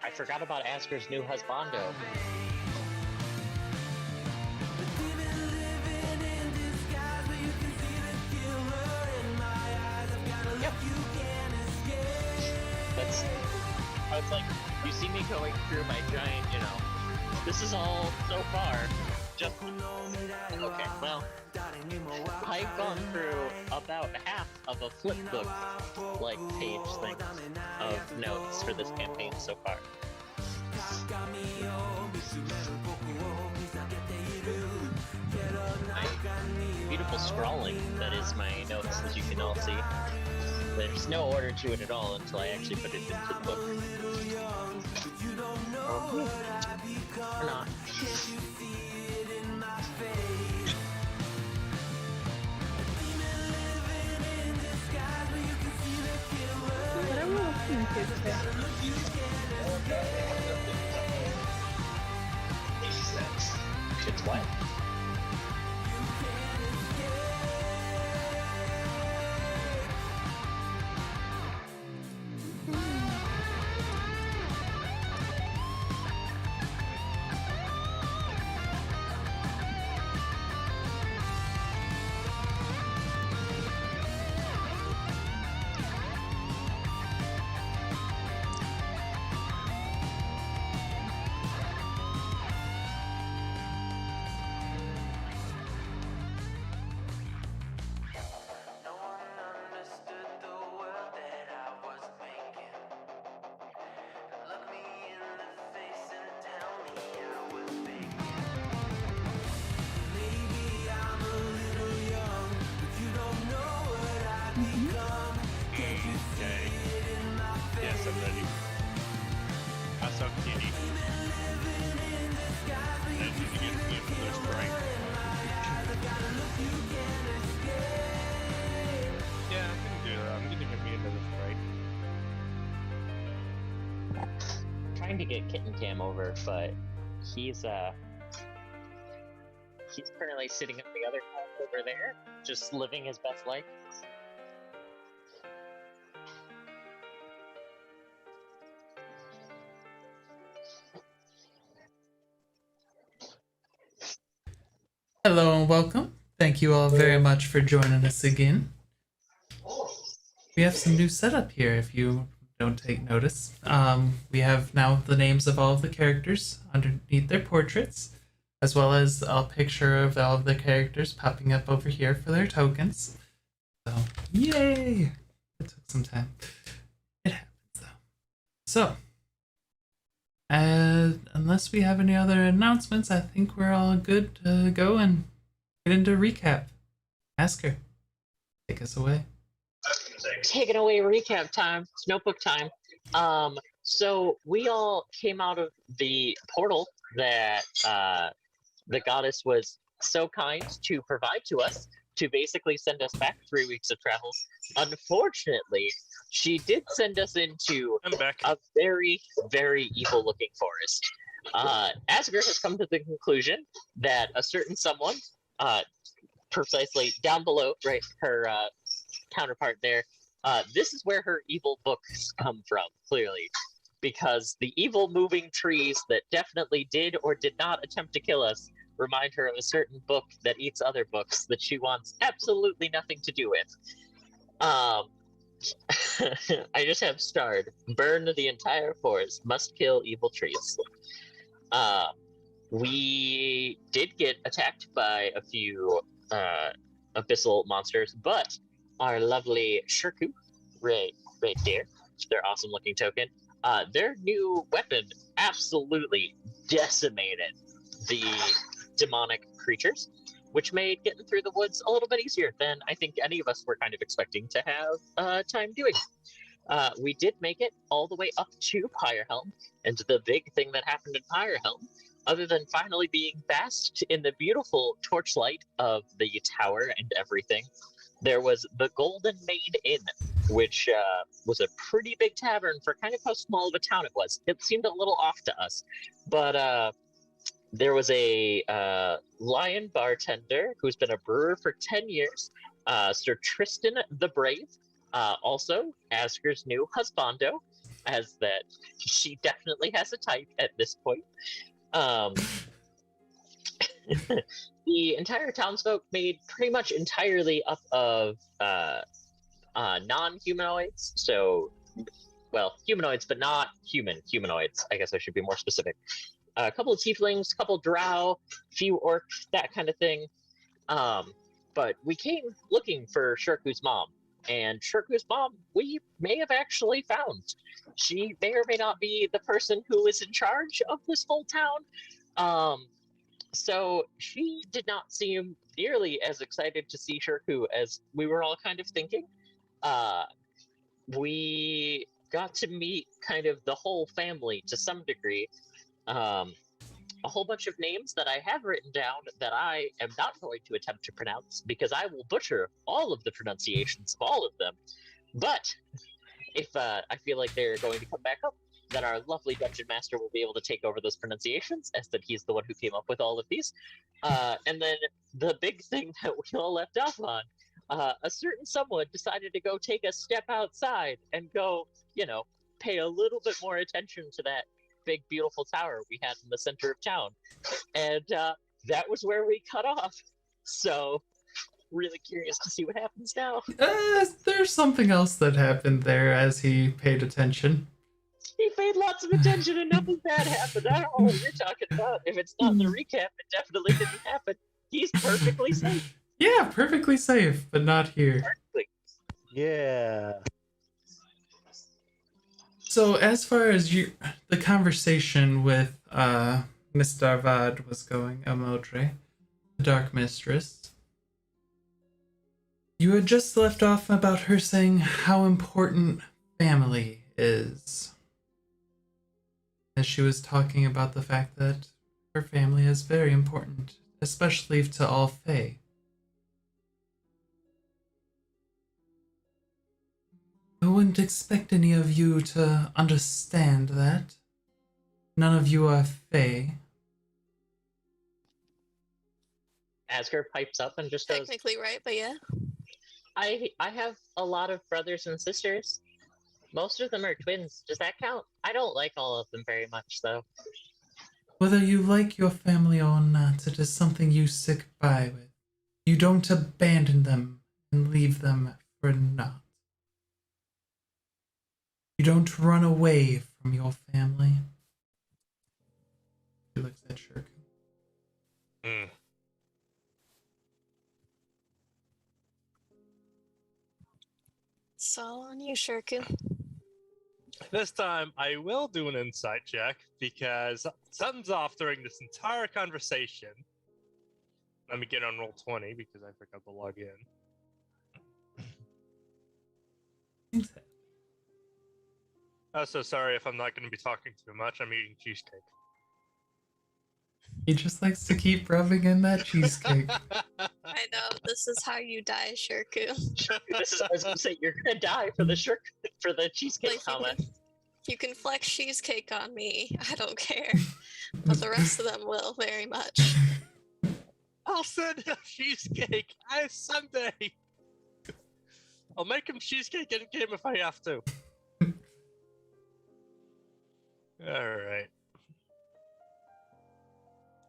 I forgot about Asker's new husbando. Yep. I was like, you see me going through my giant, this is all so far. Just okay. Well, I've gone through about half of a flip book, page thing of notes for this campaign so far. Beautiful scrawling that is my notes, as you can all see. There's no order to it at all until I actually put it into the book. Or not. It's what? Trying to get Kitten Cam over, but he's currently sitting at the other corner over there, just living his best life. Hello and welcome. Thank you all very much for joining us again. We have some new setup here if you don't take notice. We have now the names of all of the characters underneath their portraits, as well as a picture of all of the characters popping up over here for their tokens. So, yay! It took some time. It happens though. So, unless we have any other announcements, I think we're all good to go and get into recap. Asker, take us away. Taking away recap time. It's notebook time. So we all came out of the portal that the goddess was so kind to provide to us to basically send us back 3 weeks of travels. Unfortunately, she did send us into a very, very evil-looking forest. Asger has come to the conclusion that a certain someone, precisely down below, right, her counterpart there, this is where her evil books come from, clearly. Because the evil moving trees that definitely did or did not attempt to kill us remind her of a certain book that eats other books that she wants absolutely nothing to do with. I just have starred. Burn the entire forest. Must kill evil trees. We did get attacked by a few abyssal monsters, but our lovely Shirku, right there, their awesome looking token, their new weapon absolutely decimated the demonic creatures, which made getting through the woods a little bit easier than I think any of us were kind of expecting to have time doing. We did make it all the way up to PyreHelm, and the big thing that happened in PyreHelm, other than finally being basked in the beautiful torchlight of the tower and everything, there was the Golden Maid Inn, which was a pretty big tavern for kind of how small of a town it was. It seemed a little off to us, but there was a lion bartender who's been a brewer for 10 years, Sir Tristam the Brave, also Asker's new husbando, as that she definitely has a type at this point. Um, the entire townsfolk made pretty much entirely up of non-humanoids. So, well, humanoids, but not humanoids. I guess I should be more specific. A couple of tieflings, a couple of drow, few orcs, that kind of thing. But we came looking for Shirku's mom, and Shirku's mom we may have actually found. She may or may not be the person who is in charge of this whole town. So she did not seem nearly as excited to see Shirku as we were all kind of thinking. We got to meet kind of the whole family to some degree. A whole bunch of names that I have written down that I am not going to attempt to pronounce because I will butcher all of the pronunciations of all of them. But if I feel like they're going to come back up, then our lovely dungeon master will be able to take over those pronunciations, as that he's the one who came up with all of these. And then the big thing that we all left off on, a certain someone decided to go take a step outside and go, pay a little bit more attention to that big beautiful tower we had in the center of town, and that was where we cut off. So really curious to see what happens now. There's something else that happened there as he paid attention. He paid lots of attention and nothing bad happened. I don't know what you're talking about. If it's not in the recap, it definitely didn't happen. He's perfectly safe. Yeah, perfectly safe, but not here. Perfectly. Yeah. So as far as the conversation with Miss Dharvod was going, Emodre, the Dark Mistress, you had just left off about her saying how important family is. As she was talking about the fact that her family is very important, especially to all Fae. I wouldn't expect any of you to understand that. None of you are Fae. Asger pipes up and just goes, Technically right, but yeah. I have a lot of brothers and sisters. Most of them are twins. Does that count? I don't like all of them very much, though. Whether you like your family or not, it is something you stick by with. You don't abandon them and leave them for naught. You don't run away from your family. He looks at Shirku. So on you, Shirku. This time, I will do an insight check because something's off during this entire conversation. Let me get on roll 20 because I forgot to log in. So sorry if I'm not going to be talking too much. I'm eating cheesecake. He just likes to keep rubbing in that cheesecake. I know, this is how you die, Shirku. I was going to say, you're going to die for the cheesecake Like, comment. You can flex cheesecake on me. I don't care. But the rest of them will very much. I'll send him cheesecake someday. I'll make him cheesecake in game if I have to. Alright.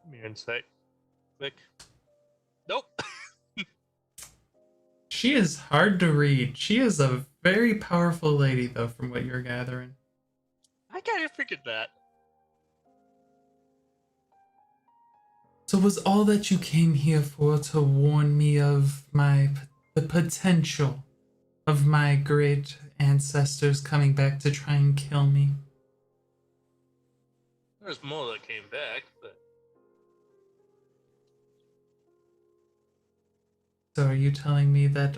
Give me your insight. Click. Nope. She is hard to read. She is a very powerful lady, though, from what you're gathering. I kind of figured that. So was all that you came here for to warn me of the potential of my great ancestors coming back to try and kill me? There's more that came back, but... So are you telling me that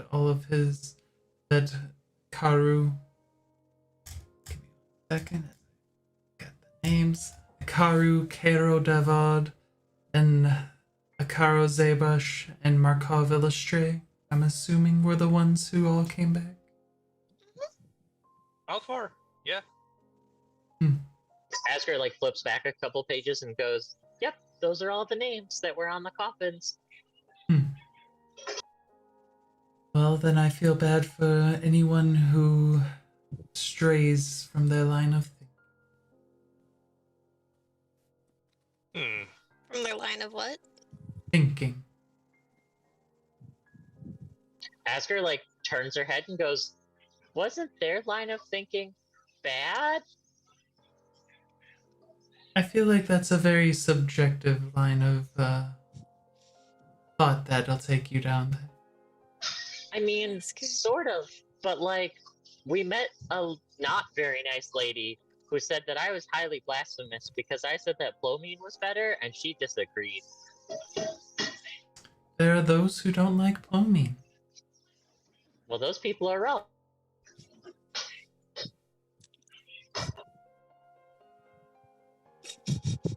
that Karu... Give me a second. Got the names. Karu, Cairo Dharvod, and Akaro Zabush, and Markov Illustre, I'm assuming were the ones who all came back? How far? Yeah. Asger flips back a couple pages and goes, "Yep, those are all the names that were on the coffins." Well, then I feel bad for anyone who strays from their line of From their line of what? thinking. Asker like turns her head and goes, "Wasn't their line of thinking bad?" I feel like that's a very subjective line of thought that'll take you down there. I mean, That's good. sort of, but like, we met a not very nice lady who said that I was highly blasphemous because I said that Plomine was better, and she disagreed. There are those who don't like Plomine. Well, those people are wrong.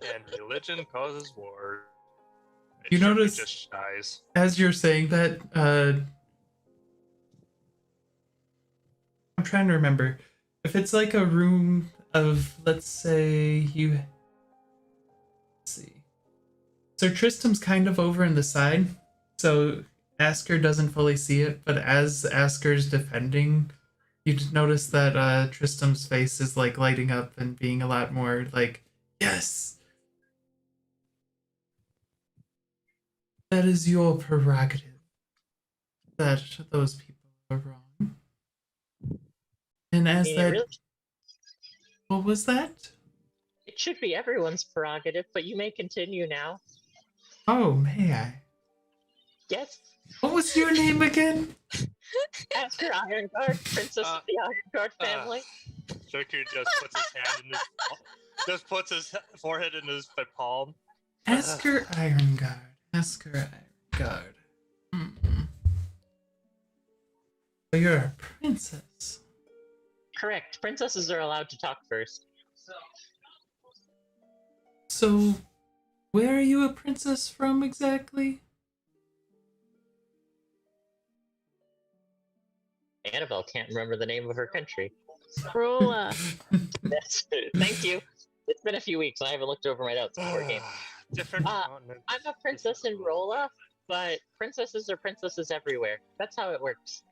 And religion causes war. You Shirku notice- just dies. As you're saying that, I'm trying to remember. If it's like a room of, let's say, let's see. Sir Tristram's kind of over in the side, so Asker doesn't fully see it, but as Asker's defending, you notice that Tristram's face is like lighting up and being a lot more like, yes! That is your prerogative. That those people are wrong. And as mean, that... What was that? It should be everyone's prerogative, but you may continue now. Oh, may I? Yes, What was your name again? Asker Ironguard, Princess of the Ironguard family. Shirku just puts his hand in his just puts his forehead in his palm. Asker Ironguard. Asker Ironguard. So you're a princess. Correct. Princesses are allowed to talk first. So, where are you a princess from exactly? Annabelle can't remember the name of her country. Rolla. Thank you. It's been a few weeks and I haven't looked over my notes before game. Different Uh, continents. I'm a princess in Rolla, but princesses are princesses everywhere. That's how it works.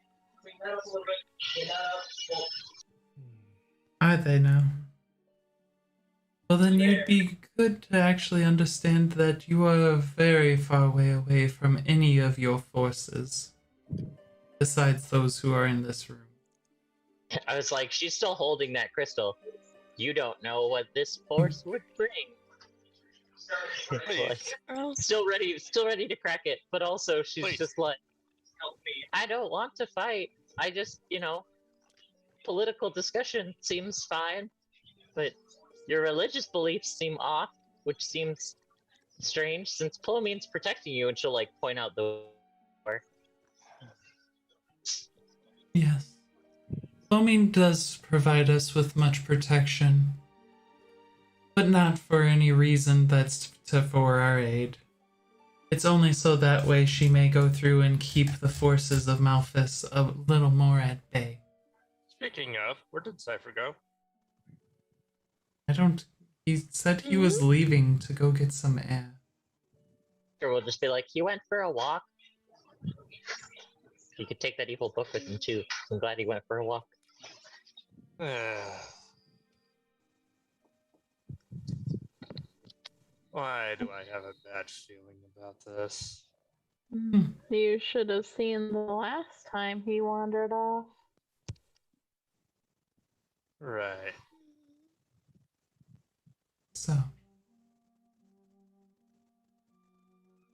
Are they now? Well, then you'd be good to actually understand that you are very far away from any of your forces, besides those who are in this room. I was like, she's still holding that crystal. You don't know what this force would bring. Like, Oh, still ready to crack it, but also she's Please. just like, I don't want to fight. I just, political discussion seems fine, but your religious beliefs seem off, which seems strange since Plomine's protecting you, and she'll like point out the door. Yes. Foaming does provide us with much protection, but not for any reason that's for our aid. It's only so that way she may go through and keep the forces of Malphas a little more at bay. Speaking of, where did Sifer go? He said he was leaving to go get some air. Or we'll just be like, he went for a walk. He could take that evil book with him too. I'm glad he went for a walk. Why do I have a bad feeling about this? You should have seen the last time he wandered off. Right. So,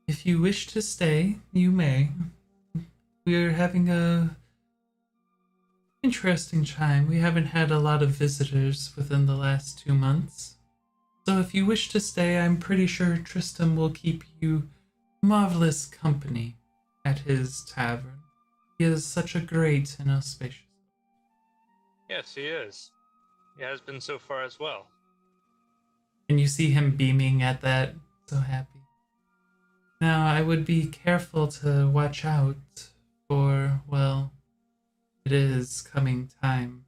if you wish to stay, you may. We're having a interesting time. We haven't had a lot of visitors within the last 2 months. So if you wish to stay, I'm pretty sure Tristam will keep you marvelous company at his tavern. He is such a great and auspicious. Yes, he is. He has been so far as well. And you see him beaming at that, so happy. Now, I would be careful to watch out for, well, it is coming time.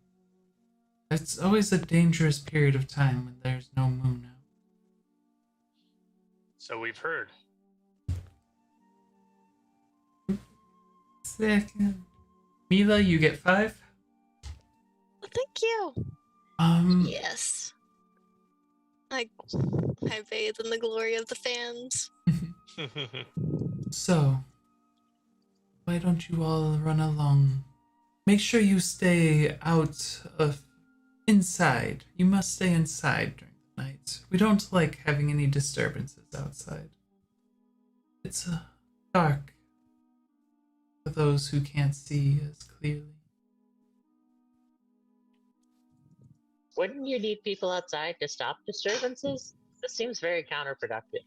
It's always a dangerous period of time when there's no moon out. So we've heard. Second. Mila, you get 5. Thank you. Yes. I bathe in the glory of the fans. So, why don't you all run along? Make sure you stay out of inside. You must stay inside during the night. We don't like having any disturbances outside. It's dark for those who can't see as clearly. Wouldn't you need people outside to stop disturbances? This seems very counterproductive.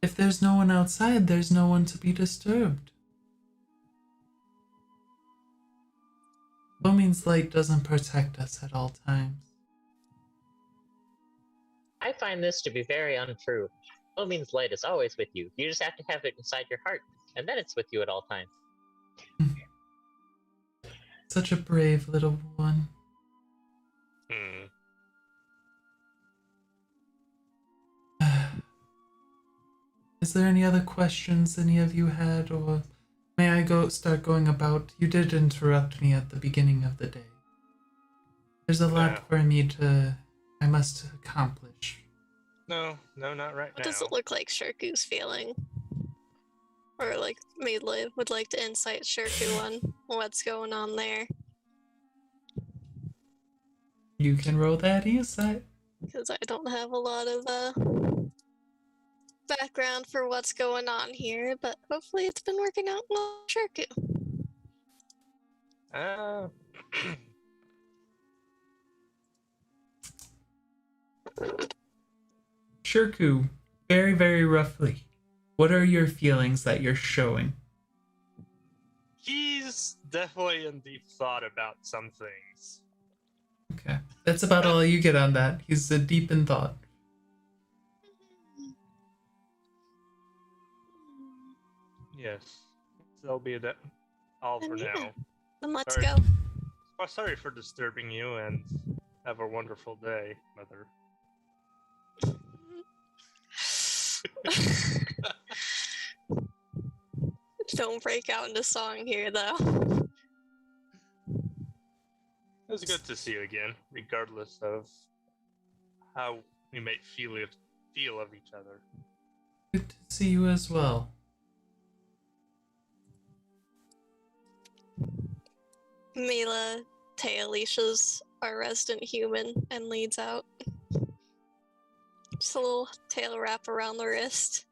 If there's no one outside, there's no one to be disturbed. Blooming's light doesn't protect us at all times. I find this to be very untrue. Blooming's light is always with you. You just have to have it inside your heart, and then it's with you at all times. Such a brave little one. Is there any other questions any of you had, or may I start going about? You did interrupt me at the beginning of the day. There's a lot for me I must accomplish. No, not right What now. does it look like Shirku's feeling? Or like Maidliv would like to insight Shirku on what's going on there. You can roll that insight. Because I don't have a lot of background for what's going on here, but hopefully it's been working out well for Shirku. Shirku, very, very roughly, what are your feelings that you're showing? He's definitely in deep thought about some things. Okay, that's about all you get on that. He's deep in thought. Yes, that'll be all for Yeah. now. Then let's Sorry. go. Sorry for disturbing you, and have a wonderful day, Mother. Don't break out into song here, though. It was good to see you again, regardless of how we might feel of each other. Good to see you as well. Mila Tailishas our resident human and leads out. Just a little tail wrap around the wrist.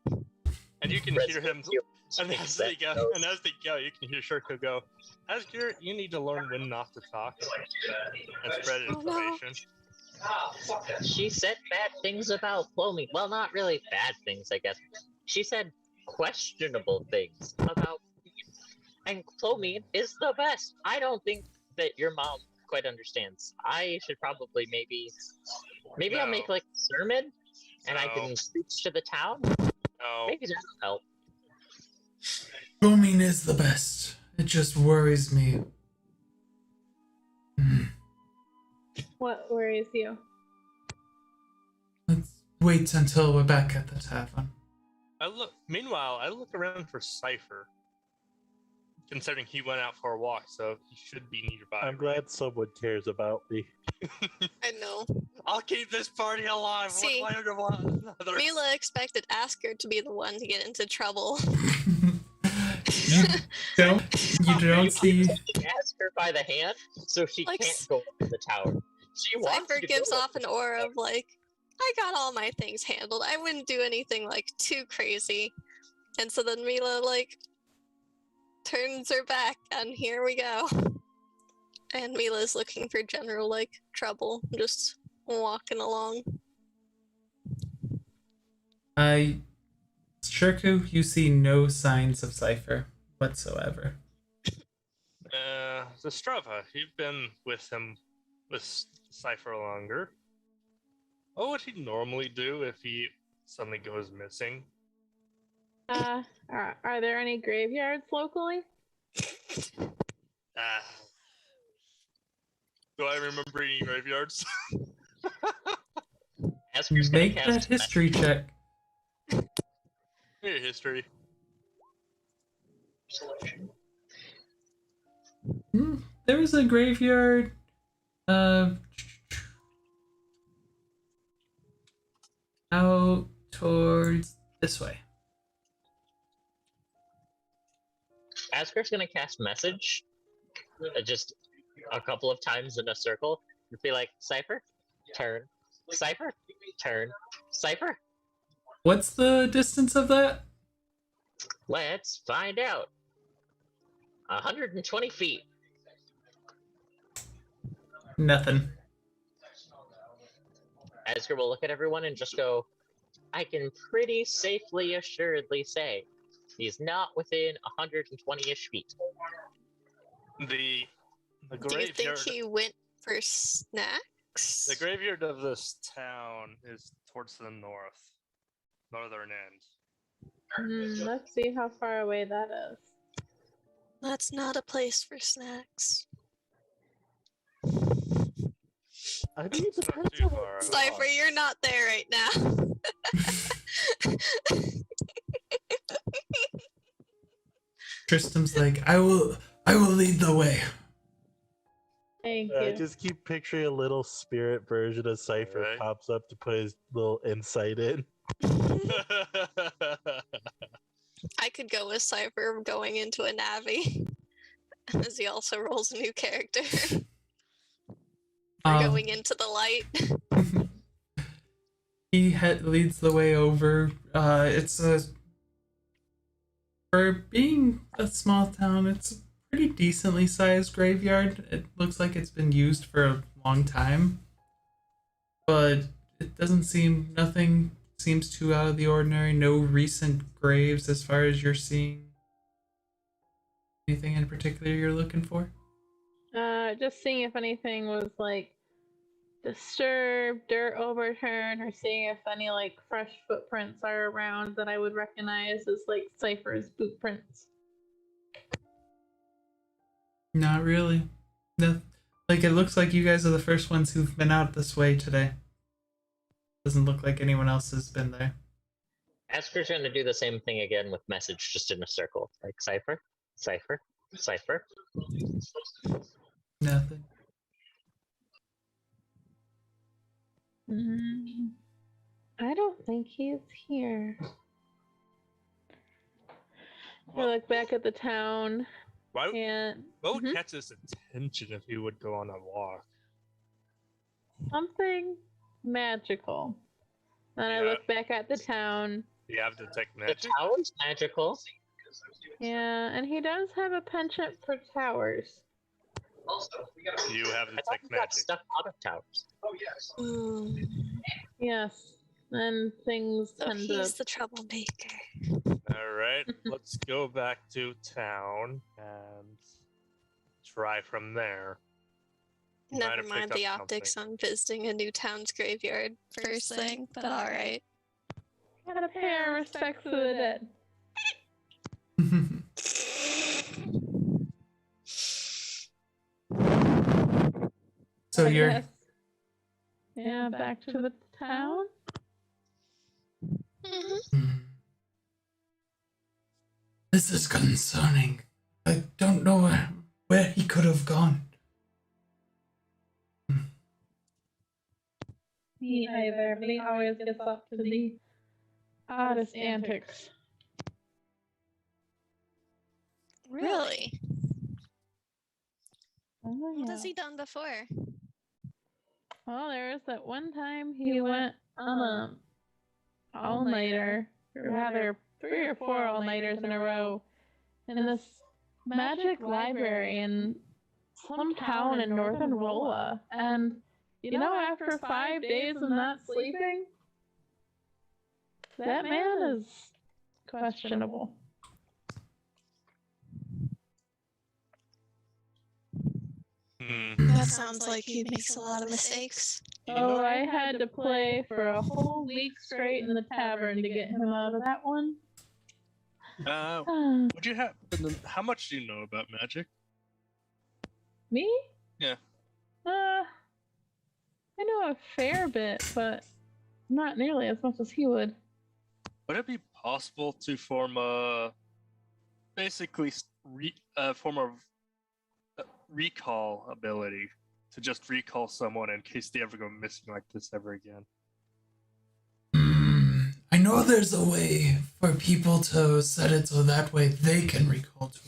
And you can hear him. And as they go, you can hear Shirku go, Asger, you need to learn when not to talk and spread information. She said bad things about Plomy. Well, not really bad things, I guess. She said questionable things about me. And Plomy is the best. I don't think that your mom quite understands. I should probably maybe I'll make like a sermon and I can preach to the town. No. Maybe that'll help. Blooming is the best. It just worries me. What worries you? Let's wait until we're back at the tavern. Meanwhile, I look around for Sifer. Considering he went out for a walk, so he should be nearby. I'm glad someone cares about me. I know. I'll keep this party alive. See, one way or another. Mila expected Asker to be the one to get into trouble. You don't see. Ask her by the hand, so she Like, can't go up to the tower. She wants Sifer to gives go off an aura of like, I got all my things handled. I wouldn't do anything like too crazy. And so then Mila like turns her back, and here we go. And Mila's looking for general like trouble, just walking along. Shirku, you see no signs of Sifer whatsoever. Zastrava, you've been with Sifer longer. What would he normally do if he suddenly goes missing? Are there any graveyards locally? Do I remember any graveyards? Asker's gonna Make cast that history check. Hey, history. selection. There was a graveyard Out towards this way. Asker's gonna cast message, just a couple of times in a circle. Just be like, Sifer, turn, Sifer, turn, Sifer. What's the distance of that? Let's find out. 120 feet. Nothing. Asger will look at everyone and just go, I can pretty safely assuredly say he's not within 120-ish feet. The Do you think graveyard. he went for snacks? The graveyard of this town is towards the northern end. Let's see how far away that is. That's not a place for snacks. I think it It's not depends too on far what away. Sifer, you're not there right now. Tristram's like, I will lead the way. Thank I you. just keep picturing a little spirit version of Cypher Right. pops up to put his little insight in. I could go with Sifer going into a Navi. As he also rolls a new character. For going into the light. He leads the way over. It's a for being a small town, it's a pretty decently sized graveyard. It looks like it's been used for a long time, but it doesn't seem nothing seems too out of the ordinary. No recent graves as far as you're seeing. Anything in particular you're looking for? Just seeing if anything was like disturbed, dirt overturned, or seeing if any like fresh footprints are around that I would recognize as like Cypher's boot prints. Not really. No, like it looks like you guys are the first ones who've been out this way today. Doesn't look like anyone else has been there. Asker's gonna do the same thing again with message, just in a circle. Like, Sifer, Sifer, Sifer. Nothing. I don't think he's here. I look back at the town What and would catch his attention if he would go on a walk? something magical. Then I Yeah. look back at the town. Do you have detect The magic? tower's magical. Yeah, and he does have a penchant for towers. Do you have I thought detect we got magic? stuff out of towers. Mm, Yes, and things so tend he's to. the troublemaker. All right, let's go back to town and try from there. You might Never have mind picked the up optics something. on visiting a new town's graveyard first thing, but alright. Gotta pay our respects to the dead. So I you're guess. Yeah, back to the town. This is concerning. I don't know where he could have gone. Me either, but he always gets up to the oddest antics. Really? Oh, What yeah. has he done before? Well, there was that one time he went on a all-nighter, or rather 3 or 4 all-nighters in a row, in this magic library in some town in northern Rolla. And, you know, after 5 days of not sleeping, that man is questionable. That sounds like he makes a lot of mistakes. Oh, I had to play for a whole week straight in the tavern to get him out of that one. Would you have? How much do you know about magic? Me? Yeah. I know a fair bit, but not nearly as much as he would. Would it be possible to form a basically form of recall ability to just recall someone in case they ever go missing like this ever again. I know there's a way for people to set it so that way they can recall to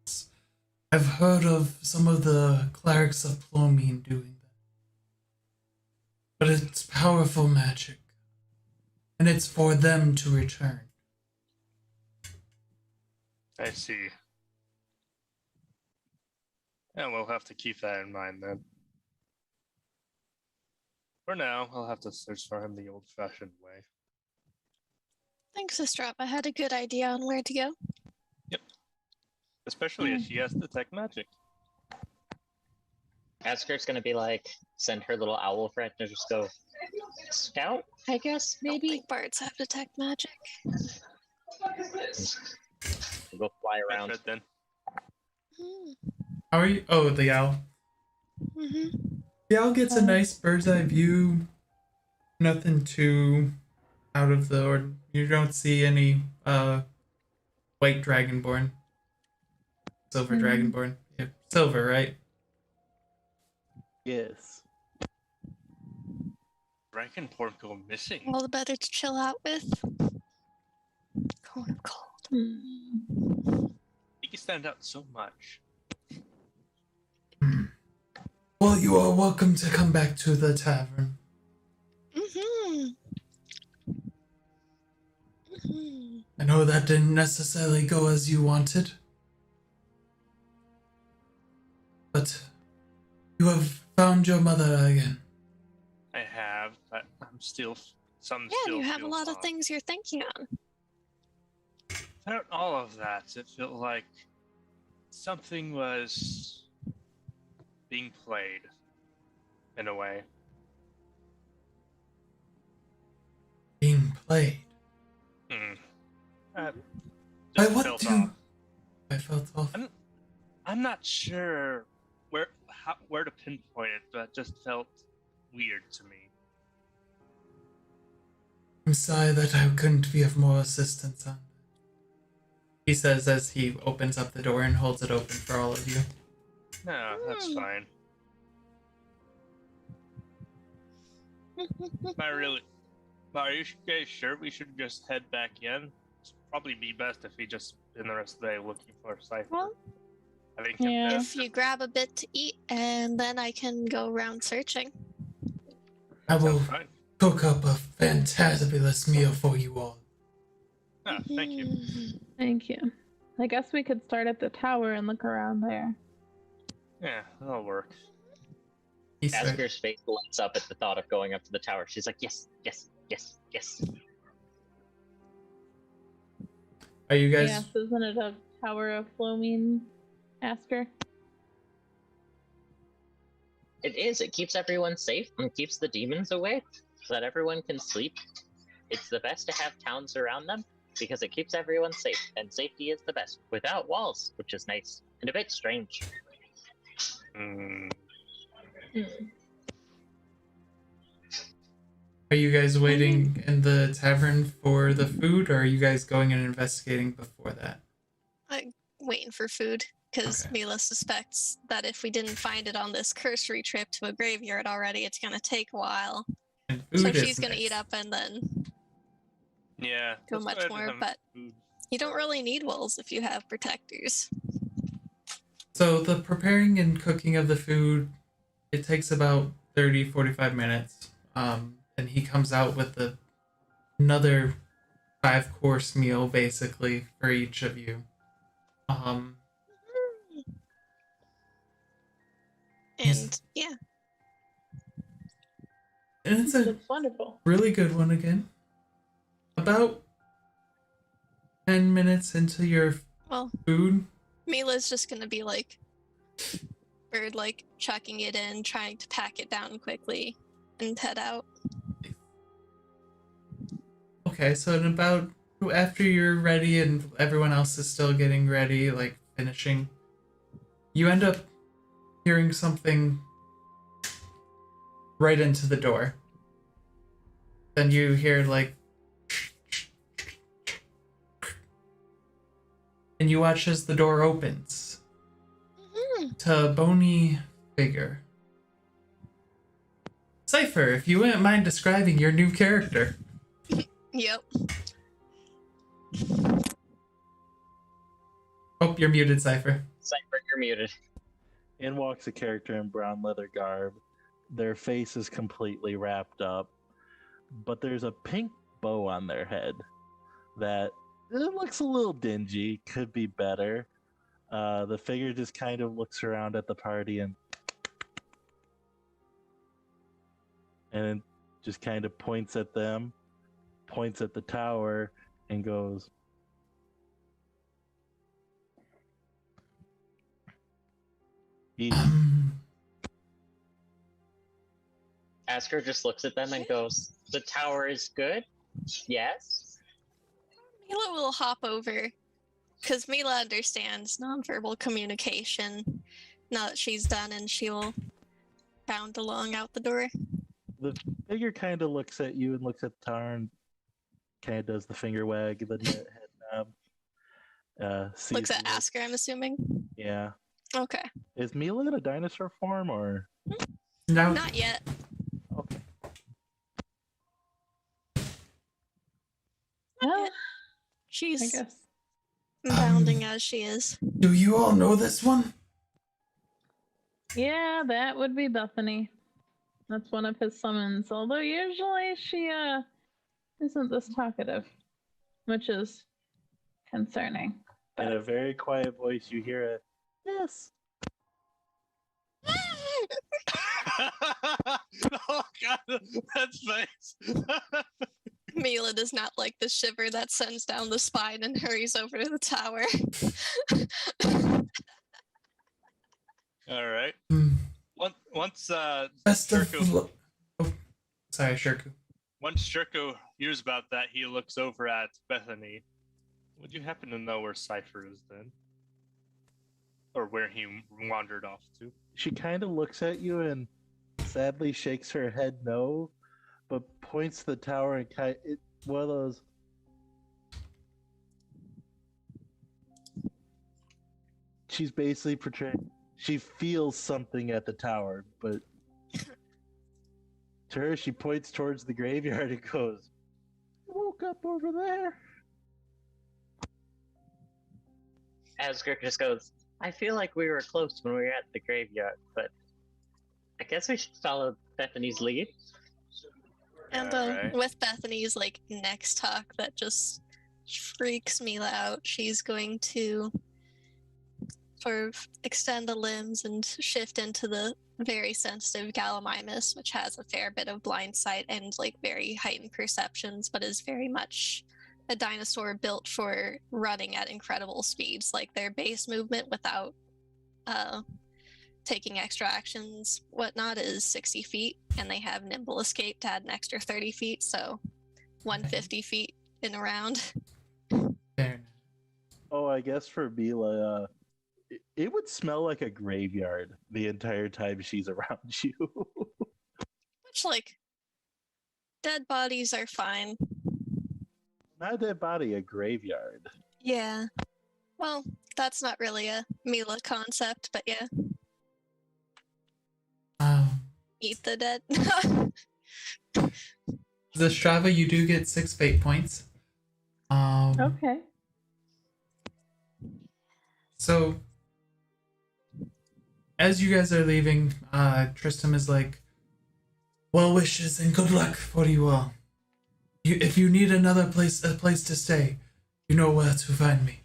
us. I've heard of some of the clerics of Plomine doing that. But it's powerful magic. And it's for them to return. I see. And we'll have to keep that in mind then. For now, I'll have to search for him the old-fashioned way. Thanks, Sister. I had a good idea on where to go. Especially if she has detect magic. Asker's gonna be like, send her little owl friend to just go scout, I guess, I don't maybe? think birds have detect magic. Go fly around. Right then. How are you? Oh, the owl. Mm-hmm. The owl gets a nice bird's eye view. Nothing too out of the ordinary. You don't see any white dragonborn. Silver dragonborn. Yeah, silver, right? Yes. Dragonborn go missing. All the better to chill out with. Cone of cold. He can stand out so much. Well, you are welcome to come back to the tavern. Mm-hmm. I know that didn't necessarily go as you wanted. But you have found your mother again. I have, but I'm still some. Yeah, still you have a feels lot of off. things you're thinking on. Without all of that, it felt like something was being played in a way. Being played. By By what do? I felt off. I'm not sure where to pinpoint it, but it just felt weird to me. I'm sorry that I couldn't be of more assistance on that. He says as he opens up the door and holds it open for all of you. No, that's fine. Are you guys sure we should just head back in? It's probably be best if we just spend the rest of the day looking for Sifer. Well, I think Yeah. if you grab a bit to eat, and then I can go around searching. I will sounds fine. cook up a fantabulous meal for you all. Ah, thank you. Thank you. I guess we could start at the tower and look around there. Yeah, that'll work. He said, Asker's face lights up at the thought of going up to the tower. She's like, yes, yes, yes, yes. are you guys... Yes, isn't it a tower of Flomine, Asker? It is. It keeps everyone safe and keeps the demons away so that everyone can sleep. It's the best to have towns around them because it keeps everyone safe, and safety is the best without walls, which is nice and a bit strange. Are you guys waiting in the tavern for the food, or are you guys going and investigating before that? I'm waiting for food, because Okay. Mila suspects that if we didn't find it on this cursory trip to a graveyard already, it's gonna take a while. And So food is she's gonna nice. eat up and then Yeah. go let's much ahead and more, have but food. you don't really need wolves if you have protectors. So the preparing and cooking of the food, it takes about 30-45 minutes. And he comes out with another 5-course meal basically for each of you. And yeah, And it's a That's wonderful. really good one again. About 10 minutes into your well, food. Mila's just gonna be like, bird like chucking it in, trying to pack it down quickly, and head out. Okay, so in about after you're ready and everyone else is still getting ready, like finishing, you end up hearing something right into the door. Then you hear like, and you watch as the door opens to a bony figure. Sifer, if you wouldn't mind describing your new character. Yep. Oh, you're muted, Sifer. Cypher, you're muted. In walks a character in brown leather garb. Their face is completely wrapped up, but there's a pink bow on their head that it looks a little dingy. Could be better. The figure just kind of looks around at the party and just kind of points at them, points at the tower, and goes, Asker just looks at them and goes, "The tower is good? Yes?" Mila will hop over, because Mila understands nonverbal communication now that she's done, and she will bound along out the door. the figure kind of looks at you and looks at the tower and kind of does the finger wag, the head nod. Sees Looks at you. Asker, I'm assuming. Yeah. Okay. Is Mila in a dinosaur form or? No. Not yet. Okay. Well, I She's guess. bounding as she is. Do you all know this one? Yeah, that would be Bethany. That's one of his summons. Although usually she isn't this talkative, which is concerning. In a very quiet voice, you hear a yes. Oh god, that's face. Mila does not like the shiver that sends down the spine and hurries over to the tower. All right. Hmm. Once Best of Shirku, luck. Oh, sorry, Shirku. once Shirku hears about that, he looks over at Bethany. Would you happen to know where Sifer is then? Or where he wandered off to? She kind of looks at you and sadly shakes her head no, but points to the tower and one of those. She's basically portraying. She feels something at the tower, but to her, she points towards the graveyard and goes, "I woke up over there." Asker just goes, "I feel like we were close when we were at the graveyard, but I guess we should follow Bethany's lead." And Alright. with Bethany's next talk that just freaks Mila out, she's going to sort of extend the limbs and shift into the very sensitive Gallimimus, which has a fair bit of blind sight and very heightened perceptions, but is very much a dinosaur built for running at incredible speeds. Their base movement without taking extra actions, whatnot, is 60 feet, and they have nimble escape to add an extra 30 feet, so 150 feet in a round. Fair. Oh, I guess for Mila, it would smell like a graveyard the entire time she's around you. Which, dead bodies are fine. Not a dead body, a graveyard. Yeah. Well, that's not really a Mila concept, but yeah. Eat the dead. The Strava, you do get 6 fate points. Okay. So, as you guys are leaving, Tristam is like, "Well wishes and good luck for you all. If you need a place to stay, you know where to find me."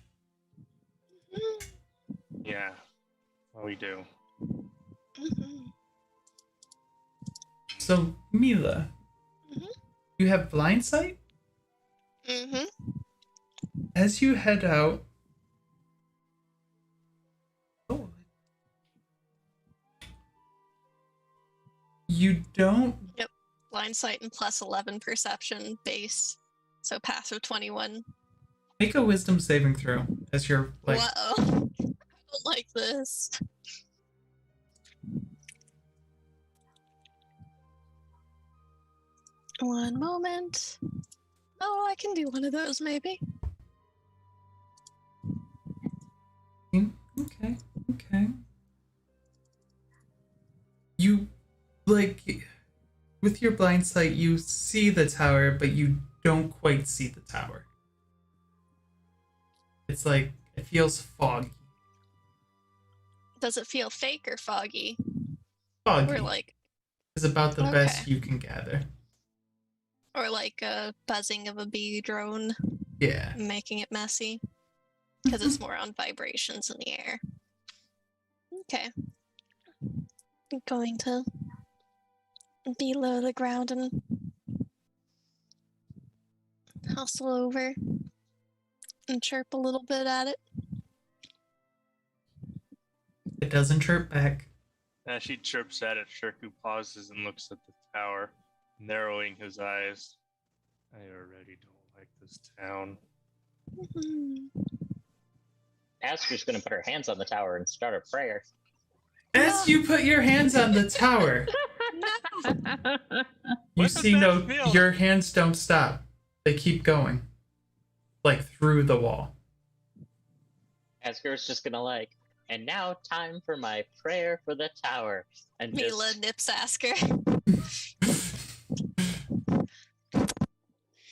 Yeah, well, we do. Mhm. So, Mila, Mhm. you have blind sight? Mhm. As you head out... Oh. You don't... Blind sight and plus 11 perception base. So passive 21. Make a wisdom saving throw as you're like... Whoa. I don't like this. One moment. Oh, I can do one of those maybe. Okay, okay. You, with your blind sight, you see the tower, but you don't quite see the tower. It's like, it feels foggy. Does it feel fake or foggy? Foggy Or like, is about the okay. best you can gather. or like a buzzing of a bee drone Yeah. making it messy? Because it's more on vibrations in the air. Okay. I'm going to be low to the ground and hustle over and chirp a little bit at it. It doesn't chirp back. As she chirps at it, Shirku pauses and looks at the tower, narrowing his eyes. I already don't like this town. Asker's gonna put her hands on the tower and start a prayer. As you put your hands on the tower, you What's see the best feel? your hands don't stop. They keep going. Like through the wall. Asker's just gonna like, and now time for my prayer for the tower. And Mila just, nips Asker.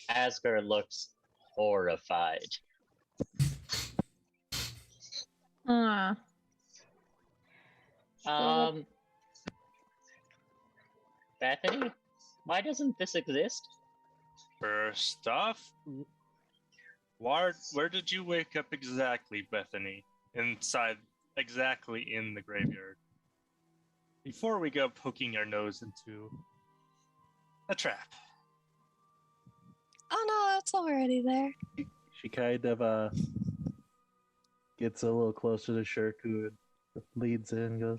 Asker looks horrified. Aw. Bethany, why doesn't this exist? First off, where did you wake up exactly, Bethany? Inside, exactly in the graveyard. Before we go poking our nose into a trap. Oh no, it's already there. She kind of gets a little closer to Shirku and leads in and goes,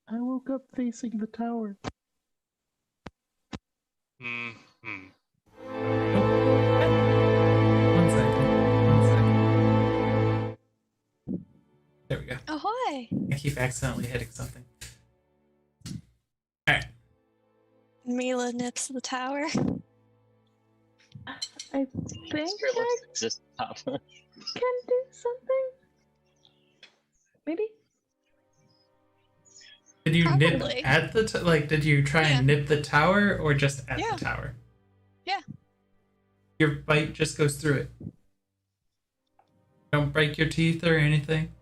I woke up facing the tower. Mm-hmm. One second. There we go. Ahoy! I keep accidentally hitting something. Alright. Mila nips the tower. I think Asker I looks exist up. can do something. Maybe? Did you nip Probably. at the did you try and nip the tower or just at Yeah. the tower? Yeah. Your bite just goes through it. Don't break your teeth or anything.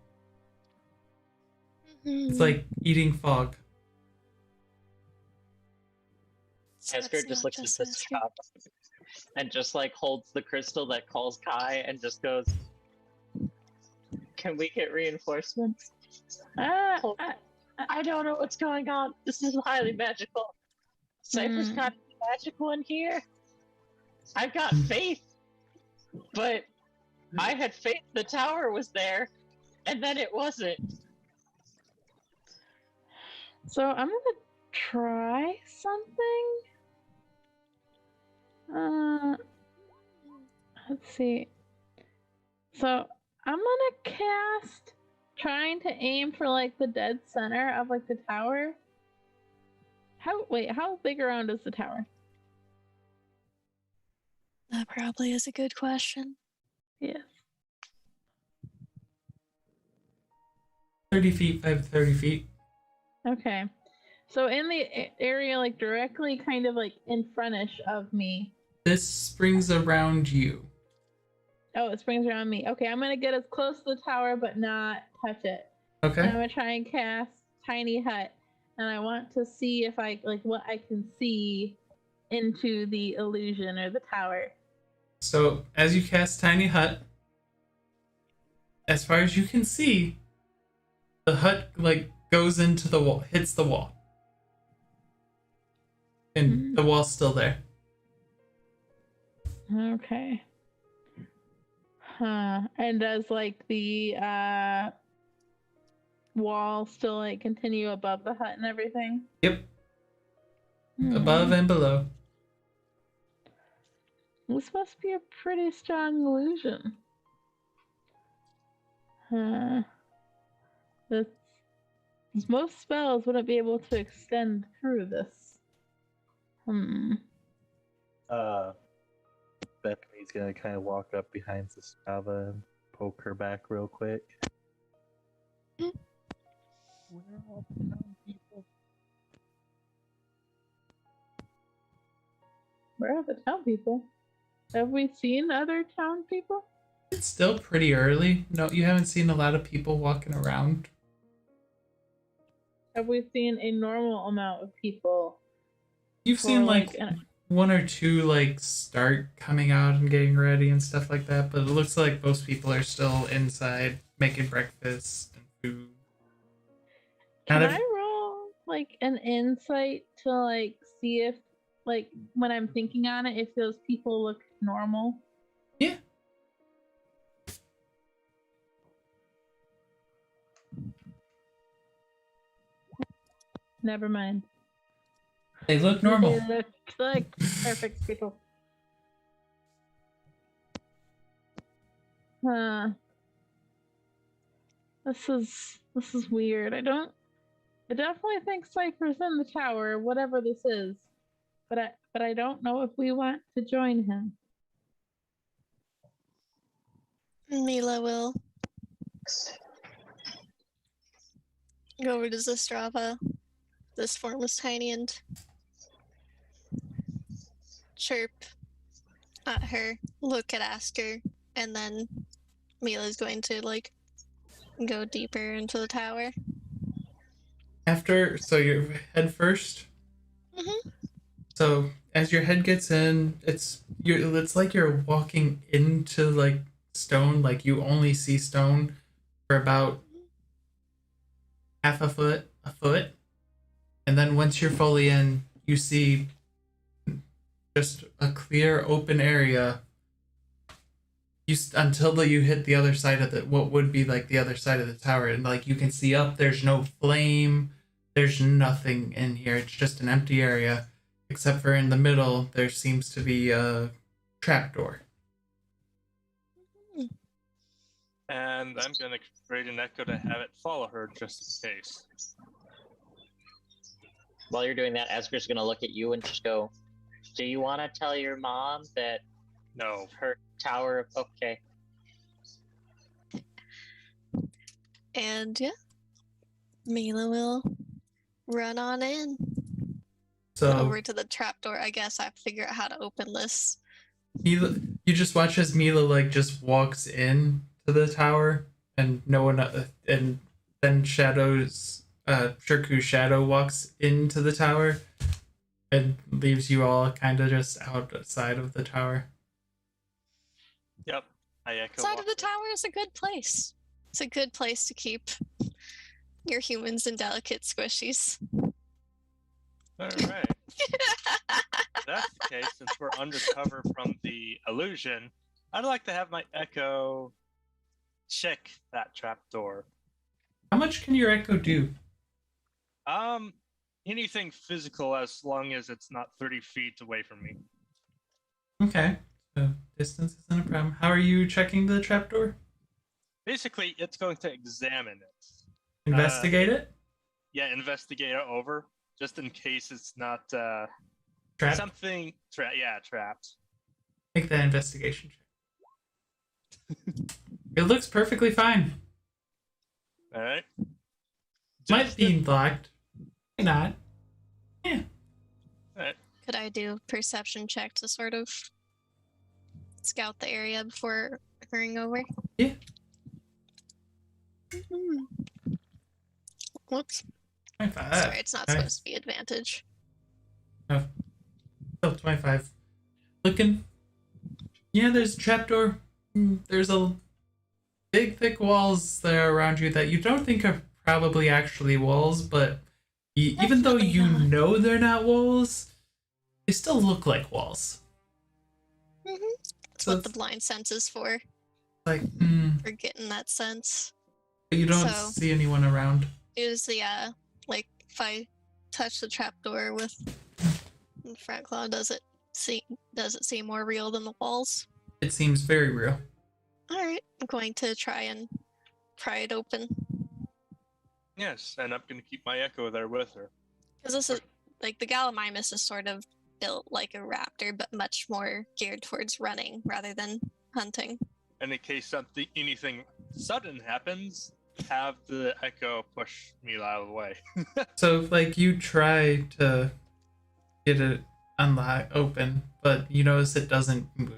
It's like eating fog. Asker just looks at this cup and just like holds the crystal that calls Kai and just goes, can we get reinforcements? I don't know what's going on. This is highly magical. Sifer's got magical in here. I've got faith, but I had faith the tower was there, and then it wasn't. So I'm gonna try something. Let's see. So I'm gonna cast trying to aim for like the dead center of like the tower. How big around is the tower? That probably is a good question. Yes. 30 feet by 30 feet. Okay. So in the area like directly kind of like in frontish of me. This springs around you. Oh, it springs around me. Okay, I'm gonna get as close to the tower but not touch it. Okay. And I'm gonna try and cast Tiny Hut, and I want to see if I like what I can see into the illusion or the tower. So as you cast Tiny Hut, as far as you can see, the hut like goes into the wall, hits the wall, and the wall's still there. Okay. Huh. And does like the wall still like continue above the hut and everything? Yep. Above and below. This must be a pretty strong illusion. Huh. Most spells wouldn't be able to extend through this. Bethany's gonna kind of walk up behind Sestava and poke her back real quick. Where are all the town people? Where are the town people? Have we seen other town people? It's still pretty early. No, you haven't seen a lot of people walking around. Have we seen a normal amount of people? You've seen like one or two like start coming out and getting ready and stuff like that, but it looks like most people are still inside making breakfast and food. Can I roll like an insight to like see if like when I'm thinking on it, if those people look normal? Yeah. Never mind. They look normal. They look like perfect people. This is weird. I definitely think Sifer's in the tower, whatever this is. But I don't know if we want to join him. Mila will go over to Zestrava. This form is tiny and chirp at her, look at Asker, and then Mila's going to like go deeper into the tower. So your head first. Mm-hmm. So as your head gets in, it's like you're walking into like stone. Like you only see stone for about half a foot, and then once you're fully in, you see just a clear open area. Until you hit the other side of what would be like the other side of the tower, and like you can see up, there's no flame, there's nothing in here. It's just an empty area, except for in the middle there seems to be a trapdoor. And I'm gonna create an echo to have it follow her just in case. While you're doing that, Asker's gonna look at you and just go, "Do you want to tell your mom that No. her tower?" Okay. And yeah, Mila will run on in. So Over to the trapdoor. I guess I figure out how to open this. you just watch as Mila like just walks in to the tower, and no one, and then Shirku's shadow walks into the tower and leaves you all kind of just outside of the tower. Yep. I echo. Side of the tower is a good place. It's a good place to keep your humans and delicate squishies. All right. If that's the case, since we're undercover from the illusion, I'd like to have my echo check that trapdoor. How much can your echo do? Anything physical as long as it's not 30 feet away from me. Okay, so distance isn't a problem. How are you checking the trapdoor? Basically, it's going to examine it. Investigate it? Yeah, investigate it over, just in case it's not Trapped? something. Trapped. Make that investigation check. It looks perfectly fine. All right. Might be locked. Might not. Yeah. All right. Could I do a perception check to sort of scout the area before hurrying over? Yeah. Mm-hmm. Whoops. 25. Sorry, it's not Nice. supposed to be advantage. No. Still 25. Looking. Yeah, there's a trapdoor. There's a big, thick walls there around you that you don't think are probably actually walls, but even though you know they're not walls, they still look like walls. Mm-hmm. That's So what the blind sense is for. like, For getting that sense. but you don't So- see anyone around. Is the like if I touch the trapdoor with the front claw, does it seem more real than the walls? It seems very real. Alright, I'm going to try and pry it open. Yes, and I'm going to keep my echo there with her. Because this is like the Gallimimus is sort of built like a raptor, but much more geared towards running rather than hunting. And in case anything sudden happens, have the echo push me out of the way. So, like, you try to get it open, but you notice it doesn't move.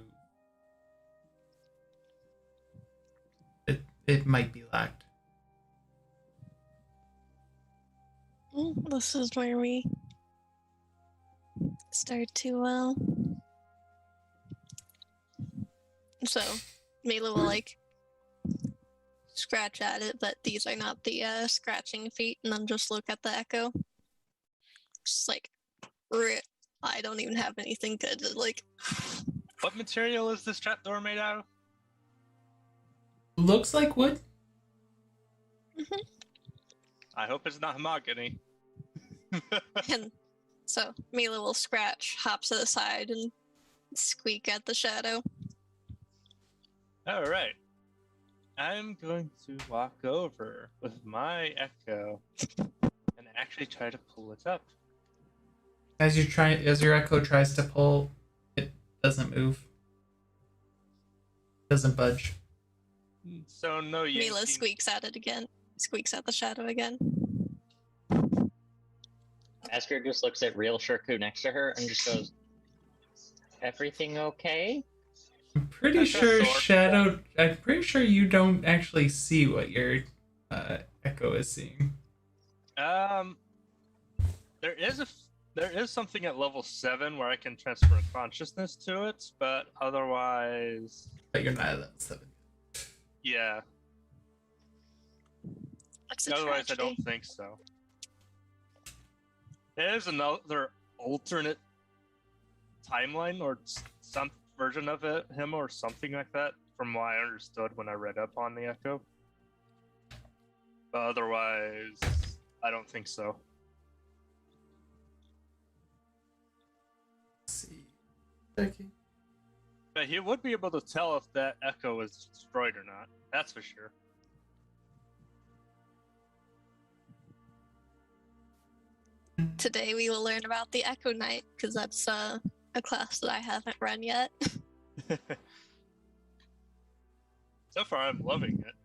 It might be locked. This is where we start to so Mila will like scratch at it, but these are not the scratching feet, and then just look at the echo. Just like I don't even have anything good to like. What material is this trapdoor made out of? Looks like wood. I hope it's not mahogany. And so Mila will scratch, hop to the side, and squeak at the shadow. All right. I'm going to walk over with my echo and actually try to pull it up. As your echo tries to pull, it doesn't move. Doesn't budge. So no yanking. Mila squeaks at it again. Squeaks at the shadow again. Asker just looks at real Shirku next to her and just goes, "Everything okay?" I'm pretty That's sure a sword. Shadow. I'm pretty sure you don't actually see what your echo is seeing. There is something at level 7 where I can transfer consciousness to it, but otherwise, But you're not at that 7. yeah. That's a Otherwise, I tragedy. don't think so. There is another alternate timeline or some version of him or something like that, from what I understood when I read up on the Echo. But otherwise, I don't think so. Let's see. Checking. But he would be able to tell if that Echo was destroyed or not. That's for sure. Today we will learn about the Echo Knight, because that's a class that I haven't run yet. So far, I'm loving it.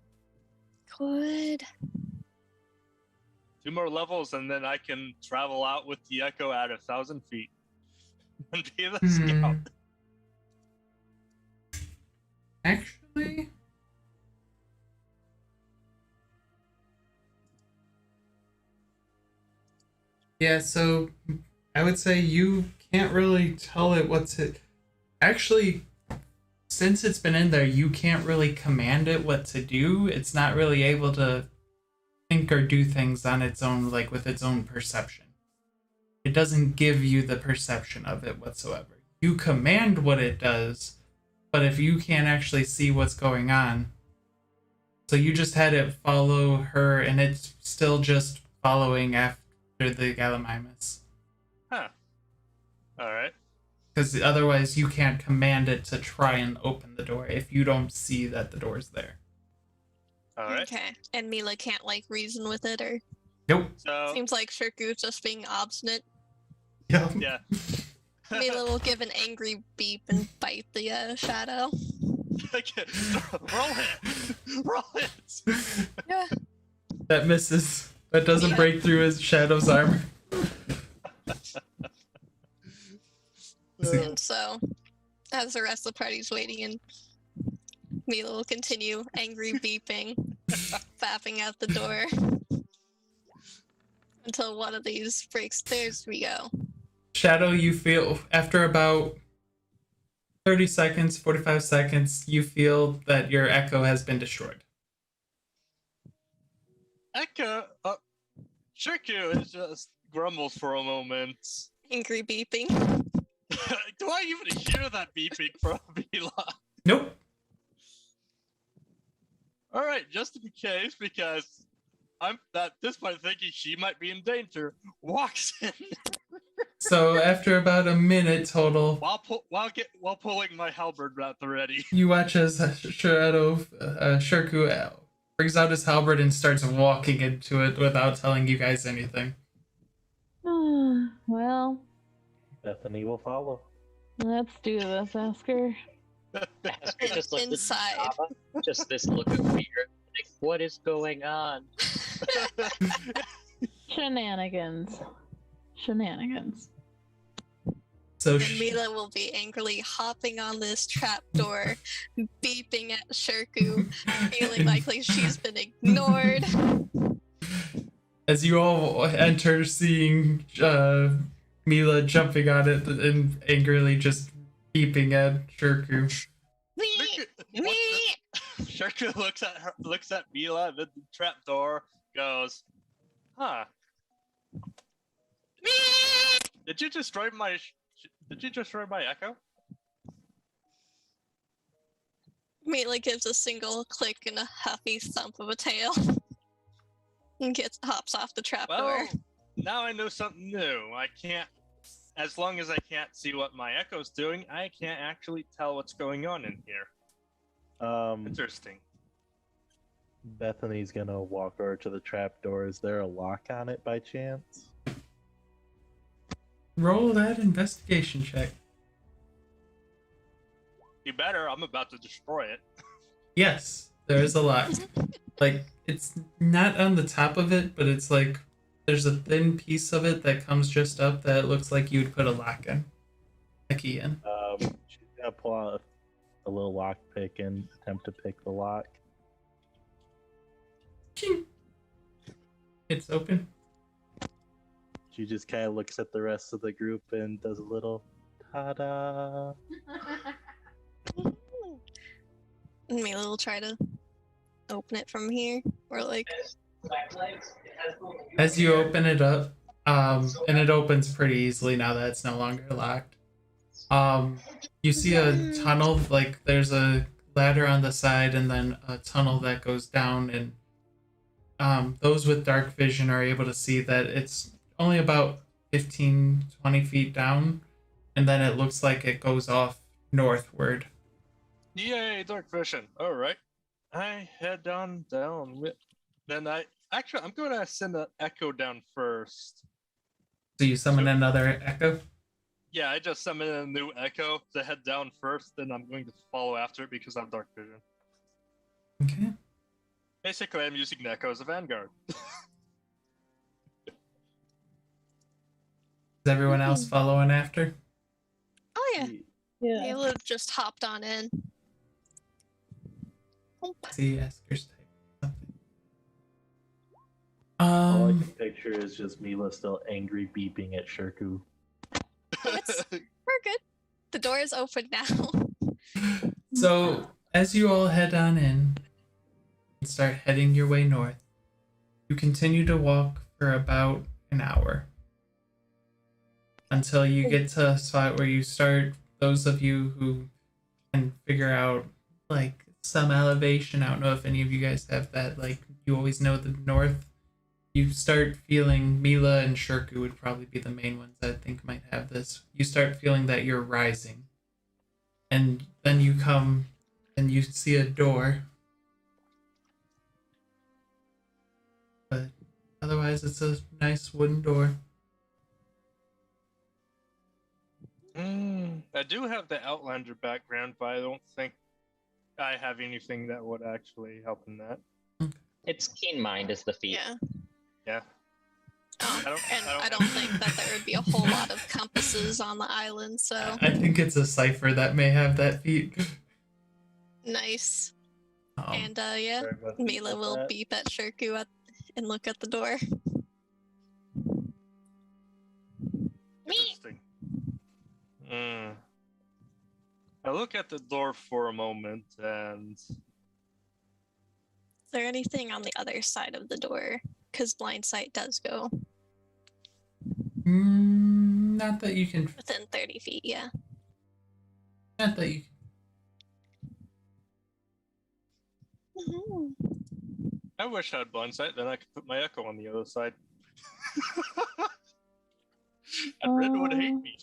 Good. 2 more levels, and then I can travel out with the Echo at 1,000 feet and be the scout. Actually, yeah. So I would say you can't really tell it what's it. Actually, since it's been in there, you can't really command it what to do. It's not really able to think or do things on its own, like with its own perception. It doesn't give you the perception of it whatsoever. You command what it does, but if you can't actually see what's going on, so you just had it follow her, and it's still just following after the Gallimimus. Huh. Alright. Because otherwise you can't command it to try and open the door if you don't see that the door's there. Alright. Okay. And Mila can't like reason with it, or Nope. So, seems like Shirku's just being obstinate. Yep. yeah. Mila will give an angry beep and bite the shadow. Okay, roll it! Roll it! Yeah. That misses. That doesn't Yeah. break through his shadow's armor. And so, as the rest of the party's waiting, and Mila will continue angry beeping, fapping out the door until one of these breaks. There we go. Shadow, you feel after about 30 seconds, 45 seconds, you feel that your echo has been destroyed. Echo, Shirku is just grumbles for a moment. Angry beeping. Do I even hear that beeping from Mila? Nope. Alright, just in case, because I'm at this point thinking she might be in danger, walks in So after about a minute total, while pulling my halberd at the ready. you watch as Shirku brings out his halberd and starts walking into it without telling you guys anything. Well, Bethany will follow. let's do this, Asker. Asker just looks Inside. at Java, just this look of fear. Like, what is going on? Shenanigans. Shenanigans. So And Mila will be angrily hopping on this trapdoor, beeping at Shirku, feeling like she's been ignored. as you all enter, seeing Mila jumping on it and angrily just beeping at Shirku. Shirku looks at Mila, the trapdoor, goes, "Huh? Did you destroy my echo?" Mila gives a single click and a huffy thump of a tail. And hops off the trapdoor. Well, now I know something new. I can't, as long as I can't see what my echo's doing, I can't actually tell what's going on in here. Interesting. Bethany's gonna walk over to the trapdoor. Is there a lock on it by chance? Roll that investigation check. You better. I'm about to destroy it. Yes, there is a lock. Like, it's not on the top of it, but it's like there's a thin piece of it that comes just up that looks like you'd put a lock in, a key in. She's gonna pull out a little lock pick and attempt to pick the lock. It's open. She just kind of looks at the rest of the group and does a little ta-da. Mila will try to open it from here, or like. As you open it up, and it opens pretty easily now that it's no longer locked. You see a tunnel, like there's a ladder on the side and then a tunnel that goes down, and those with dark vision are able to see that it's only about 15-20 feet down, and then it looks like it goes off northward. Yay, dark vision. All right. I head down. Then I'm going to send an echo down first. So you summon another echo? Yeah, I just summoned a new echo to head down first, then I'm going to follow after it because I have dark vision. Okay. Basically, I'm using the echo as a vanguard. Is everyone else following after? Oh yeah, Yeah. Mila just hopped on in. See, Asker's type something. All I can picture is just Mila still angry beeping at Shirku. We're good. The door is open now. So, as you all head on in and start heading your way north, you continue to walk for about an hour until you get to a spot where you start, those of you who can figure out, like, some elevation. I don't know if any of you guys have that, like, you always know the north. You start feeling, Mila and Shirku would probably be the main ones that I think might have this. You start feeling that you're rising. And then you come and you see a door. But otherwise, it's a nice wooden door. I do have the Outlander background, but I don't think I have anything that would actually help in that. It's keen mind is the feat. Yeah. Yeah. I don't think that there would be a whole lot of compasses on the island, so I think it's a Sifer that may have that feat. nice. Um, And yeah, Sorry about Mila will that. beep at Shirku and look at the door. Interesting. I look at the door for a moment and Is there anything on the other side of the door? Because blind sight does go not that you can. within 30 feet, yeah. Not that you. I wish I had blindsight, then I could put my echo on the other side. And Red would hate me.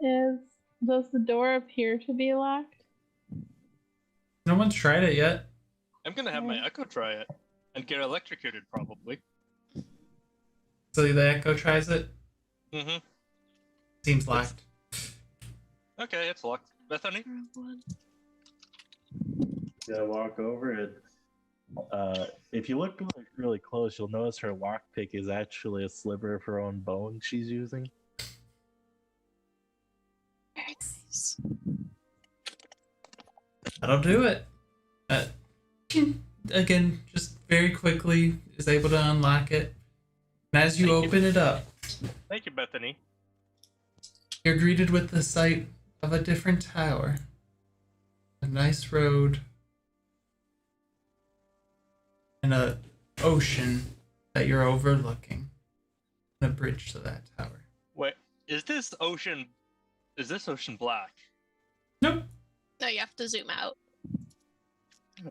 Does the door appear to be locked? No one's tried it yet. I'm gonna have my echo try it and get electrocuted, probably. So the echo tries it. Mm-hmm. Seems locked. Okay, it's locked. Bethany? Gotta walk over it. If you look really close, you'll notice her lockpick is actually a sliver of her own bone she's using. Very nice. That'll do it. Again, just very quickly is able to unlock it. And as you Thank you. open it up, Thank you, Bethany. you're greeted with the sight of a different tower. A nice road. And a ocean that you're overlooking. And a bridge to that tower. Wait, is this ocean black? Nope. No, you have to zoom out.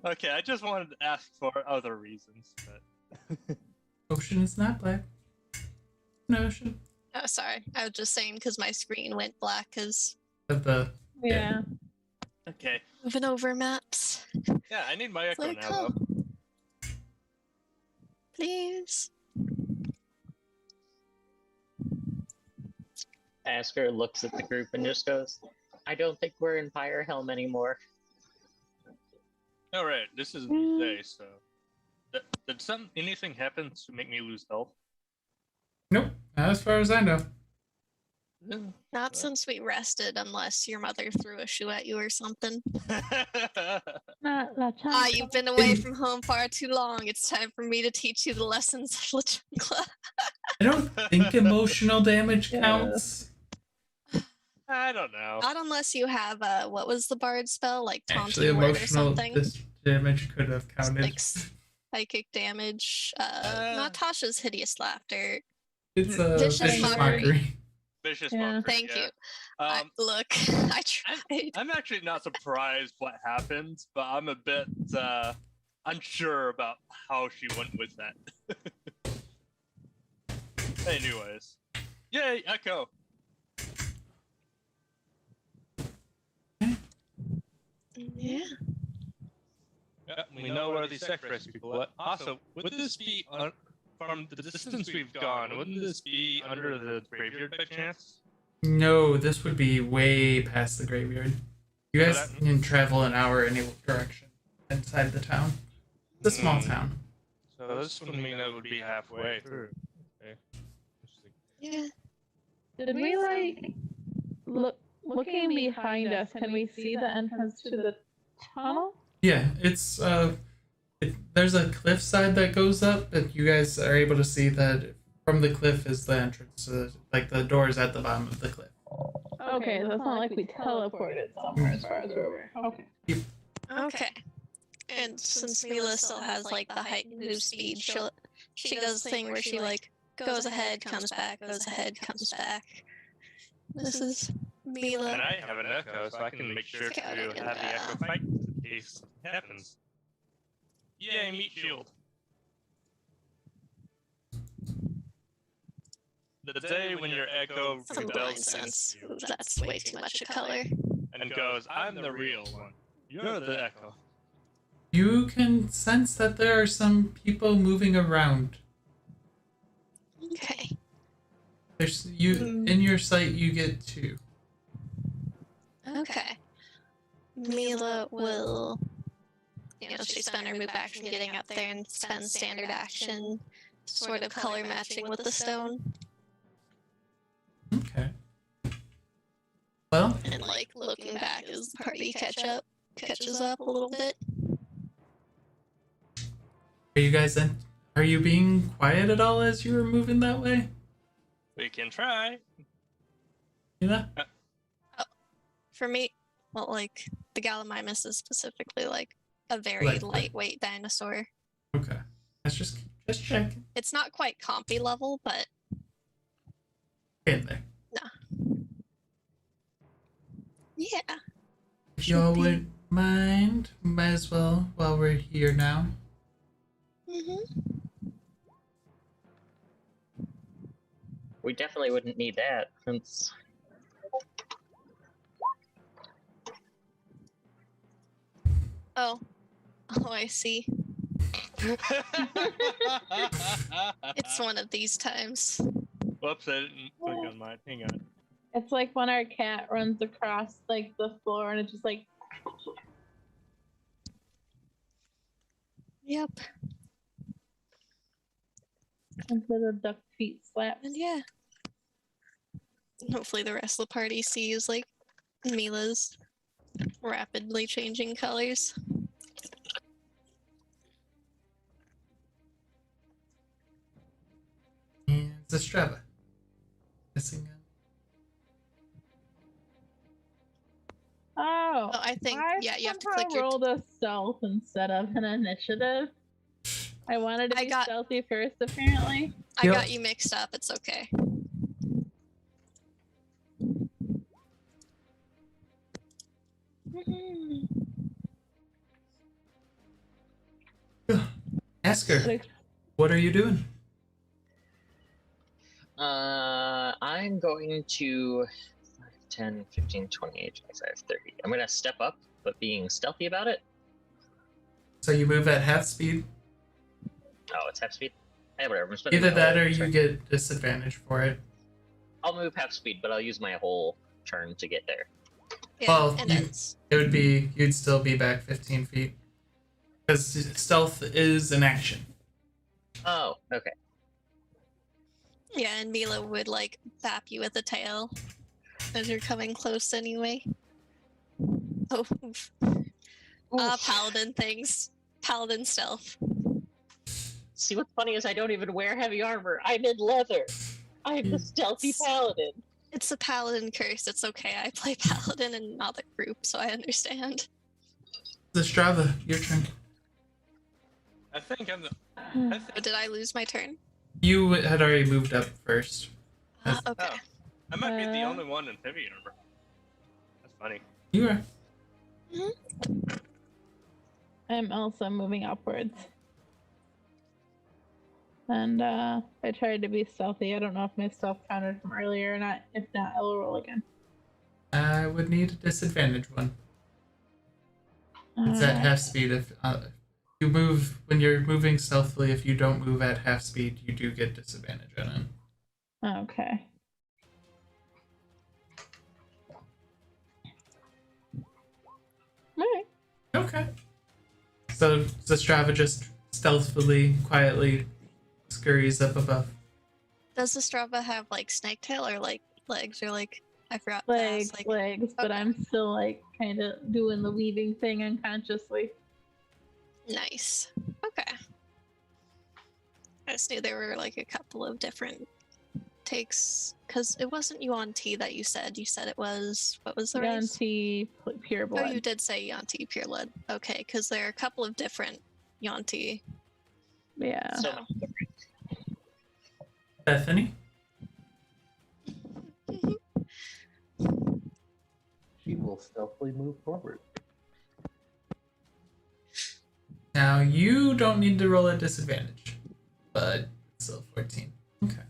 Okay, I just wanted to ask for other reasons, but Ocean is not black. An ocean. Oh, sorry. I was just saying because my screen went black because Of the Yeah. okay. moving over maps. Yeah, I need my It's echo like, now oh, though. please. Asker looks at the group and just goes, I don't think we're in PyreHelm anymore. All right, this is a new day, so did anything happen to make me lose health? Nope. Not as far as I know. Not since we rested, unless your mother threw a shoe at you or something. Not La Ah, you've been away from home far too long. It's time for me to teach you the lessons of La Jungla. I don't think emotional damage counts. I don't know. Not unless you have what was the bard spell, like Actually, taunting word or emotional something. damage could have counted. Like psychic damage. Not Tasha's hideous laughter. It's a Vicious vicious mockery. mockery. Vicious Yeah. mockery, Thank yeah. you. Look, I tried. I'm actually not surprised what happened, but I'm a bit unsure about how she went with that. Anyways, yay, Echo. Yeah. Yeah, we know where these sacrifice people are. Also, would this be from the distance we've gone? Wouldn't this be under the graveyard by chance? No, this would be way past the graveyard. You So guys that- can travel an hour any direction inside the town. It's a small town. So this would mean that would be halfway through. Okay. Interesting. Yeah. Did we like looking behind us? Can we see the entrance to the tunnel? Yeah, it's there's a cliffside that goes up, but you guys are able to see that from the cliff is the entrance. Like the door is at the bottom of the cliff. Okay, so it's not like we teleported somewhere as far as where we're. Okay. Okay. And since Mila still has like the heightened move speed, she does the thing where she like goes ahead, comes back, goes ahead, comes back. This is Mila. And I have an echo, so I can make sure to have the echo fight in case something happens. Yay, meat shield. The day when your echo Some blind rebels sense. against you Ooh, that's way too much of color. and goes, I'm the real one. You're the echo. You can sense that there are some people moving around. Okay. There's in your sight. You get two. Okay. Mila will, she spend her move action getting up there and spend standard action, sort of color matching with the stone, Okay. Well, and like looking back as the party catches up a little bit. are you guys in? Are you being quiet at all as you were moving that way? We can try. Yeah. For me, well, like the Gallimimus is specifically like a very Lightweight. lightweight dinosaur. Okay. Let's just checking. It's not quite compy level, but In there. yeah. If y'all wouldn't mind, might as well while we're here now. We definitely wouldn't need that since Oh, I see. It's one of these times. Whoops, I didn't click on mine. Hang on. It's like when our cat runs across like the floor and it's just like. Yep. Instead of duck feet slaps. And yeah. Hopefully the rest of the party sees like Mila's rapidly changing colors. And Zastrava. Missing Oh, Oh, I think yeah, you have to somehow click your rolled a stealth instead of an initiative. I wanted to I be got- stealthy first, apparently. I Yep. got you mixed up, it's okay. Ask her. What are you doing? I'm going to 5, 10, 15, 20, 25, 30. I'm going to step up, but being stealthy about it. So you move at half speed. Oh, it's half speed? Hey, whatever. I'm spending Either my that whole or you turn. get disadvantage for it. I'll move half speed, but I'll use my whole turn to get there. Yeah, Well, and you- it's It would be, you'd still be back 15 feet. Because stealth is an action. Oh, okay. yeah, and Mila would like bap you with the tail as you're coming close anyway. Oh, oof. Paladin things. Paladin stealth. See, what's funny is I don't even wear heavy armor. I'm in leather. I'm the stealthy paladin. It's a paladin curse. It's okay. I play paladin in another group, so I understand. Zastrava, your turn. I think I'm the. I Oh, think, did I lose my turn? You had already moved up first. Okay. oh, I might be the only one in heavy armor. That's funny. You are. I'm also moving upwards. And I tried to be stealthy. I don't know if my stealth counted from earlier or not. If not, I will roll again. I would need a disadvantage one. It's at half speed. If you move when you're moving stealthily, if you don't move at half speed, you do get disadvantage on it. Okay. Alright. Okay. So Zastrava just stealthily, quietly scurries up above. Does the Strava have like snake tail or like legs or like I forgot to Legs, ask, like legs, but okay. I'm still like kind of doing the weaving thing unconsciously. Nice. Okay. I just knew there were like a couple of different takes because it wasn't Yuan-Ti that you said. You said it was what was the race? Yuan-Ti pure blood. Oh, you did say Yuan-Ti pure blood. Okay, because there are a couple of different Yuan-Ti. Yeah. So, Bethany? She will stealthily move forward. Now you don't need to roll a disadvantage, but it's still 14. Okay.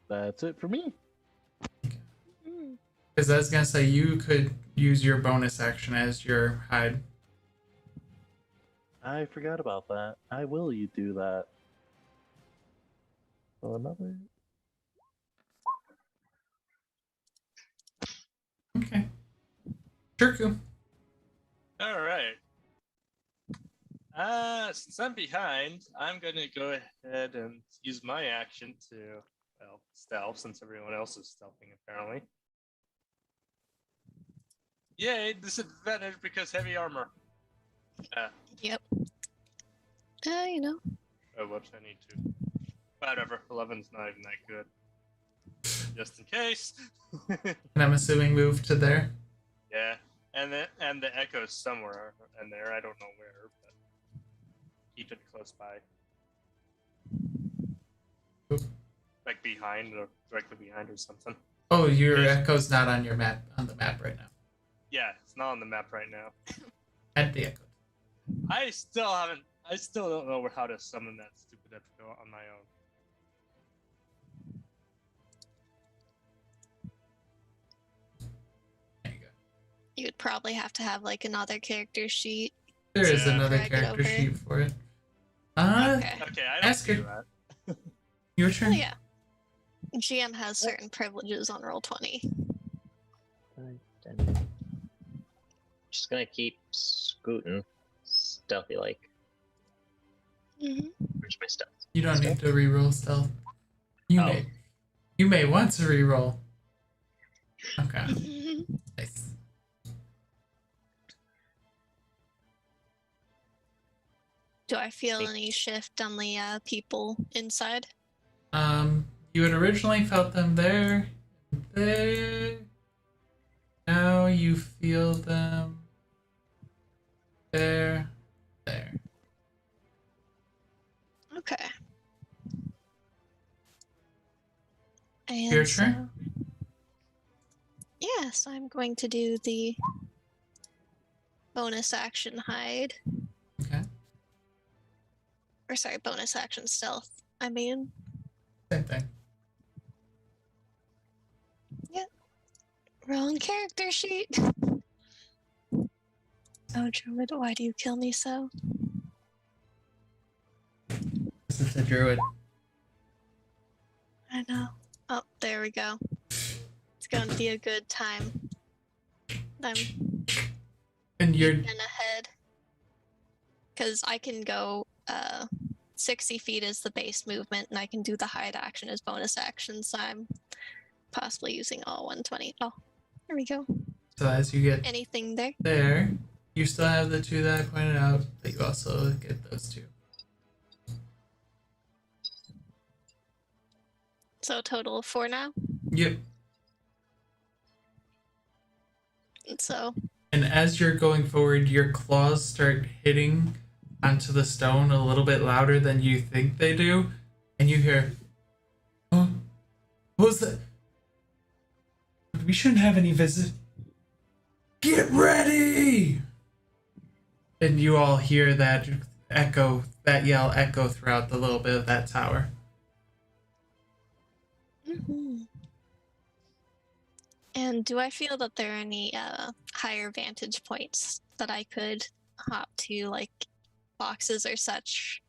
That's it for me. Because I was gonna say you could use your bonus action as your hide. I forgot about that. I will you do that. So another. Okay. Shirku. All right. Since I'm behind, I'm gonna go ahead and use my action to stealth, since everyone else is stealthing apparently. Yay, disadvantage because heavy armor. Yep. You know. Oh, whoops, I need to. Whatever, 11's not even that good. Just in case. And I'm assuming move to there. Yeah, and the echo's somewhere in there. I don't know where, but keep it close by. Oop. Like behind or directly behind or something. Oh, your Yes. echo's not on your map on the map right now. Yeah, it's not on the map right now. At the echo. I still don't know how to summon that stupid echo on my own. There you go. You would probably have to have like another character sheet. There is Yeah. another Drag it character over. sheet for it. Okay. Okay, I don't Ask do her. that. Your Oh turn. yeah. GM has certain privileges on Roll20. 5, 10. just gonna keep scooting, stealthy like. Mhm. Where's my stealth? You don't need to reroll stealth. You Oh. may want to reroll. Okay. Nice. Do I feel any shift on the people inside? You had originally felt them there. Now you feel them there. Okay. And Your turn? Yes, I'm going to do the bonus action hide. Okay. Or sorry, bonus action stealth. I mean, Same thing. wrong character sheet. Oh, Druid, why do you kill me so? This is a druid. I know. Oh, there we go. It's going to be a good time. I'm And you're in ahead. Because I can go 60 feet as the base movement, and I can do the hide action as bonus action, so I'm possibly using all 120. Oh, there we go. so as you get Anything there? there, you still have the two that I pointed out, but you also get those two. So a total of 4 now. Yep. And so And as you're going forward, your claws start hitting onto the stone a little bit louder than you think they do, and you hear, "Oh, what was that? We shouldn't have any visit. Get ready!" And you all hear that yell echo throughout the little bit of that tower. And do I feel that there are any higher vantage points that I could hop to, like boxes or such,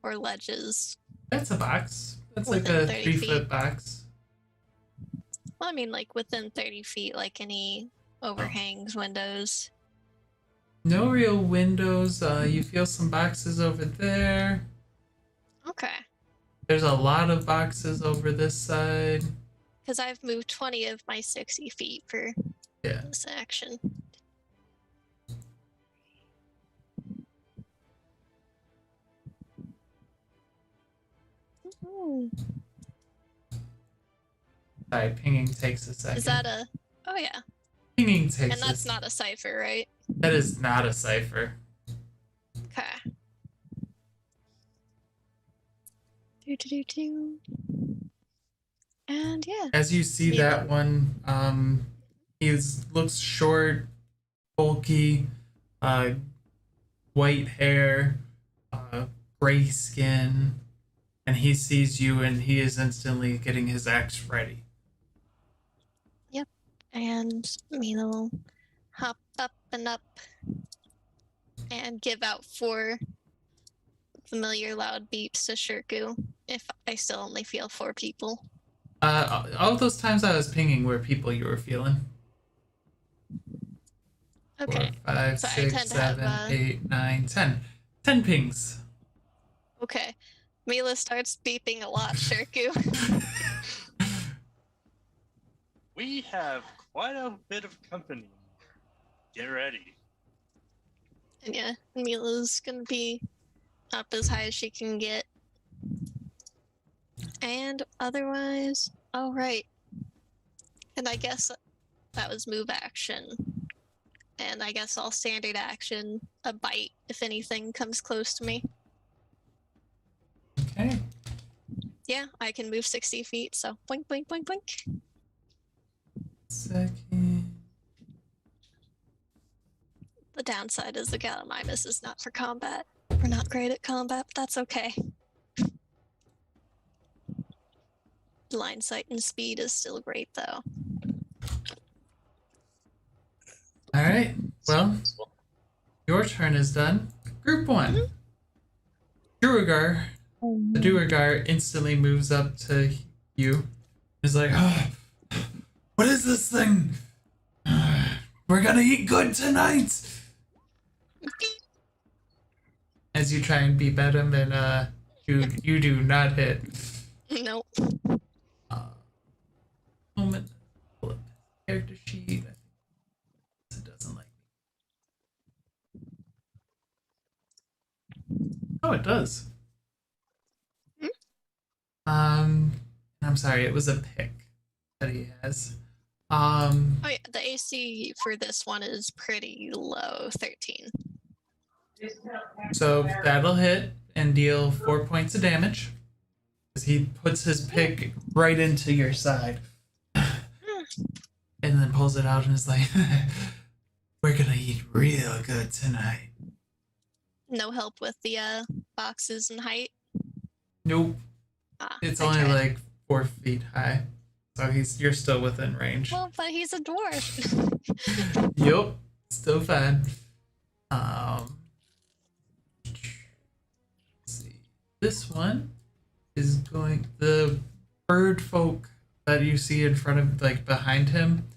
or ledges? That's a box. That's like Within a 30 3-foot feet. box. Well, I mean, like within 30 feet, like any overhangs, windows. No real windows. You feel some boxes over there. Okay. There's a lot of boxes over this side. Because I've moved 20 of my 60 feet for Yeah. this action. Ooh. Sorry, pinging takes a second. Is that a... Oh, yeah. Pinging takes And that's not a cipher, right? That is not a cipher. Okay. Do. And yeah. As you see Yeah. that one, he looks short, bulky, white hair, gray skin, and he sees you and he is instantly getting his axe ready. And Mina will hop up and up and give out 4 familiar loud beeps to Shirku if I still only feel 4 people. All those times I was pinging were people you were feeling. Okay. 4, 5, So I 6, tend to have, 7, 8, 9, 10. 10 pings. Okay. Mila starts beeping a lot, Shirku. We have quite a bit of company. Get ready. And yeah, Mila's gonna be up as high as she can get. And otherwise, oh right. And I guess that was move action. And I guess I'll standard action a bite if anything comes close to me. Okay. Yeah, I can move 60 feet, so boink, boink, boink, boink. Second. The downside is the Gallimimus is not for combat. We're not great at combat, but that's okay. Line sight and speed is still great, though. Alright, well, your turn is done. Group 1. Duergar. The Duergar instantly moves up to you. He's like, oh, what is this thing? We're gonna eat good tonight. As you try and beep at him, and you do not hit. Nope. Moment. Pull up his character sheet. I think it doesn't like me. Oh, it does. I'm sorry, it was a pick that he has. Oh yeah, the AC for this one is pretty low, 13. So that'll hit and deal 4 points of damage. As he puts his pick right into your side. And then pulls it out and is like, we're gonna eat real good tonight. No help with the boxes and height. Nope. It's only tried. like 4 feet high. So you're still within range. Well, but he's a dwarf. Yup. Still fine. Let's see. This one is going, the bird folk that you see in front of, like behind him,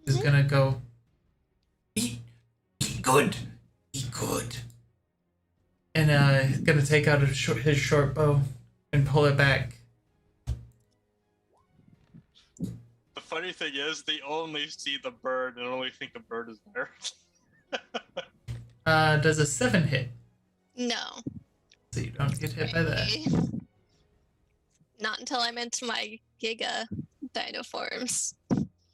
is gonna go, eat good, eat good. And he's gonna take out his short bow and pull it back. The funny thing is, they only see the bird and only think the bird is there. Does a 7 hit? No. So you don't get hit by that. Not until I'm into my Giga Dino forms.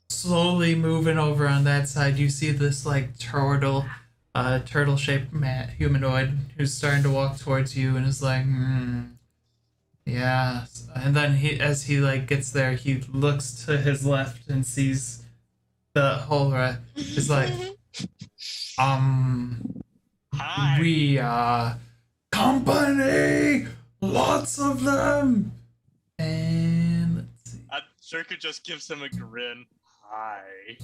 Slowly moving over on that side, you see this like turtle-shaped humanoid who's starting to walk towards you and is like, yeah. And then as he like gets there, he looks to his left and sees the whole is like, Hi. we are company, lots of them. And let's see. Shirku just gives him a grin. Hi.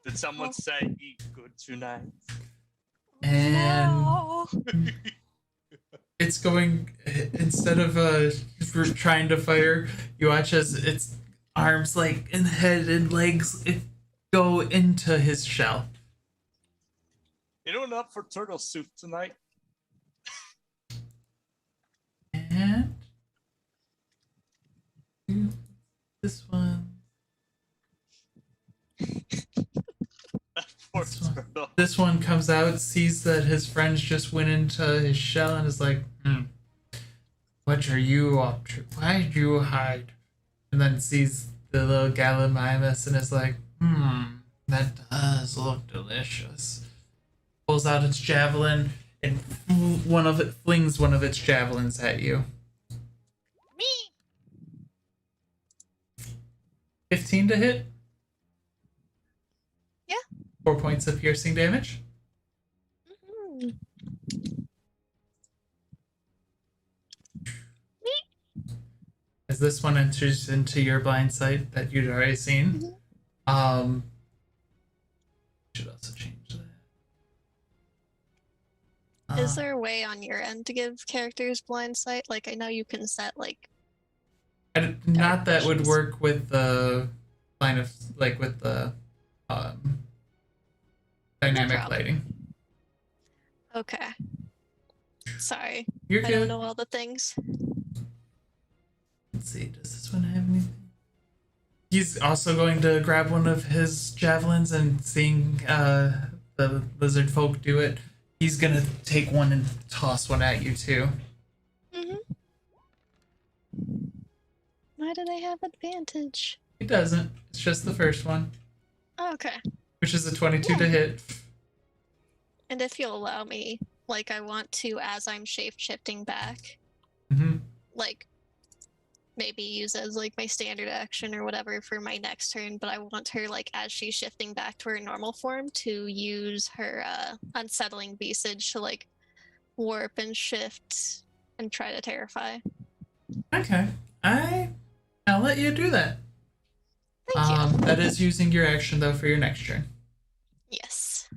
Did someone say eat good tonight? And No. it's going, instead of trying to fire, you watch as its arms like and head and legs go into his shell. Anyone up for turtle soup tonight? And this one. Poor This one. turtle. This one comes out, sees that his friends just went into his shell, and is like, what are you up to? Why'd you hide? And then sees the little Gallimimus and is like, that does look delicious. Pulls out its javelin, and flings one of its javelins at you. Me. 15 to hit? Yeah. 4 points of piercing damage. As this one enters into your blind sight that you'd already seen. Should also change that. Is there a way on your end to give characters blind sight? Like, I know you can set, like... Not that would visions. work with the line of, like, with the dynamic problem. lighting. Okay. Sorry. You're I good. don't know all the things. Let's see, does this one have anything? He's also going to grab one of his javelins, and seeing the lizard folk do it, he's gonna take one and toss one at you too. Why do they have advantage? He doesn't. It's just the first one, Okay. which is a 22 to hit. And if you'll allow me, like, I want to, as I'm shape-shifting back, like, maybe use as, like, my standard action or whatever for my next turn, but I want her, like, as she's shifting back to her normal form, to use her unsettling visage to, like, warp and shift and try to terrify. Okay, I'll let you do that. Thank you. That is using your action though for your next turn. Yes.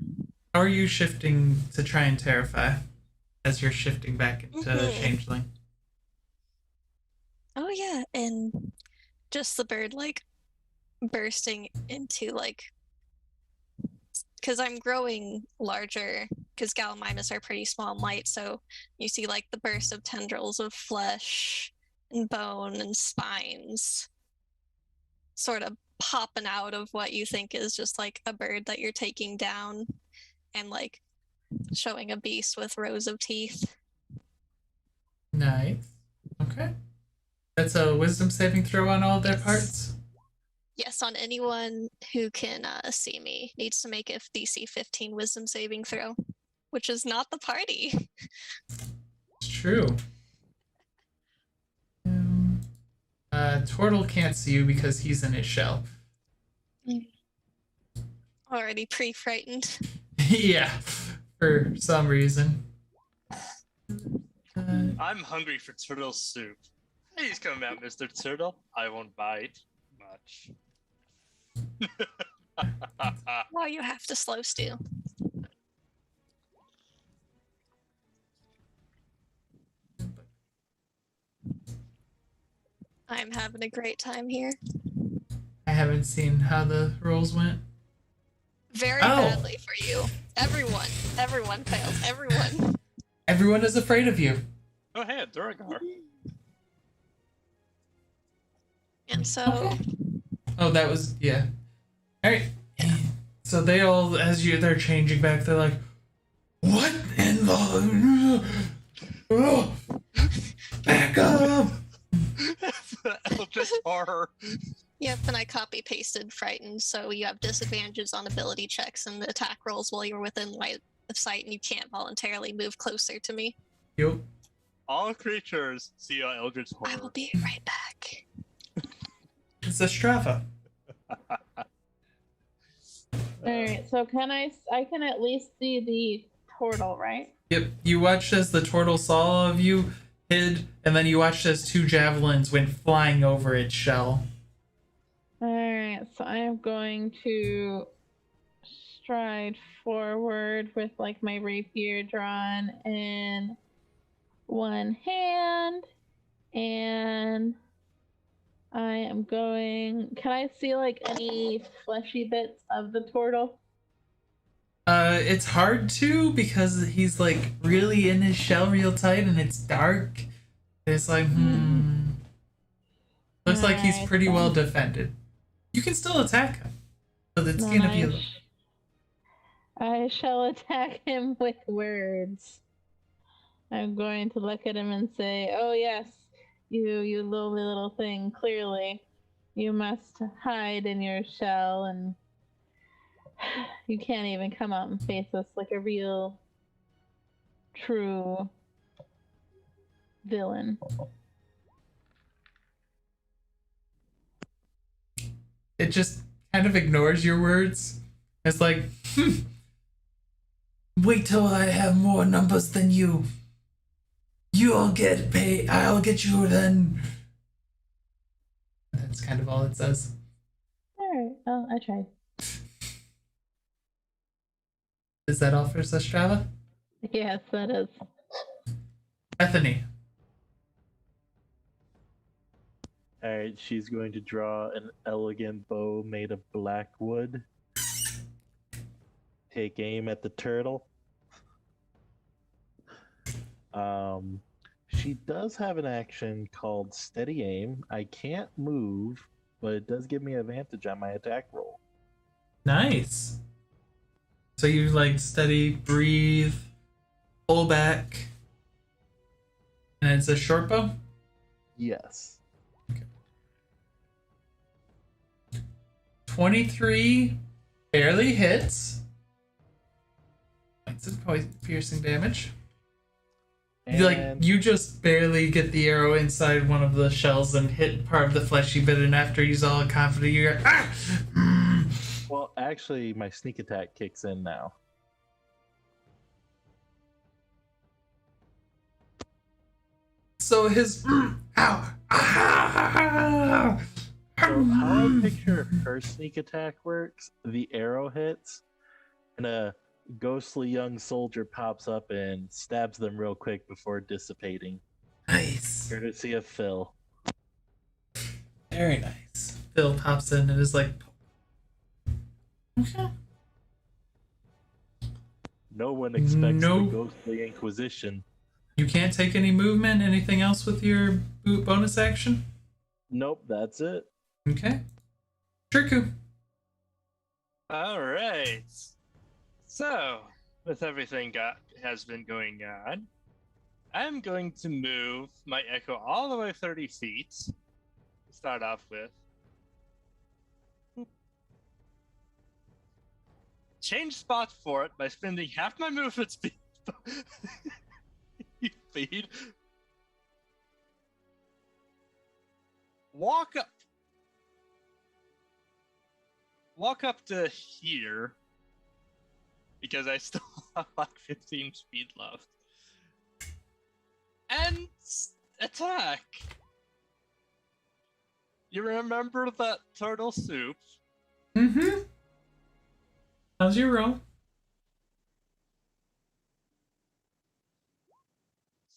How are you shifting to try and terrify as you're shifting back into changeling? Oh yeah, and just the bird like bursting into like because I'm growing larger, because Gallimimus are pretty small and light, so you see like the burst of tendrils of flesh and bone and spines sort of popping out of what you think is just like a bird that you're taking down, and like showing a beast with rows of teeth. Nice. Okay. That's a wisdom saving throw on all their parts? Yes, on anyone who can see me needs to make a DC 15 wisdom saving throw, which is not the party. It's true. Turtle can't see you because he's in his shell. Already pre-frightened. Yeah, for some reason. I'm hungry for turtle soup. Please come out, Mr. Turtle. I won't bite much. Well, you have to slow stew. I'm having a great time here. I haven't seen how the rolls went. Very badly for you. Everyone fails. Everyone. Everyone is afraid of you. Oh, hey, a Duragar. And so, Okay. Oh, that was, yeah. All right. So they all, as they're changing back, they're like, what in the... Oh, back up! Eldritch horror. yep, and I copy pasted frightened, so you have disadvantages on ability checks and attack rolls while you're within line of sight, and you can't voluntarily move closer to me. Yep. All creatures see a Eldritch horror. I will be right back. It's a Strava. Alright, so I can at least see the turtle, right? Yep. You watched as the turtle saw all of you, hid, and then you watched as 2 javelins went flying over its shell. Alright, so I am going to stride forward with like my rapier drawn in one hand, and I am going... Can I see like any fleshy bits of the turtle? It's hard to because he's like really in his shell real tight and it's dark. It's like, Looks like he's pretty well defended. You can still attack him. But it's Then gonna be a little... I shall attack him with words. I'm going to look at him and say, oh yes, you lowly little thing, clearly you must hide in your shell and you can't even come out and face us like a real, true villain. It just kind of ignores your words. It's like, wait till I have more numbers than you. You'll get paid. I'll get you then. That's kind of all it says. Alright, well, I tried. Is that all for Sestrava? Yes, that is. Bethany. Alright, she's going to draw an elegant bow made of black wood. Take aim at the turtle. She does have an action called Steady Aim. I can't move, but it does give me advantage on my attack roll. Nice. So you like steady, breathe, pull back, and it's a short bow? Yes. 23 barely hits. Points of piercing damage. And You just barely get the arrow inside one of the shells and hit part of the fleshy bit, and after he's all confident, you're well, actually, my sneak attack kicks in now. So his ow. So how I picture her sneak attack works, the arrow hits, and a ghostly young soldier pops up and stabs them real quick before dissipating. Nice. Courtesy of Phil. Very nice. Phil pops in and is like, okay. No one expects No. the ghostly inquisition. You can't take any movement. Anything else with your bonus action? Nope, that's it. Okay. Shirku. All right. So, with everything has been going on, I'm going to move my echo all the way 30 feet to start off with. Change spot for it by spending half my movement speed. Speed. Walk up to here because I still have like 15 speed left. And attack. You remember that turtle soup? Mm-hmm. How's your roll?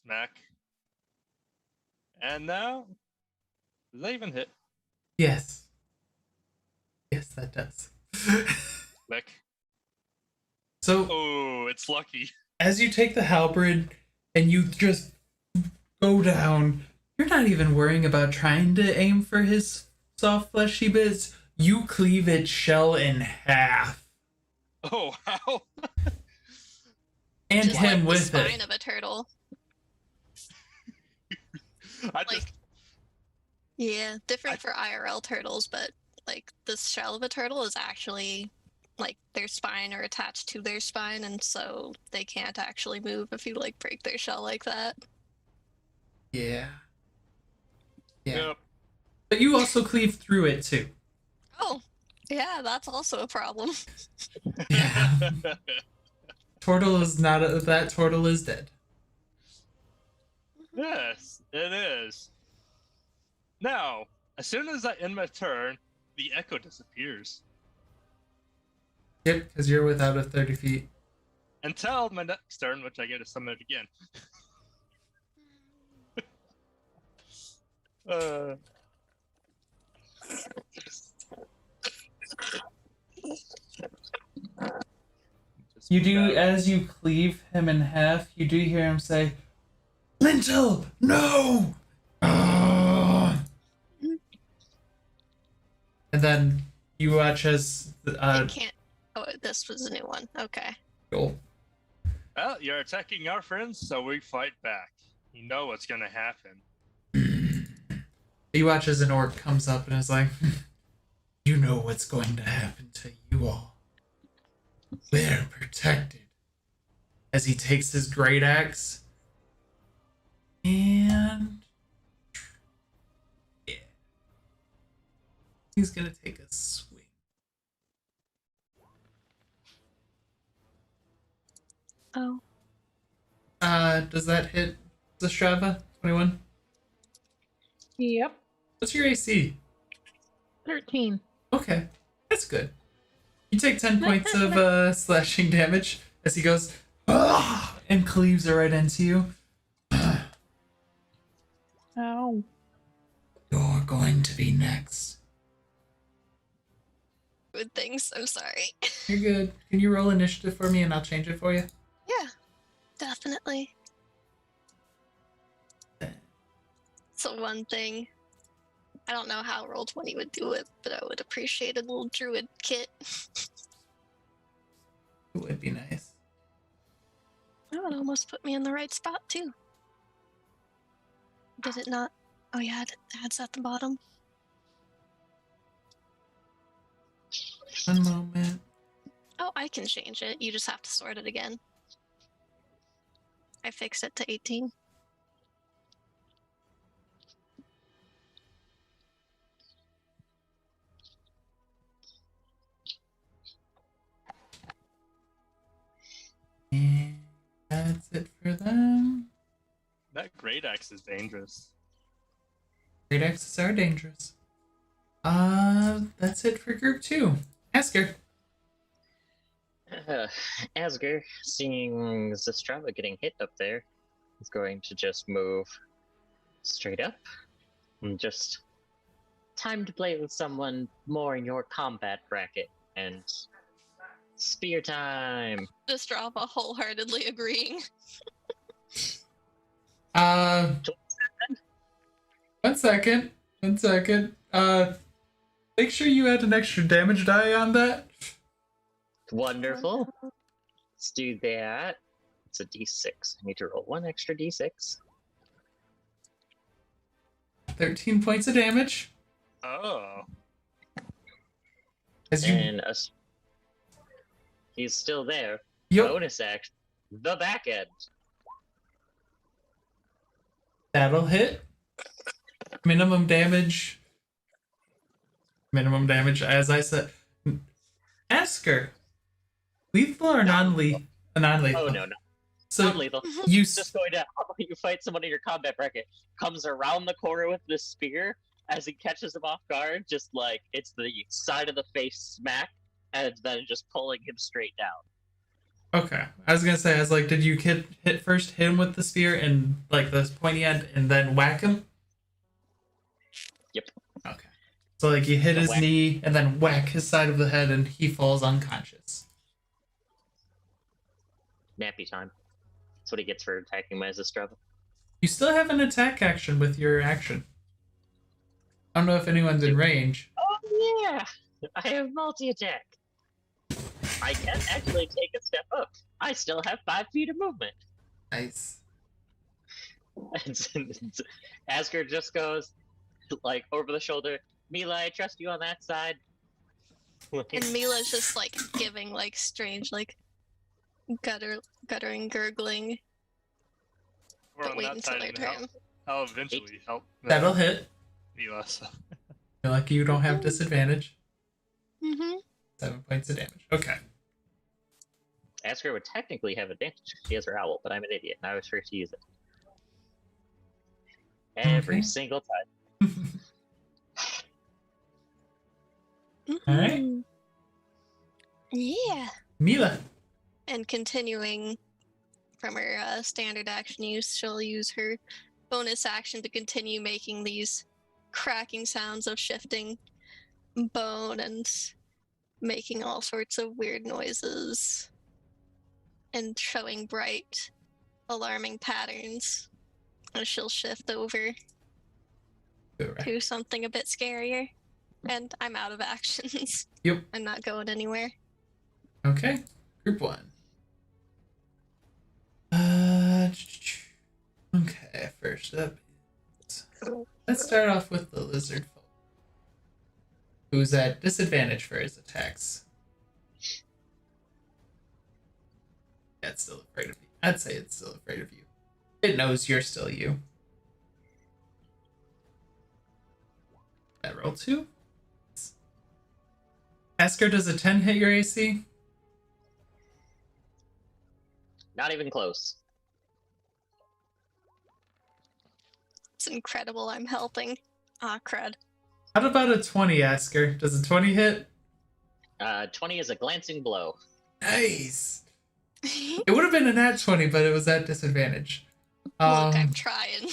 Smack. And now, does that even hit? Yes. Yes, that does. Click. So, Oh, it's lucky. as you take the halberd and you just go down, you're not even worrying about trying to aim for his soft fleshy bits. You cleave its shell in half. Oh, how? And Just him like the with spine it. of a turtle. I just Yeah, different for IRL turtles, but like the shell of a turtle is actually like their spine are attached to their spine, and so they can't actually move if you like break their shell like that. Yeah. Yeah. Yep. But you also cleave through it too. Oh, yeah, that's also a problem. Yeah. Turtle is not that turtle is dead. Yes, it is. Now, as soon as I end my turn, the echo disappears. Yep, because you're without a 30 feet. Until my next turn, which I get to summon it again. You do, as you cleave him in half, you do hear him say, Lintel, no! Ah! And then you watch as I can't. Oh, this was a new one. Okay. Joel. Well, you're attacking our friends, so we fight back. You know what's gonna happen. You watch as an orc comes up and is like, you know what's going to happen to you all. We're protected. As he takes his great axe and yeah, he's gonna take a swing. Oh. Does that hit the Strava? 21? Yep. What's your AC? 13. Okay, that's good. You take 10 points of slashing damage as he goes, "Ah!" and cleaves it right into you. Ow. You're going to be next. Good things. I'm sorry. You're good. Can you roll initiative for me and I'll change it for you? Yeah, definitely. So one thing. I don't know how Roll20 would do it, but I would appreciate a little druid kit. It would be nice. That would almost put me in the right spot too. Did it not? Oh yeah, it adds at the bottom. One moment. Oh, I can change it. You just have to sort it again. I fixed it to 18. And that's it for them. That great axe is dangerous. Great axes are dangerous. That's it for group 2. Asker. Asger, seeing Zastrava getting hit up there, is going to just move straight up and just time to play with someone more in your combat bracket and Spear time. Distrava wholeheartedly agreeing. 1 second. 1 second. Make sure you add an extra damage die on that. Wonderful. Let's do that. It's a d6. I need to roll 1 extra d6. 13 points of damage. Oh. As you And he's still there. Yep. Bonus action. The back end. That'll hit. Minimum damage. Minimum damage, as I said. Asker. Lethal or non-lethal? Non-lethal. Oh, no. So Non-lethal. you Just going to you fight someone in your combat bracket. Comes around the corner with this spear. As he catches him off guard, just like it's the side of the face smack, and then just pulling him straight down. Okay. I was gonna say, I was like, did you hit him with the spear and like the pointy end and then whack him? Yep. Okay. So like you hit his Whack. knee and then whack his side of the head and he falls unconscious. Nappy time. That's what he gets for attacking my Zistrava. You still have an attack action with your action. I don't know if anyone's in range. Oh yeah! I have multi-attack. I can actually take a step up. I still have 5 feet of movement. Nice. Asker just goes, over the shoulder, Mila, I trust you on that side. And Mila's just giving strange guttering gurgling. We're But on wait that until side their of the house. turn. I'll eventually help. That'll hit. Mila, so. You're lucky you don't have disadvantage. Mm-hmm. 7 points of damage. Okay. Asker would technically have advantage. She has her owl, but I'm an idiot, and I was forced to use it. Every Okay. single time. Alright. Yeah. Mila. And continuing from her standard action use, she'll use her bonus action to continue making these cracking sounds of shifting bone and making all sorts of weird noises and showing bright, alarming patterns. And she'll shift over Alright. to something a bit scarier. And I'm out of actions. Yep. I'm not going anywhere. Okay. Group 1. Okay, first up, let's start off with the lizard folk, who's at disadvantage for his attacks. Yeah, it's still afraid of you. I'd say it's still afraid of you. It knows you're still you. That roll 2. Asker, does a 10 hit your AC? Not even close. It's incredible I'm helping. Ah, crud. How about a 20, Asker? Does a 20 hit? 20 is a glancing blow. Nice. It would have been a nat 20, but it was at disadvantage. Look, I'm trying.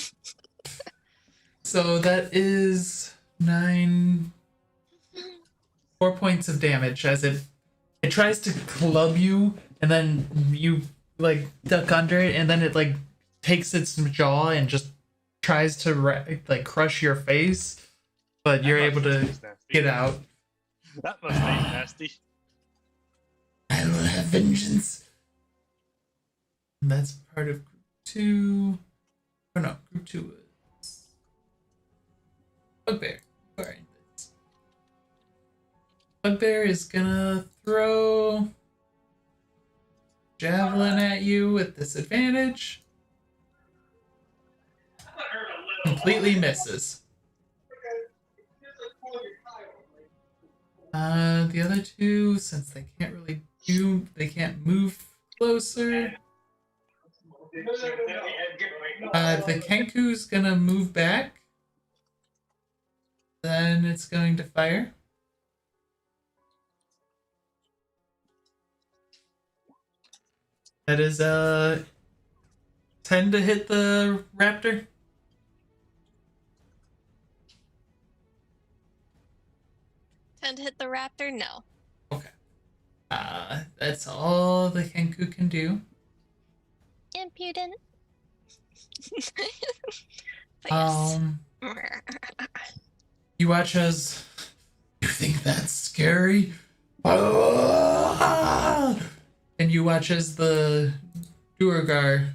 So that is 4 points of damage as it tries to club you, and then you duck under it, and then it takes its jaw and just tries to crush your face, but you're able to get out. That must be nasty. I will have vengeance. And that's part of group 2. Oh no, group 2 was Bugbear. Alright. Bugbear is gonna throw javelin at you with disadvantage. Completely misses. The other two, since they can't really they can't move closer. The Kenku's gonna move back. Then it's going to fire. That is 10 to hit the raptor. And hit the raptor? No. Okay. That's all the Kenku can do. Impudent. But yes. You watch as. You think that's scary? And you watch as the Duergar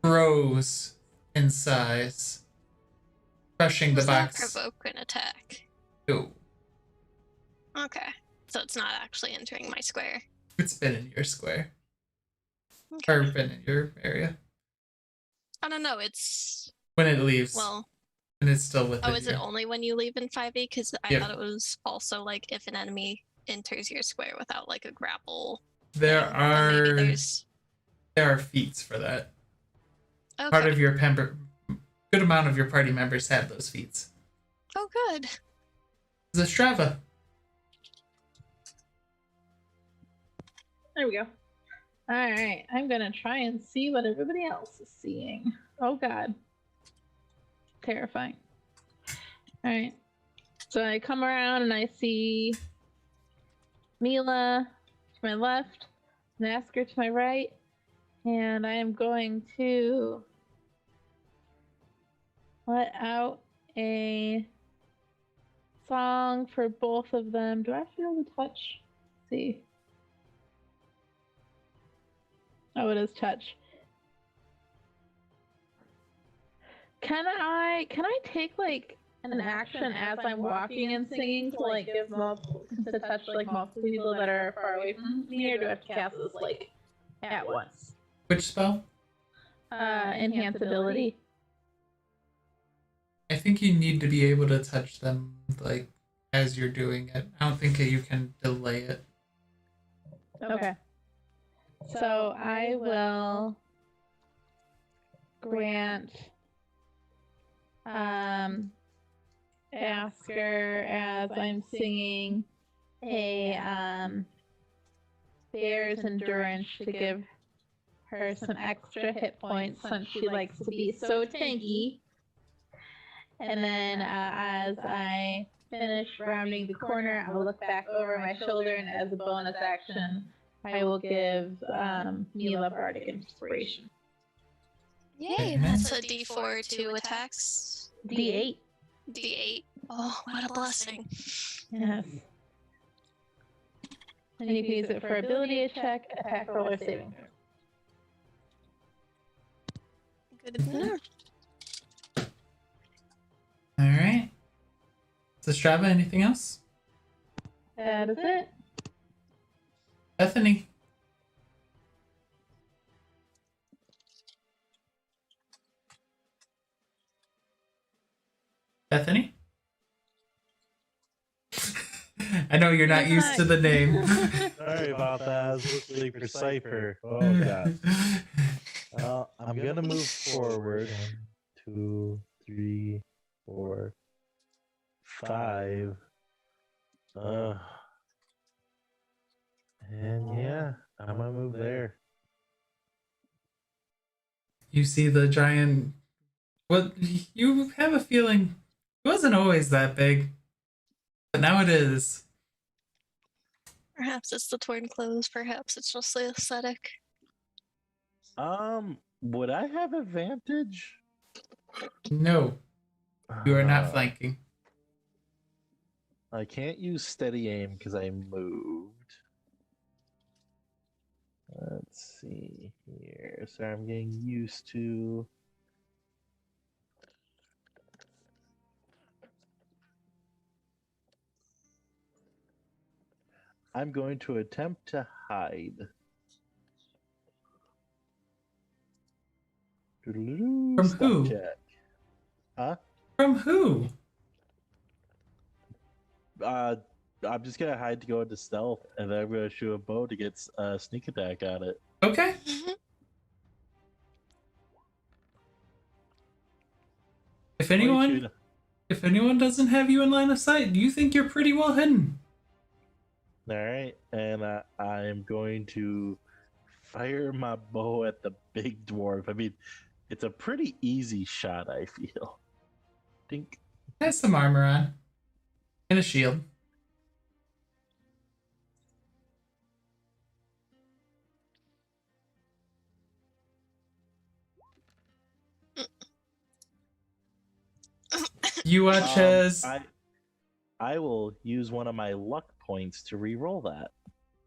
grows in size, crushing the Does that box. provoke an attack? No, Okay. So it's not actually entering my square. it's been in your square. Okay. Or been in your area. I don't know. It's When it leaves. well. And it's still within Oh, is it you. only when you leave in 5e? Because I Yep. thought it was also like if an enemy enters your square without like a grapple. There thing, then maybe are there's. there are feats for that. Okay. Part of your good amount of your party members have those feats. Oh, good. The Strava. There we go. Alright, I'm gonna try and see what everybody else is seeing. Oh god. Terrifying. Alright. So I come around and I see Mila to my left, Nasker to my right, and I am going to let out a song for both of them. Do I feel the touch? Let's see. Oh, it is touch. Can I take like an action as I'm walking and singing to like give to touch like multiple people that are far away from me, or do I have to cast this like at once? Which spell? Enhance ability. I think you need to be able to touch them like as you're doing it. I don't think that you can delay it. Okay. So I will grant Asker, as I'm singing, a bear's endurance to give her some extra hit points since she likes to be so tanky. And then as I finish rounding the corner, I will look back over my shoulder, and as a bonus action, I will give Mila Bardic Inspiration. Yay, that's a d4 2 attacks. D8. D8. Oh, what a blessing. Yes. And you can use it for ability check, attack roll, or saving throw. Good to know. Alright. So Strava, anything else? That is it. Bethany. Bethany? I know you're not used to the name. Sorry about that. I was listening for Sifer. Oh god. I'm gonna move forward. 1, 2, 3, 4, 5. And yeah, I'm gonna move there. You see the giant. Well, you have a feeling it wasn't always that big, but now it is. Perhaps it's the torn clothes, perhaps it's just the aesthetic. Would I have advantage? No, you are not flanking. I can't use steady aim because I moved. Let's see here. So I'm getting used to. I'm going to attempt to hide. From Stealth who? check. Huh? From who? I'm just gonna hide to go into stealth, and then I'm gonna shoot a bow to get a sneak attack on it. Okay. If anyone doesn't have you in line of sight, you think you're pretty well hidden. All right, and I am going to fire my bow at the big dwarf. I mean, it's a pretty easy shot, I feel. Dink. Has some armor on and a shield. You watch as I will use one of my luck points to re-roll that.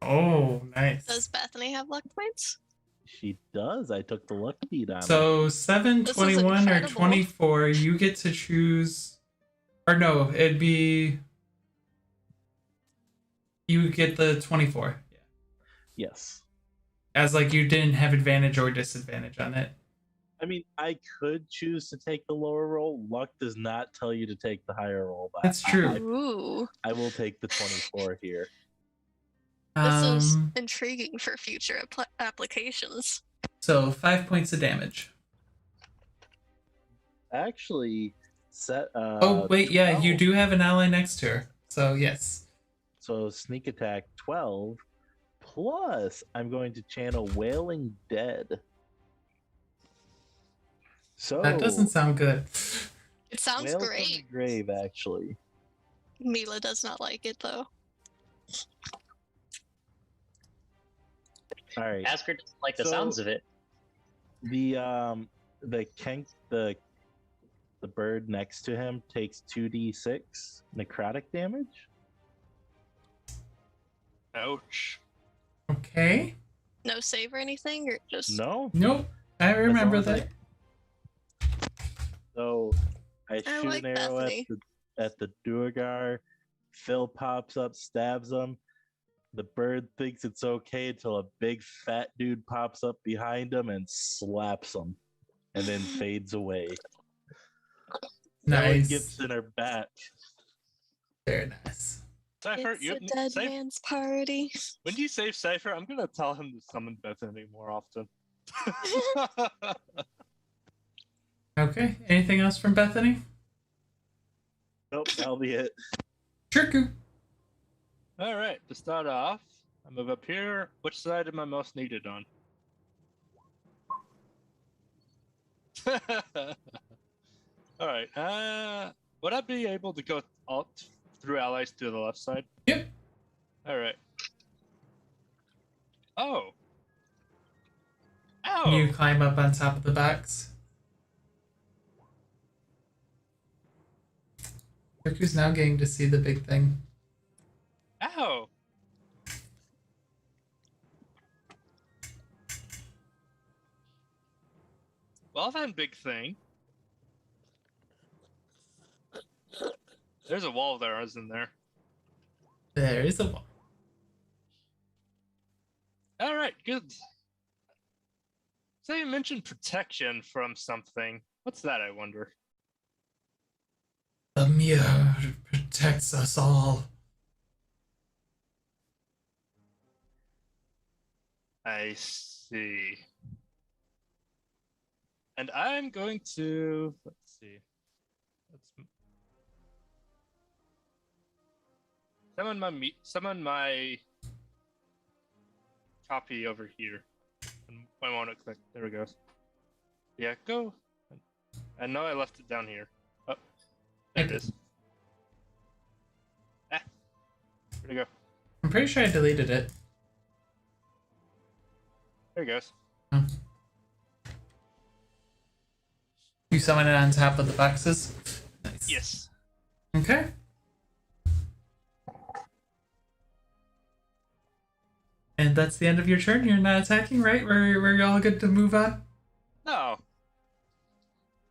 oh, nice. Does Bethany have luck points? She does. I took the luck feed on her. So 7, This is 21, or incredible. 24, you get to choose. Or no, it'd be. You get the 24. Yeah. Yes. As like you didn't have advantage or disadvantage on it. I mean, I could choose to take the lower roll. Luck does not tell you to take the higher roll. But That's true. Ooh. I will take the 24 here. This is intriguing for future applications. So 5 points of damage. Actually, set. Oh wait, yeah, 12. you do have an ally next to her. So yes. So sneak attack 12. Plus, I'm going to channel Wailing Dead. So That doesn't sound good. It sounds Wail from the great. grave, actually. Mila does not like it though. All right. Asker doesn't like the So- sounds of it. The bird next to him takes 2d6 necrotic damage. Ouch. Okay. No save or anything, or just No. Nope. I remember As long as that. So I shoot like an arrow Bethany. at the Duergar. Phil pops up, stabs him. The bird thinks it's okay until a big fat dude pops up behind him and slaps him, and then fades away. That one Nice. gets in her back. Very nice. Sifer, it's a dead man's party. when you save Sifer, I'm gonna tell him to summon Bethany more often. Okay. Anything else from Bethany? Nope, that'll be it. Shirku. All right, to start off, I move up here. Which side am I most needed on? All right. Would I be able to go alt through allies to the left side? Yep. All right. Oh. Ow. Can you climb up on top of the box? Shirku's now getting to see the big thing. Ow. Well then, big thing. There's a wall there, isn't there? There is a wall. All right, good. So you mentioned protection from something. What's that, I wonder? The mirror protects us all. I see. And I'm going to, let's see. Let's summon my copy over here. And I want to click. There it goes. Yeah, go. I know I left it down here. Oh, there it is. Ah, where'd it go? I'm pretty sure I deleted it. There it goes. Oh. You summon it on top of the boxes? Nice. Yes. Okay. And that's the end of your turn. You're not attacking, right? We're all good to move on? No.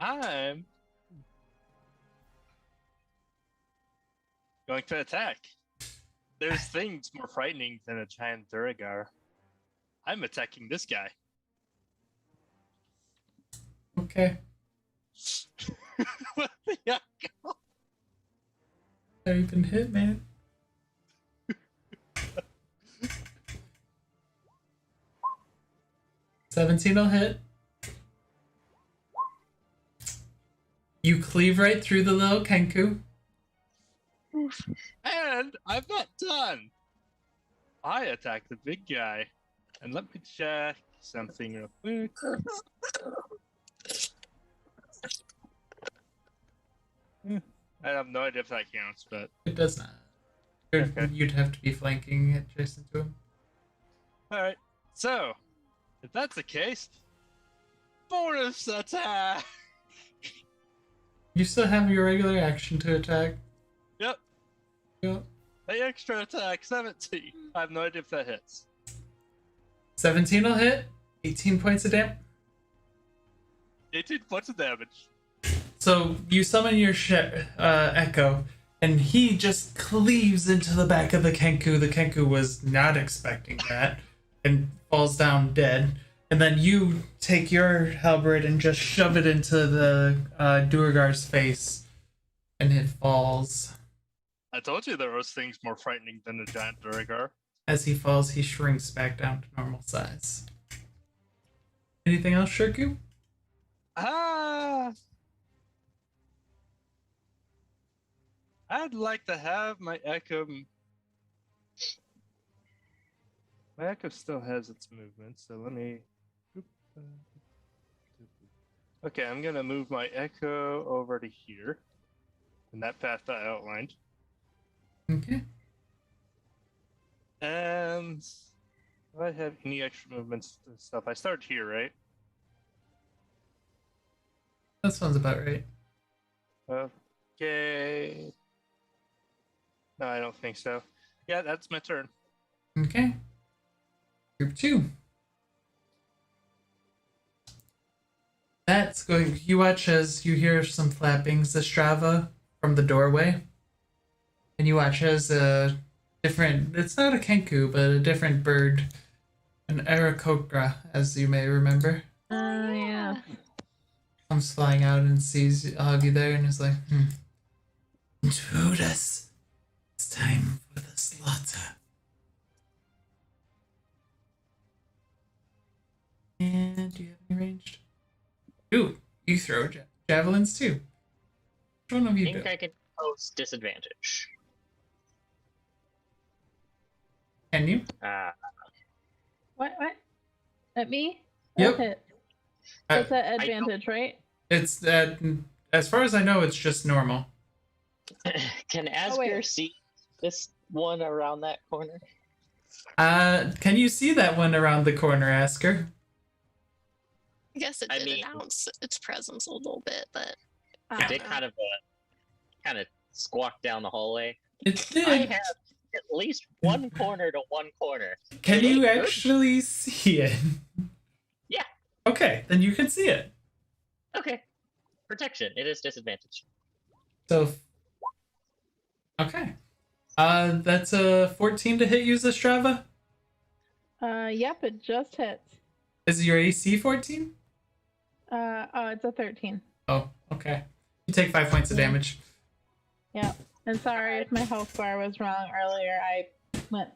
I'm going to attack. There's things more frightening than a giant Duragar. I'm attacking this guy. Okay. What the heck? Have you been hit, man? $17 will hit. You cleave right through the little Kenku. And I'm not done. I attack the big guy. And let me check something real quick. I have no idea if that counts, but It does not. Okay. You'd have to be flanking adjacent to him. alright. So, if that's the case, bonus attack! You still have your regular action to attack. Yep. Yep. The extra attack, 17. I have no idea if that hits. 17 will hit. 18 points of damage. 18 points of damage. So you summon your Echo, and he just cleaves into the back of the Kenku. The Kenku was not expecting that, and falls down dead. And then you take your halberd and just shove it into the Duergar's face, and it falls. I told you there was things more frightening than a giant Duergar. As he falls, he shrinks back down to normal size. Anything else, Shirku? Ah! I'd like to have my Echo. My Echo still has its movement, so let me. Okay, I'm gonna move my Echo over to here, in that path that I outlined. Okay. And do I have any extra movements and stuff? I start here, right? That sounds about right. Okay. No, I don't think so. Yeah, that's my turn. Okay. Group 2. That's going. You watch as you hear some flappings, Estrava, from the doorway. And you watch as a different. It's not a Kenku, but a different bird. An Aarakocra, as you may remember. Yeah. Comes flying out and sees all of you there and is like, Intruders. It's time for the slaughter. And do you have any ranged? Ooh, you throw javelins too. Which one of I you think do? I can post disadvantage. Can you? What? At me? Yep. Hit. I- That's at advantage, right? It's that. As far as I know, it's just normal. Can Oh, wait. Asger see this one around that corner? Can you see that one around the corner, Asker? I guess it I did mean- announce its presence a little bit, but I It don't did know. kind of squawk down the hallway. It I did. have at least one corner to one corner. Can It you ain't good. actually see it? Yeah. Okay, then you can see it. Okay. Protection. It is disadvantage. So, okay. That's a 14 to hit you, Strava. Yep, it just hit. Is your AC 14? Oh, it's a 13. Oh, okay. You take 5 points of Yeah. damage. Yep. And sorry if my health bar was wrong earlier. I went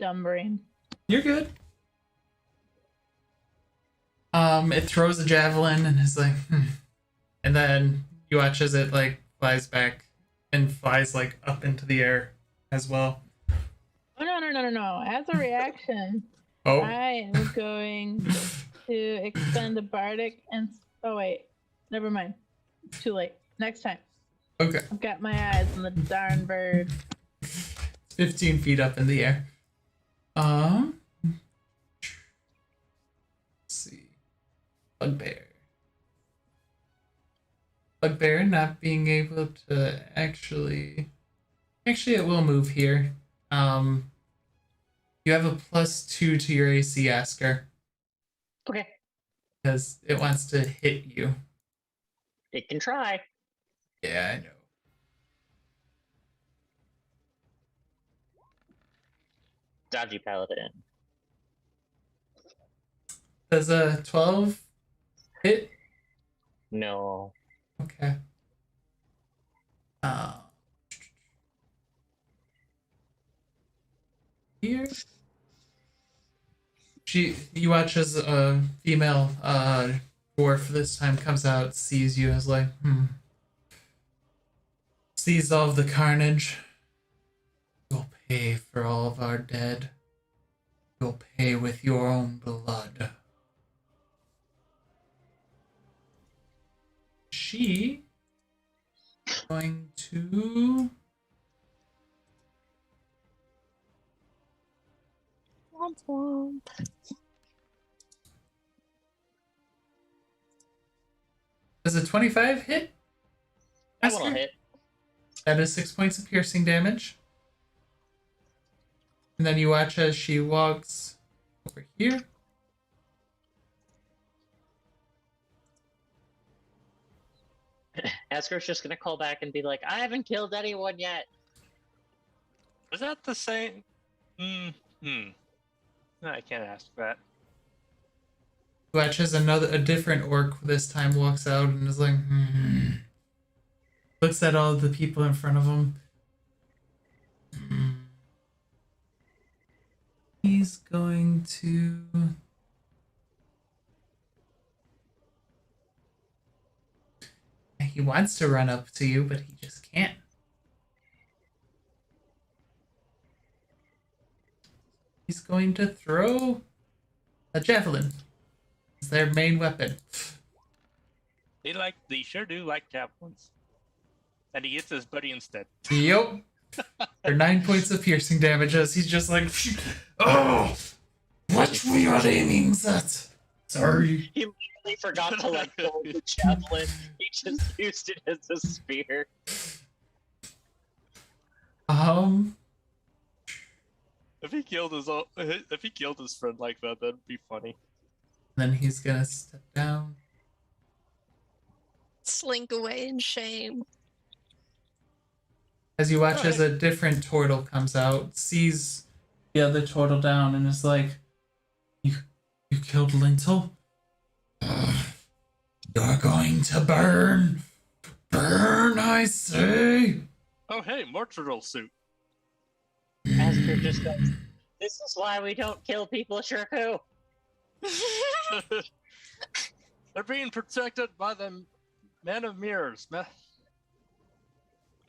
dumb brain. You're good. It throws a javelin and is like, and then you watch as it like flies back and flies like up into the air as well. Oh no! As a reaction, Oh, I am going to expend a bardic and. Oh wait, never mind. Too late. Next time. okay. I've got my eyes on the darn bird. 15 feet up in the air. Let's see. Bugbear. Bugbear not being able to actually it will move here. You have a +2 to your AC, Asker, Okay. because it wants to hit you. It can try. Yeah, I know. Dodgy paladin. Does a 12 hit? No. Okay. Here. You watch as a female dwarf this time comes out, sees you as like, sees all of the carnage. You'll pay for all of our dead. You'll pay with your own blood. She going to Womp womp. does a 25 hit? That one will Asker? hit. That is 6 points of piercing damage. And then you watch as she walks over here. Asker's just gonna call back and be like, I haven't killed anyone yet. Is that the same? No, I can't ask that. Watch as a different orc this time walks out and is like, looks at all the people in front of him. He's going to... He wants to run up to you, but he just can't. He's going to throw a javelin. It's their main weapon. They sure do like javelins. And he hits his buddy instead. Yep. They're 9 points of piercing damage as he's just like, oh, what were you aiming at? Sorry. He literally forgot to let go of the javelin. He just used it as a spear. If he killed his friend like that, that'd be funny. Then he's gonna step down. Slink away in shame. As you watch as a different turtle comes out, sees the other turtle down, and is like, You killed Lintel? You're going to burn! Burn, I say! Oh hey, more turtle suit. Asker just goes, this is why we don't kill people, Shirku. They're being protected by the Man of Mirrors.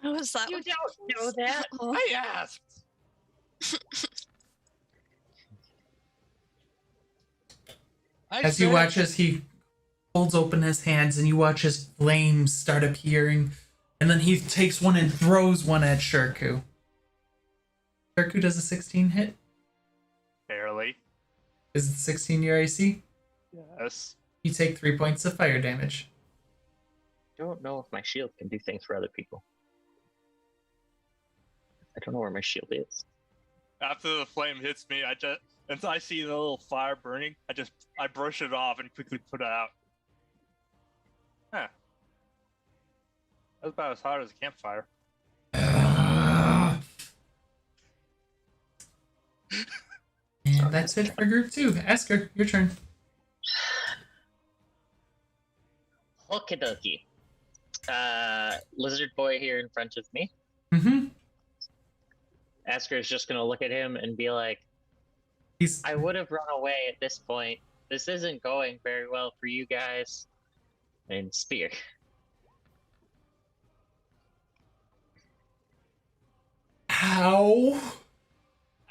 Oh, is that You what don't know that. Oh. I asked. As you watch as he holds open his hands and you watch his flames start appearing, and then he takes one and throws one at Shirku. Shirku does a 16 hit. Barely. Is it 16 your AC? Yes. You take 3 points of fire damage. Don't know if my shield can do things for other people. I don't know where my shield is. After the flame hits me, until I see the little fire burning, I brush it off and quickly put it out. Huh. That's about as hot as a campfire. And that's it for group 2. Asker, your turn. Okie dokie. Lizard boy here in front of me. Mm-hmm. Asker is just gonna look at him and be like, I would have run away at this point. This isn't going very well for you guys. And spear. How?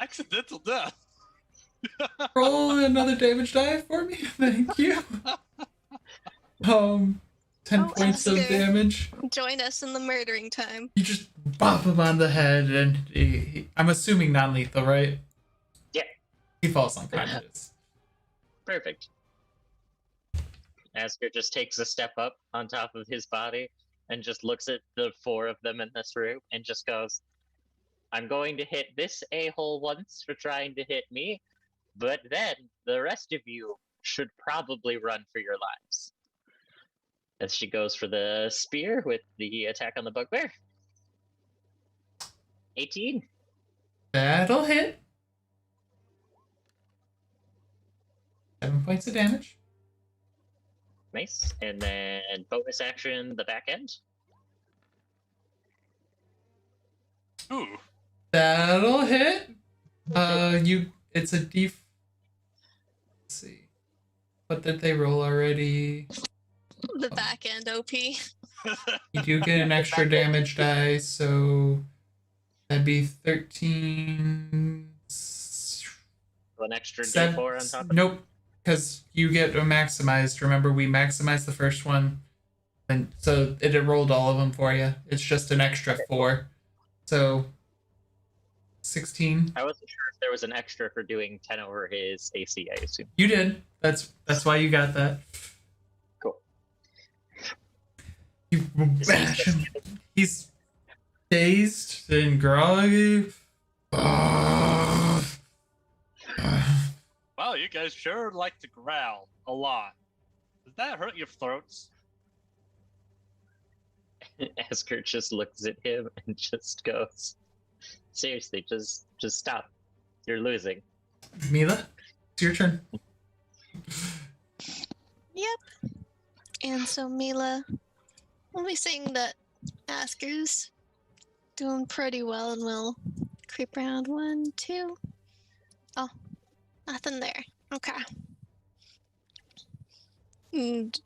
Accidental death. Roll another damage die for me. Thank you. 10 Oh, points of Asker. damage. Join us in the murdering time. You just bop him on the head, and I'm assuming non-lethal, right? Yeah. He falls unconscious. Perfect. Asker just takes a step up on top of his body and just looks at the 4 of them in this room and just goes, I'm going to hit this a-hole once for trying to hit me, but then the rest of you should probably run for your lives. As she goes for the spear with the attack on the bugbear. 18. That'll hit. 7 points of damage. Nice. And then bonus action, the back end. Ooh. That'll hit. It's a let's see. What did they roll already? The back end OP. You do get an extra damage die, so that'd be 13. An extra D4 on top of Nope, because you get a maximized. Remember, we maximized the first one, and so it rolled all of them for you. It's just an extra 4, so 16. I wasn't sure if there was an extra for doing 10 over his AC, I assume. You did. That's why you got that. Cool. You bash him. He's dazed and groggy. Wow, you guys sure like to growl a lot. Does that hurt your throats? Asker just looks at him and just goes, "Seriously, just stop. You're losing." Mila, it's your turn. Yep. And so Mila will be saying that Asker's doing pretty well, and we'll creep around 1, 2. Oh, nothing there. Okay. And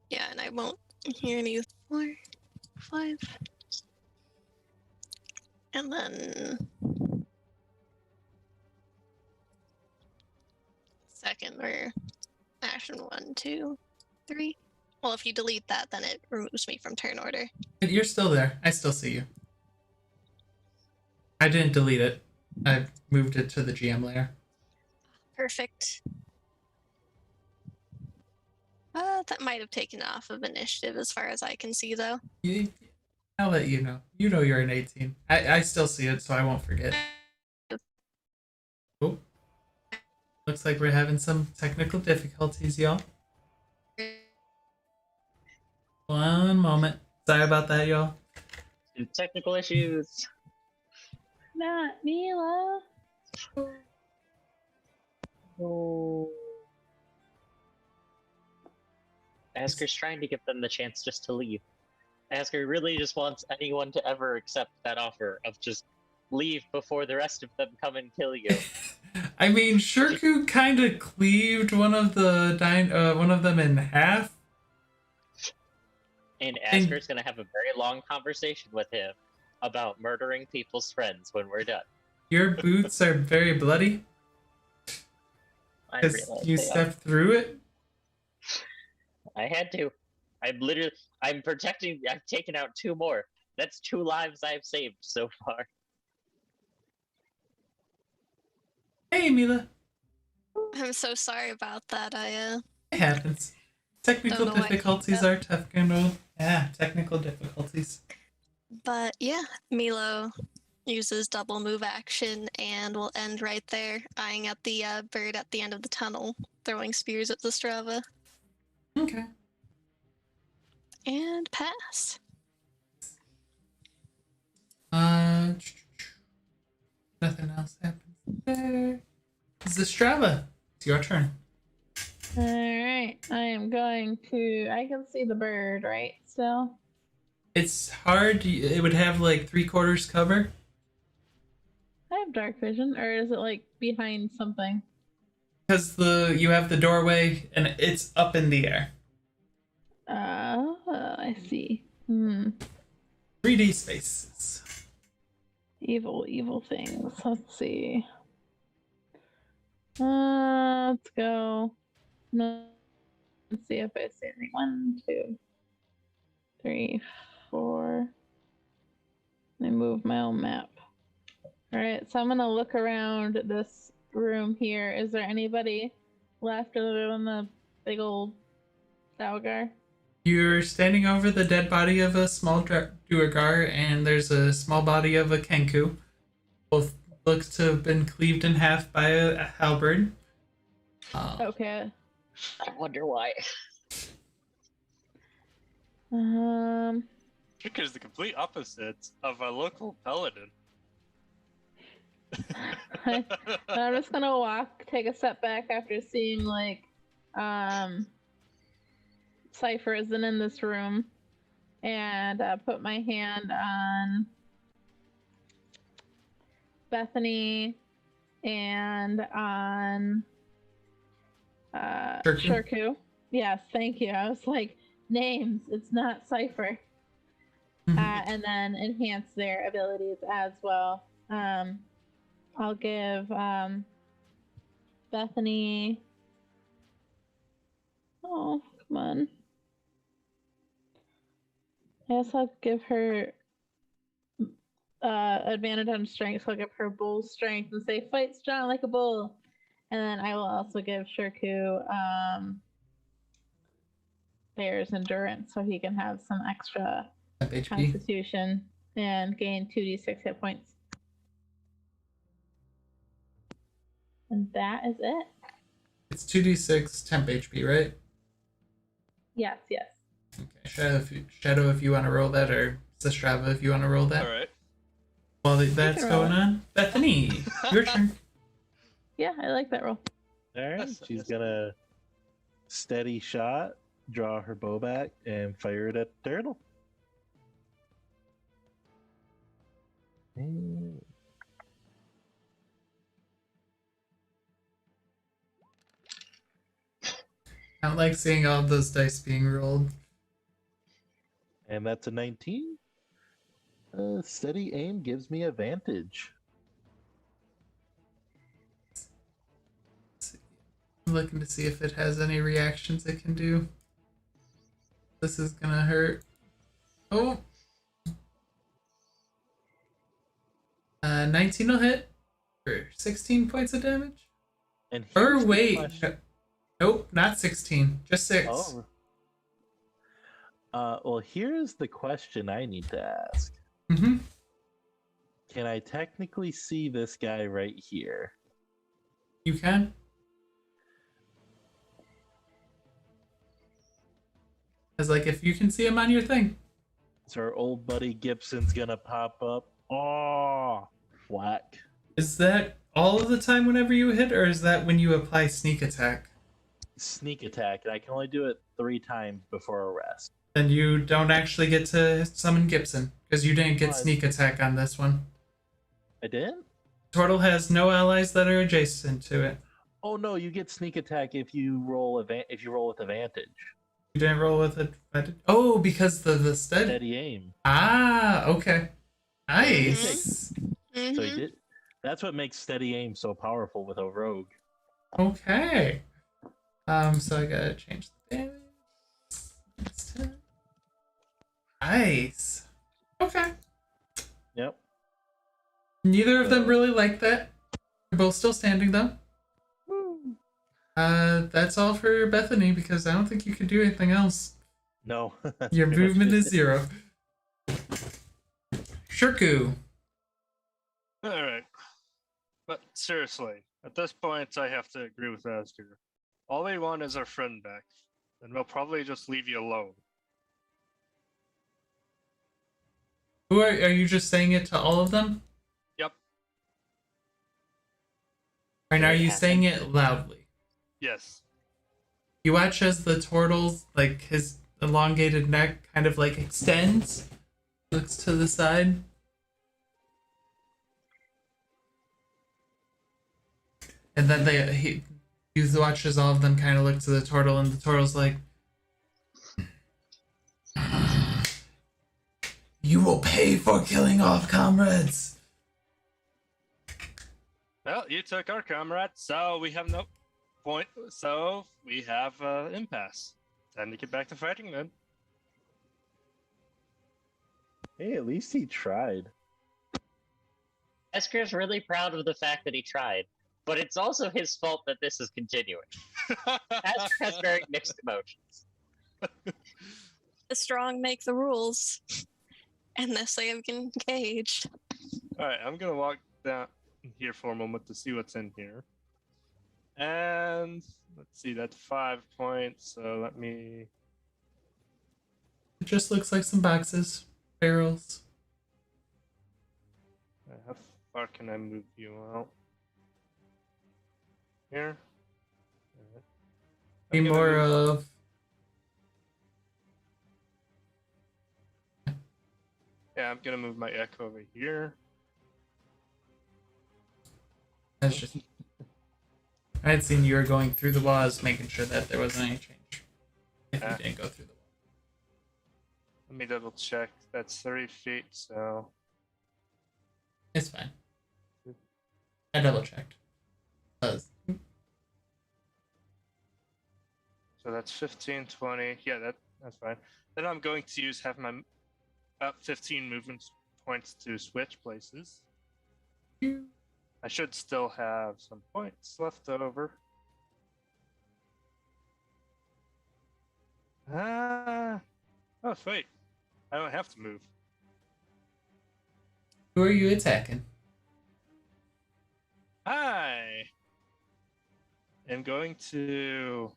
yeah, and I won't hear any 4, 5. And then second or action 1, 2, 3. Well, if you delete that, then it removes me from turn order. You're still there. I still see you. I didn't delete it. I moved it to the GM layer. Perfect. That might have taken off of initiative as far as I can see, though. I'll let you know. You know you're an 18. I still see it, so I won't forget. Oh. Looks like we're having some technical difficulties, y'all. One moment. Sorry about that, y'all. Technical issues. Not Mila. Oh. Asker's trying to give them the chance just to leave. Asker really just wants anyone to ever accept that offer of just leave before the rest of them come and kill you. I mean, Shirku kind of cleaved one of them in half. And Asker's gonna have a very long conversation with him about murdering people's friends when we're done. Your boots are very bloody I because realize you they are. stepped through it. I had to. I'm protecting. I've taken out 2 more. That's 2 lives I've saved so far. Hey, Mila. I'm so sorry about that. It happens. Technical Don't know why I keep difficulties that. are tough, Gandalf. Yeah, technical difficulties. But yeah, Milo uses double move action and will end right there, eyeing at the bird at the end of the tunnel, throwing spears at the Strava, Okay. and pass. Nothing else happens there. Strava. It's your turn. Alright, I am going to. I can see the bird, right? Still? It's hard. It would have like 3/4 cover. I have dark vision, or is it like behind something? Because you have the doorway and it's up in the air. I see. 3D spaces. Evil things. Let's see. Let's go. No, let's see if I see anything. 1, 2, 3, 4. I move my own map. Alright, so I'm gonna look around this room here. Is there anybody left other than the big old Dalgar? You're standing over the dead body of a small Duergar, and there's a small body of a Kenku. Both look to have been cleaved in half by a halberd. Okay. I wonder why. Because the complete opposite of a local paladin. I'm just gonna take a step back after seeing like Sifer isn't in this room, and put my hand on Bethany and on Shirku. Yes, thank you. I was like, names, it's not Sifer. And then enhance their abilities as well. I'll give Bethany. Oh, come on. I guess I'll give her advantage on strength, so I'll give her bull strength and say, fight strong like a bull. And then I will also give Shirku bear's endurance, so he can have some extra HP. constitution and gain 2d6 hit points. And that is it. It's 2d6 temp HP, right? Yes, yes. Okay. Shadow, if you want to roll that, or Sistrava, if you want to roll that. All right. While that's can roll going it. on, Bethany, your turn. Yeah, I like that roll. All right, That's- she's that's- gonna steady shot, draw her bow back, and fire it at the turtle. And I don't like seeing all of those dice being rolled. that's a 19. Steady aim gives me advantage. I'm looking to see if it has any reactions it can do. This is gonna hurt. Oh! 19 will hit for 16 points of damage. And Or here's the wait, question- nope, not 16, just 6. Oh. Well, here's the question I need to ask. Mm-hmm. Can I technically see this guy right here? You can. It's like if you can see him on your thing. So our old buddy Gibson's gonna pop up. Oh, whack. Is that all of the time whenever you hit, or is that when you apply sneak attack? Sneak attack, and I can only do it 3 times before a rest. Then you don't actually get to summon Gibson, because you didn't get What? sneak attack on this one. I didn't? Turtle has no allies that are adjacent to it. Oh no, you get sneak attack if you roll with advantage. You didn't roll with it. Oh, because the steady. Steady aim. Ah, okay. Nice. Mhm. So he did. That's what makes steady aim so powerful with a rogue. Okay. So I gotta change the damage. It's 10. Nice. Okay. Yep. Neither of them really like that. They're both still standing though. Woo. That's all for Bethany because I don't think you can do anything else. No. that's Your pretty much movement it. is 0. Shirku. All right. But seriously, at this point, I have to agree with Aster. All we want is our friend back, and we'll probably just leave you alone. Who are you just saying it to all of them? Yep. Or are you Yeah. saying it loudly? Yes. You watch as the turtle's, like, his elongated neck kind of, like, extends, looks to the side. And then you watch as all of them kind of look to the turtle, and the turtle's like, "You will pay for killing off comrades." Well, you took our comrade, so we have no point. So we have impasse. Time to get back to fighting then. Hey, at least he tried. Esker's really proud of the fact that he tried, but it's also his fault that this is continuing. Esker has very mixed emotions. The strong make the rules, unless they have engaged. All right, I'm gonna walk down here for a moment to see what's in here. And let's see, that's 5 points. So let me. It just looks like some boxes, barrels. How far can I move you out? Here. Alright. Be I'm gonna more move- of. Yeah, I'm gonna move my echo over here. That's just. I had seen you were going through the walls, making sure that there wasn't any change. If Ah. you didn't go through the wall. Let me double check. That's 30 feet, so It's fine. I double checked. so that's 15, 20. Yeah, that's fine. Then I'm going to have my about 15 movement points to switch places. I should still have some points left over. Oh, sweet. I don't have to move. Who are you attacking? I am going to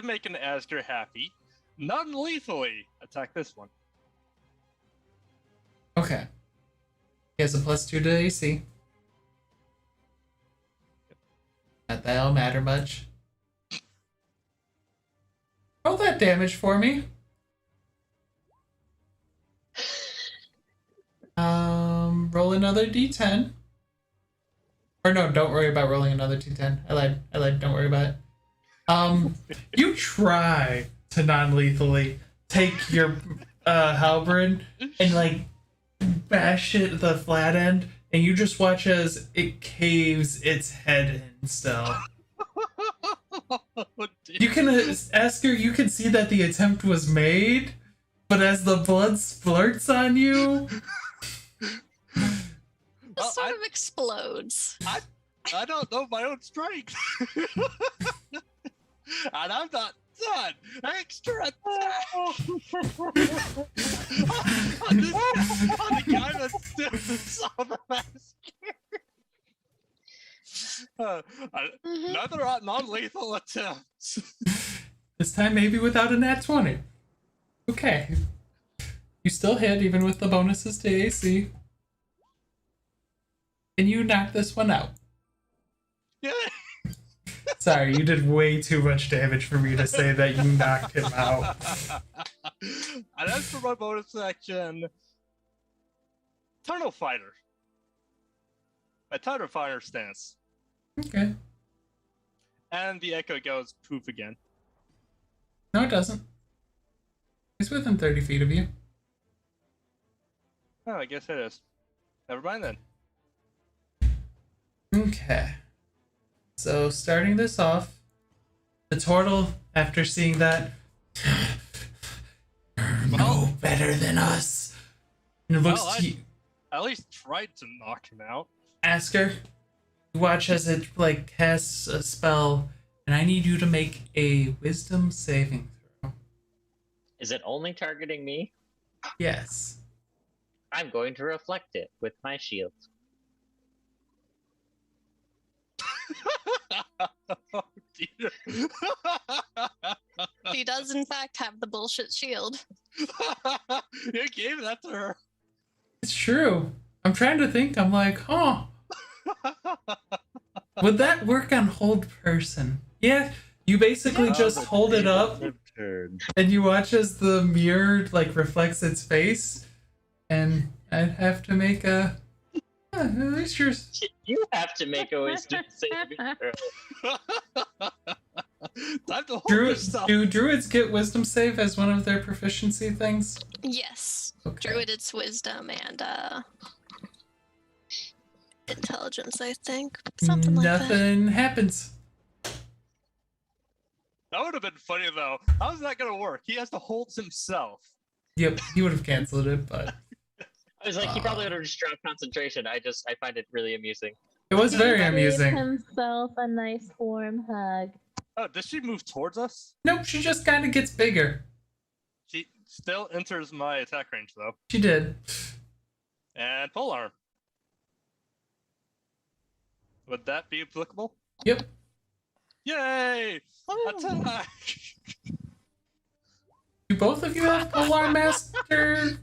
make an Asger happy, non-lethally attack this one. Okay. He has a +2 to AC. Not that it'll matter much. Roll that damage for me. Roll another d10. Or no, don't worry about rolling another d10. I lied, don't worry about it. You try to non-lethally take your halberd and like bash it the flat end, and you just watch as it caves its head in still. You can ask her, you can see that the attempt was made, but as the blood splurts on you... It sort of explodes. I don't know my own strength. And I'm not done. Extra attack. on the guy that still saw the mask. Another non-lethal attempt. This time maybe without a nat 20. Okay. You still hit even with the bonuses to AC. And you knock this one out. Yeah. Sorry, you did way too much damage for me to say that you knocked him out. And as for my bonus action, Tunnel Fighter. My Tunnel Fighter stance. Okay. And the echo goes poof again. No, it doesn't. He's within 30 feet of you. Oh, I guess it is. Never mind then. Okay. So, starting this off, the turtle, after seeing that, you're no better than us. And it looks to you. I at least tried to knock him out. Ask her. You watch as it, like, casts a spell, and I need you to make a wisdom saving throw. Is it only targeting me? Yes. I'm going to reflect it with my shield. Oh, dear. She does, in fact, have the bullshit shield. You gave that to her. It's true. I'm trying to think. I'm like, huh. Would that work on hold person? Yeah, you basically just hold it up, and you watch as the mirror like reflects its face, and I'd have to make a. At least you're. You have to make a wisdom saving throw. Time to hold yourself. Do druids get wisdom save as one of their proficiency things? Yes. Okay. Druid, it's wisdom and intelligence, I think. Something like that. Nothing happens. That would have been funny though. How's that gonna work? He has to hold himself. Yep, he would have canceled it, but I was like, he probably would have just dropped concentration. I find it really amusing. it was very Gave amusing. himself a nice warm hug. Oh, does she move towards us? Nope, she just kind of gets bigger. She still enters my attack range though. She did. And pole arm. Would that be applicable? Yep. Yay! Oh. Attack! Do both of you have Polar Master?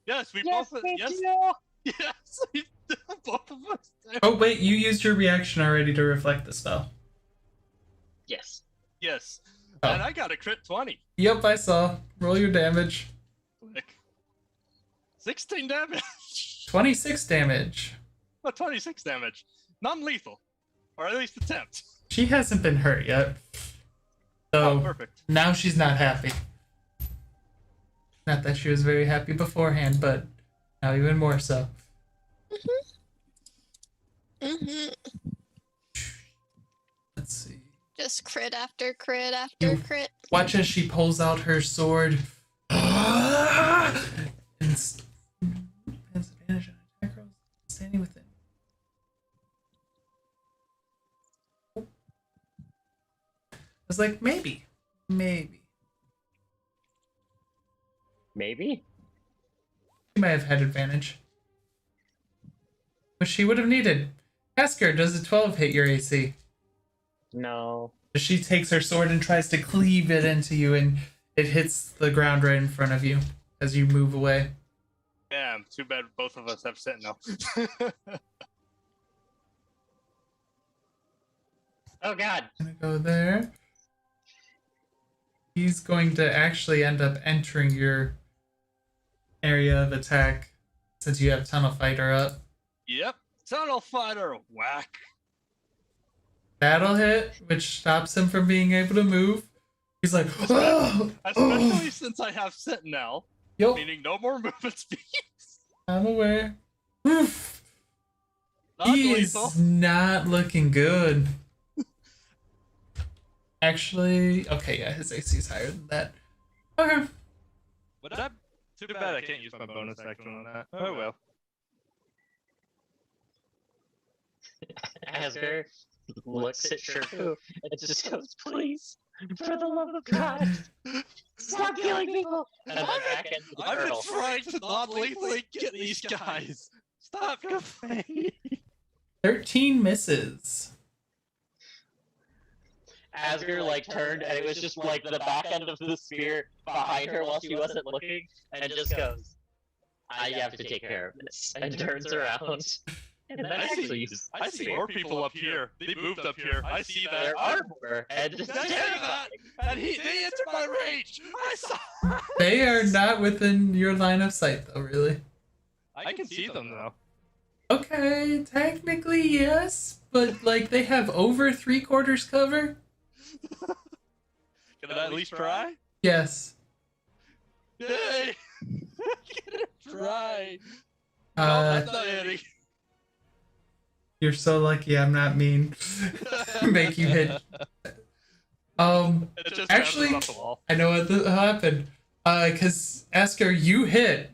Yes, we Yes, both. we Yes, do. yes, we do. Both of us do. Oh wait, you used your reaction already to reflect the spell. Yes. Yes, Oh. and I got a crit 20. Yep, I saw. Roll your damage. Click. 16 damage. 26 damage. Oh, 26 damage. Non-lethal, or at least attempt. She hasn't been hurt yet. Oh, So perfect. now she's not happy. Not that she was very happy beforehand, but now even more so. Let's see. Just crit after crit after You- crit. Watch as she pulls out her sword. And has advantage on attack rolls. Standing within. was like, maybe. Maybe? She might have had advantage. Which she would have needed. Ask her, does a 12 hit your AC? No. She takes her sword and tries to cleave it into you, and it hits the ground right in front of you as you move away. Damn, too bad both of us have Sentinel. Oh god. Gonna go there. He's going to actually end up entering your area of attack since you have Tunnel Fighter up. Yep, Tunnel Fighter, whack. Battle hit, which stops him from being able to move. He's like, Especially since I have Sentinel, Yup, meaning no more movement speed. I'm aware. Oof. Not He lethal. is not looking good. Actually, okay, yeah, his AC is higher than that. Okay. What up? Too bad I can't use my bonus action on that. Oh well. Asger looks at Shirku and just goes, please, for the love of God, stop killing people! And then back into the I've been turtle. trying to not lethally get these guys. Stop complaining. 13 misses. Asger like turned and it was just like the back end of the spear behind her while she wasn't looking and just goes, I have to take care of this, and turns around. And then actually uses I see more people up here. They moved up here. I see that. their armor and just That's terrifying. And they entered my range. I saw. They are not within your line of sight, though, really. I can see them though. Okay, technically, yes, but, like, they have over 3/4 cover? Can I at least try? Yes. Yay! Try. No, Uh, that's not hitting. you're so lucky I'm not mean. Make you hit. It just Actually, bounces off the wall. I know what happened. Because Asker, you hit,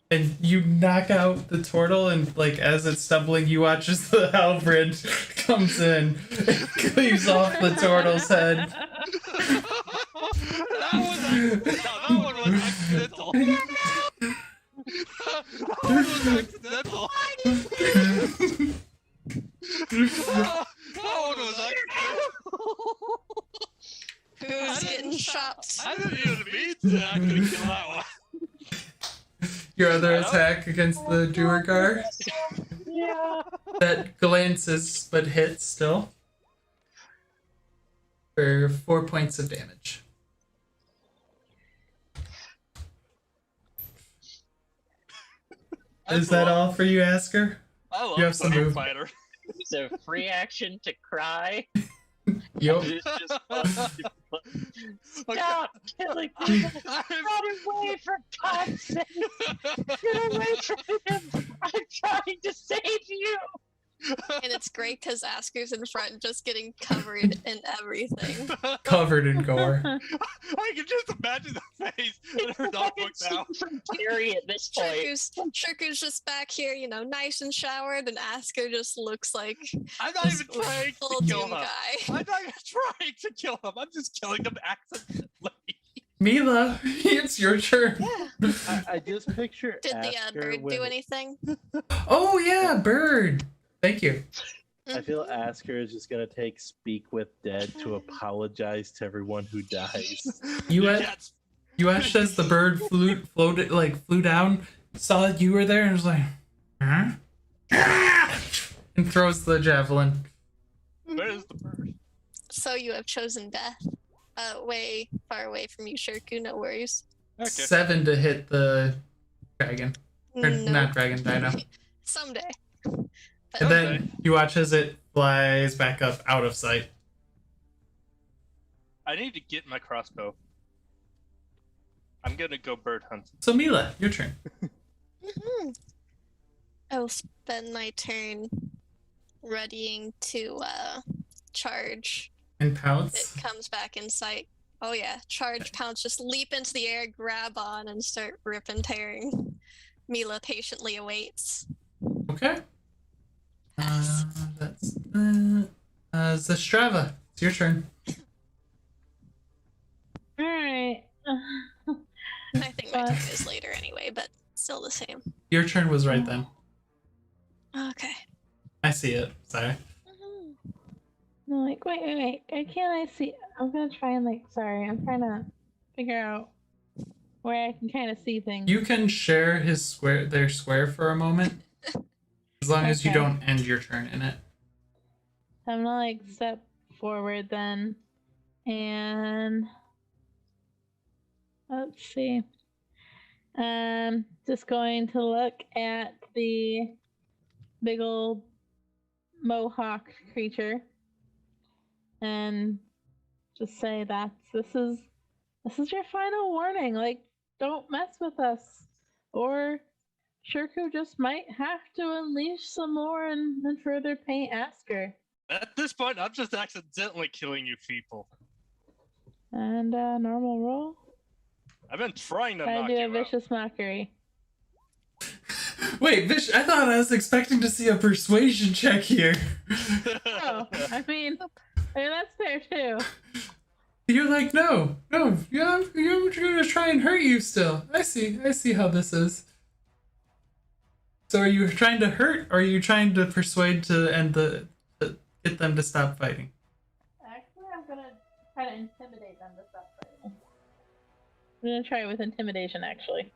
and you knock out the turtle, and like as it's stumbling, you watch as the halberd comes in, and cleaves off the turtle's head. That one was accidental. That one was accidental. That one was accidental. Who's getting shopped? I didn't even mean to actually kill that one. Your other attack against the Duergar Yeah. that glances but hits still for 4 points of damage. Is that all for you, Asker? I love You have some Tunnel move. Fighter. Use a free action to cry. Yup. It's just stop killing people. Run away, for God's sake! Get away from him! I'm trying to save you! And it's great because Asker's in front, just getting covered in everything. Covered in gore. I can just imagine the face in her notebook now. From Terry at this point. Shirku's just back here, you know, nice and showered, and Asker just looks like I'm not even trying full to kill doom him. guy. I'm not even trying to kill him. I'm just killing them accidentally. Mila, it's your turn. Yeah. I just picture Did the Asker bird when- do anything? Oh yeah, bird. Thank you. I feel Asker is just gonna take Speak with Dead to apologize to everyone who dies. You watched as the bird flew down, saw that you were there, and was like, huh? And throws the javelin. Where is the bird? So you have chosen death. Way far away from you, Shirku, no worries. Okay. 7 to hit the dragon. Or No. not dragon, dino. Someday. But And then you watch as it flies back up out of sight. I need to get my crossbow. I'm gonna go bird hunting. So Mila, your turn. Mhm. I will spend my turn readying to charge. And It pounce. comes back in sight. Oh yeah, charge, pounce, just leap into the air, grab on, and start rip and tearing. Mila patiently awaits. Okay. That's Zastrava. It's your turn. Alright. I think my turn is later anyway, but still the same. Your turn was right then. Okay. I see it. Sorry. No, like, wait. Why can't I see? I'm gonna try and, like, sorry, I'm trying to figure out where I can kind of see things. You can share their square for a moment, as long as you Okay. don't end your turn in it. I'm gonna, like, step forward then, and let's see. Just going to look at the big old mohawk creature and just say this is your final warning. Like, don't mess with us, or Shirku just might have to unleash some more and further paint Asker. At this point, I'm just accidentally killing you people. And normal roll. I've been trying to I knock do you a out. vicious mockery. Wait, I thought I was expecting to see a persuasion check here. Oh, I mean that's fair too. You're like, no, you're gonna try and hurt you still. I see how this is. So are you trying to hurt, or are you trying to persuade to get them to stop fighting? Actually, I'm gonna try to intimidate them to stop fighting. I'm gonna try it with intimidation, actually.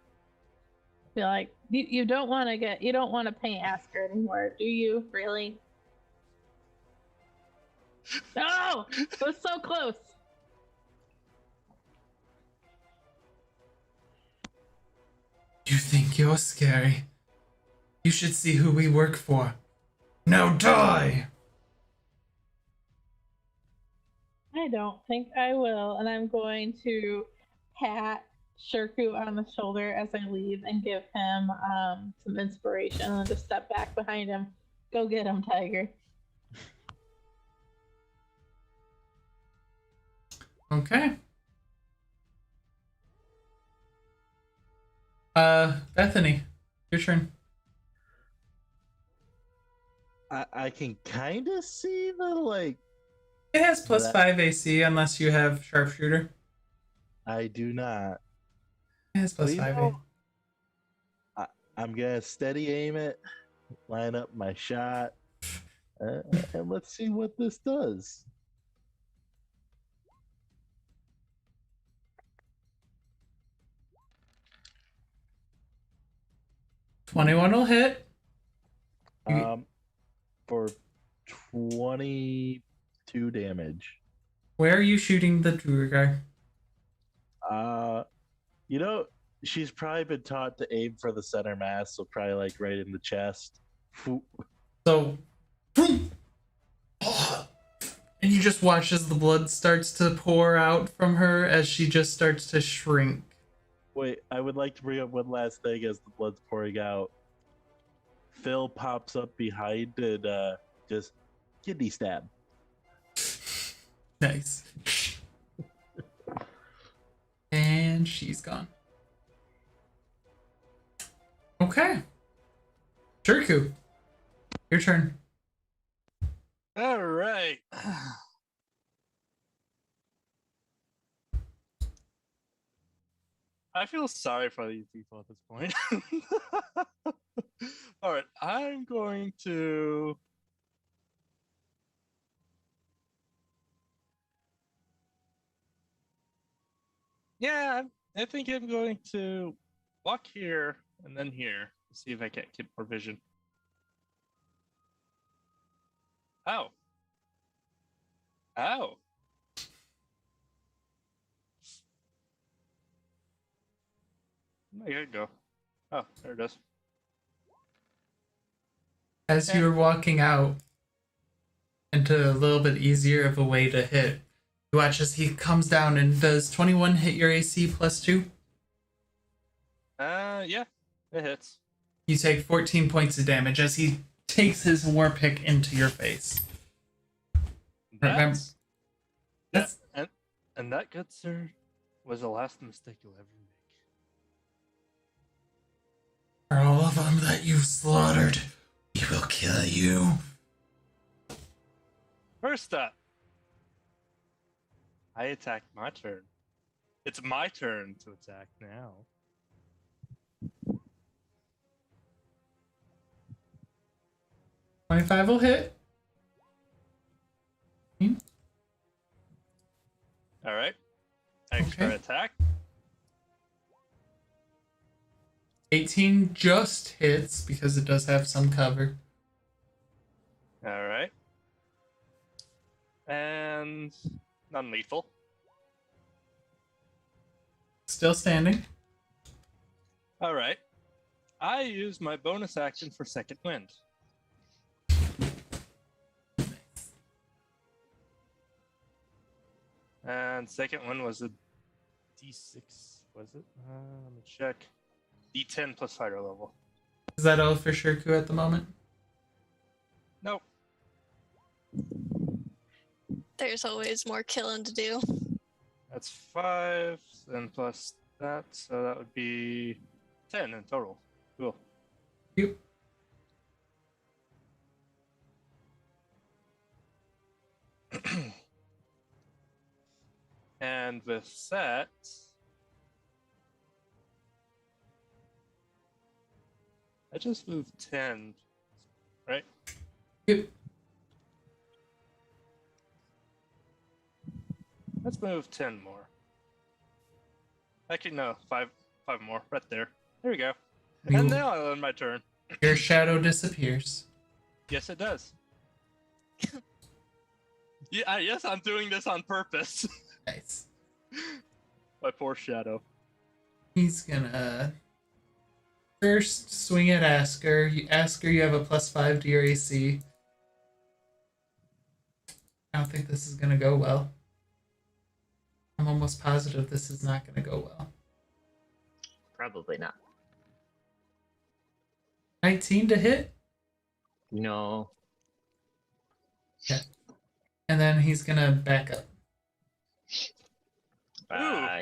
Be like, you don't want to paint Asker anymore, do you? Really? No! It was so close! You think you're scary? You should see who we work for. Now die! I don't think I will, and I'm going to pat Shirku on the shoulder as I leave and give him some inspiration, and then just step back behind him. Go get him, Tiger. Okay. Bethany, your turn. I can kind of see the, like... It has plus That- 5 AC unless you have sharpshooter. I do not. It has plus Well, you 5 know, I'm gonna steady aim it, line up my shot, and let's see what this does. $21 will hit. You- For 22 damage. Where are you shooting the Duergar? You know, she's probably been taught to aim for the center mass, so probably like right in the chest. Phoop. So, and you just watch as the blood starts to pour out from her as she just starts to shrink. Wait, I would like to bring up one last thing as the blood's pouring out. Phil pops up behind and just kidney stab. Nice. And she's gone. Okay. Shirku, your turn. All right. I feel sorry for these people at this point. All right, I'm going to. Yeah, I think I'm going to walk here and then here to see if I can't get more vision. Ow. Ow. There you go. Oh, there it is. As you're walking out into a little bit easier of a way to hit, you watch as he comes down and does 21 hit your AC plus 2? Yeah, it hits. You take 14 points of damage as he takes his war pick into your face. Remember, that's And that, good sir, was the last mistake you'll ever make. for all of them that you've slaughtered, we will kill you. First up, I attack my turn. It's my turn to attack now. $25 will hit. All right. Extra Okay. attack. 18 just hits because it does have some cover. All right. And non-lethal. Still standing. All right. I use my bonus action for second wind. And second one was a D6, was it? Let me check. D10 plus fighter level. Is that all for Shirku at the moment? Nope. There's always more killing to do. That's 5, and plus that, so that would be 10 in total. Cool. Yep. And with that, I just moved 10, right? Yep. Let's move 10 more. Actually, no, 5 more, right there. There we go. And now I'll end my turn. Your shadow disappears. Yes, it does. Yeah, yes, I'm doing this on purpose. Nice. My poor shadow. He's gonna first swing at Asker. Asker, you have a +5 to your AC. I don't think this is gonna go well. I'm almost positive this is not gonna go well. Probably not. 19 to hit, No. and then he's gonna back up.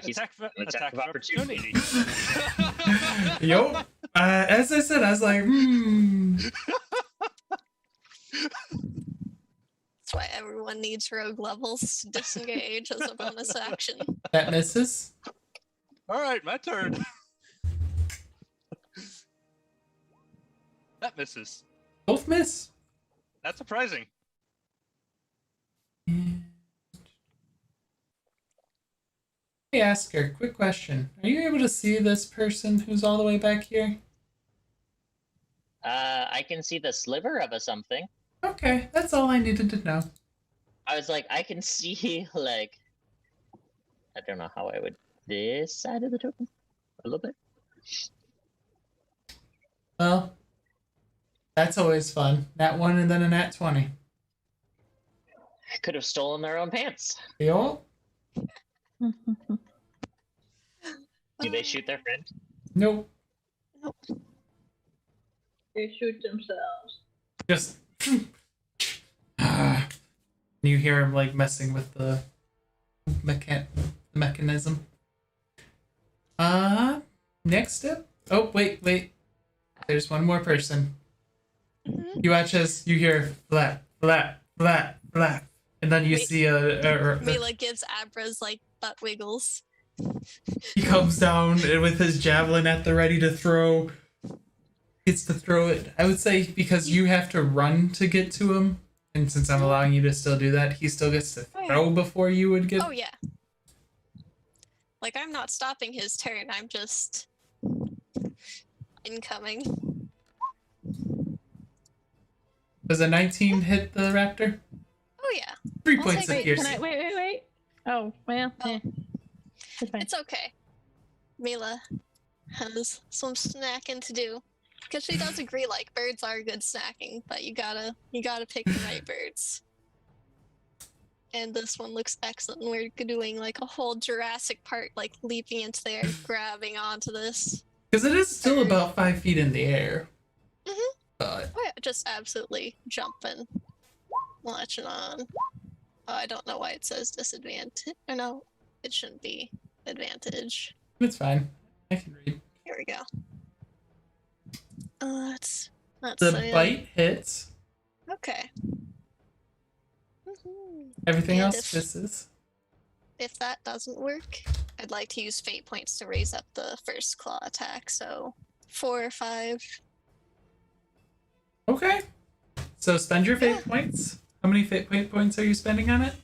He's attack attack of of opportunity. Yo, as I said, I was like, That's why everyone needs rogue levels to disengage as a bonus action. that misses. All right, my turn. That misses. Both miss. That's surprising. Hey, Asker, quick question. Are you able to see this person who's all the way back here? I can see the sliver of a something. Okay, that's all I needed to know. I was like, I can see, like, I don't know how I would, this side of the token? A little bit? Well, that's always fun. Nat 1 and then a nat 20. Could have stolen their own pants. Yo? Do they shoot their friend? Nope. They shoot themselves. Just. You hear him like messing with the mechanism. Next step. Oh, wait. There's one more person. Mhm. You watch as you hear flap, flap, flap, flap, and then you Wait. see a Mila gives Abra's like butt wiggles. he comes down with his javelin at the ready to throw. Gets to throw it. I would say because you have to run to get to him, and since I'm allowing you to still do that, he still gets to Oh, yeah. throw before you would get. Oh yeah. Like I'm not stopping his turn. I'm just incoming. Does a 19 hit the raptor? Oh yeah. 3 I'll points take of it. Can I piercing. wait? Oh well, Oh. it's fine. It's okay. Mila has some snacking to do. Because she does agree, like, birds are good snacking, but you gotta pick the right birds. And this one looks excellent. And we're doing like a whole Jurassic Park, like leaping into the air, grabbing onto this. Because it is still about 5 feet in the air. Mhm. But Oh yeah, just absolutely jumping, latching on. Oh, I don't know why it says disadvantage. Or no, it shouldn't be advantage. it's fine. I can read. Here we go. Let's not The say bite hits. Okay. Mhm. Everything And else misses. if that doesn't work, I'd like to use fate points to raise up the first claw attack, so 4 or 5. Okay. So spend your fate points. How many fate points are you spending on it?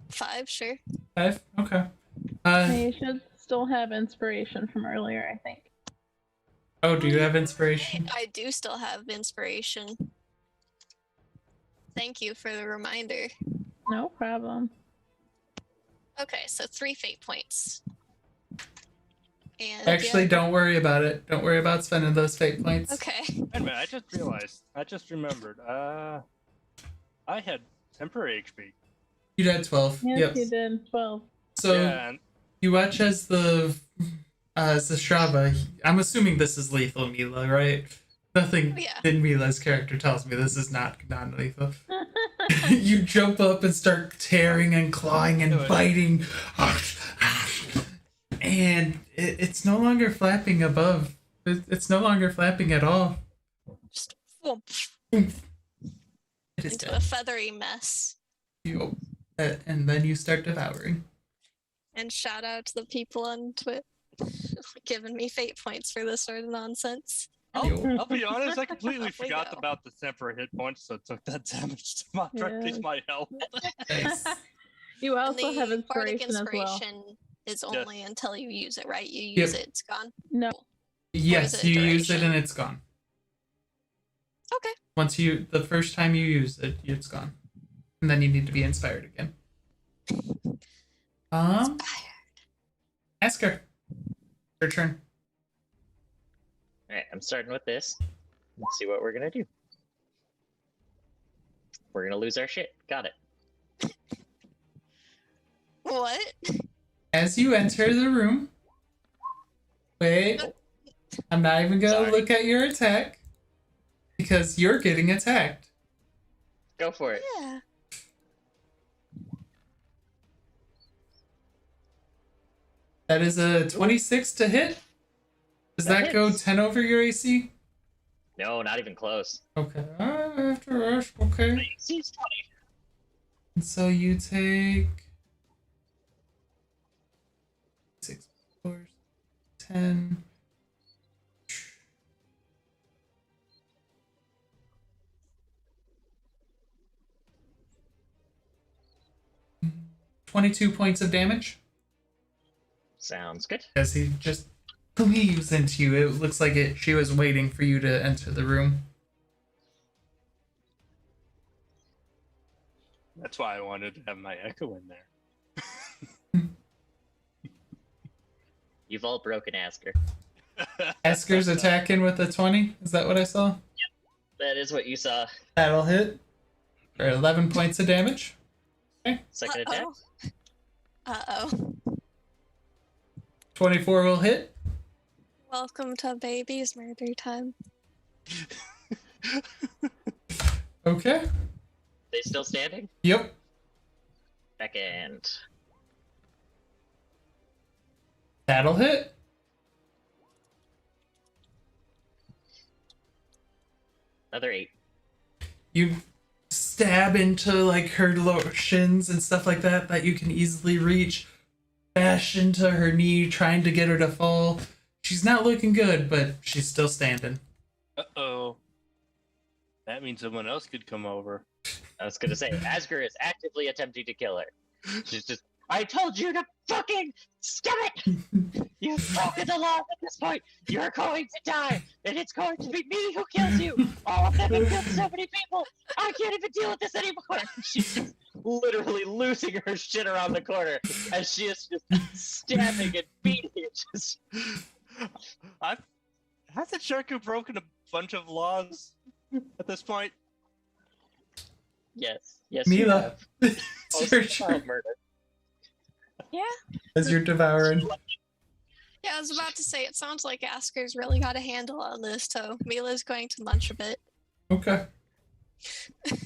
5, sure. 5? Okay. You should still have inspiration from earlier, I think. Oh, do you have inspiration? I do still have inspiration. Thank you for the reminder. No problem. Okay, so 3 fate points. And Actually, yeah, don't worry about it. Don't worry about spending those fate points. okay. Wait a minute, I just realized. I just remembered. I had temporary HP. You had 12. Yes, Yep. you did. 12. So Yeah, and you watch as the Strava. I'm assuming this is lethal, Mila, right? Nothing Yeah. in Mila's character tells me this is not non-lethal. You jump up and start tearing and clawing and biting, and it's no longer flapping above. It's no longer flapping at all. Just whoomp, It is into a dead. feathery mess. And then you start devouring. And shout out to the people on Twitch giving me fate points for this sort of nonsense. I'll be honest, I completely Off we forgot go. about the temporary hit points, so it took that damage to my Yes. my health. Nice. You And also have the bardic inspiration as well. inspiration is only until you use it, right? You Yep. use it, it's gone. No. Yes, it you use it duration? and it's gone. Okay. Once the first time you use it, it's gone. And then you need to be inspired again. Ask her. Your turn. Alright, I'm starting with this. Let's see what we're gonna do. We're gonna lose our shit. Got it. What? As you enter the room, wait, I'm not even gonna Sorry. look at your attack because you're getting attacked. Go for it. Yeah. That is a 26 to hit. Does That that go hits. 10 over your AC? No, not even close. Okay, I have to rush. Okay. AC's 20. And so you take 6, 4, 10. $22 points of damage Sounds good. as he just cleaves into you. It looks like she was waiting for you to enter the room. That's why I wanted to have my echo in there. You've all broken Asker. Asker's attacking with a 20. Is that what I saw? That is what you saw. That'll hit for 11 points of damage. Second attack. Uh-oh. 24 will hit. Welcome to baby's murder time. Okay. They still standing? Yep. Second. That'll hit. Another 8. You stab into like her shins and stuff like that you can easily reach. Bash into her knee, trying to get her to fall. She's not looking good, but she's still standing. Uh-oh. That means someone else could come over. I was gonna say, Asker is actively attempting to kill her. She's just, I told you to fucking stop it! You've broken the law at this point! You're going to die! And it's going to be me who kills you! All of them have killed so many people! I can't even deal with this anymore! She's just literally losing her shit around the corner as she is just stabbing and beating it. Just... Hasn't Shirku broken a bunch of laws at this point? Yes. Yes, Mila, you it's have. your Also turn child murder. Yeah. as you're devouring. Yeah, I was about to say, it sounds like Asker's really got a handle on this, so Mila's going to munch a bit. Okay. It's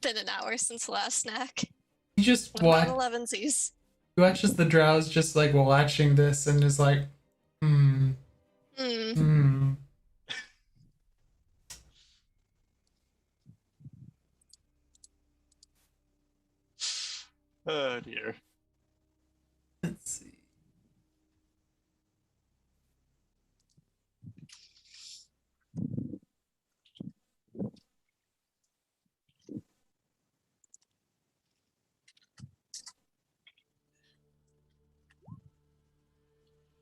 been an hour since the last snack. You just What watch. about 11sies? He watches the drows just like watching this and is like, Hmm. hmm. Oh dear. Let's see.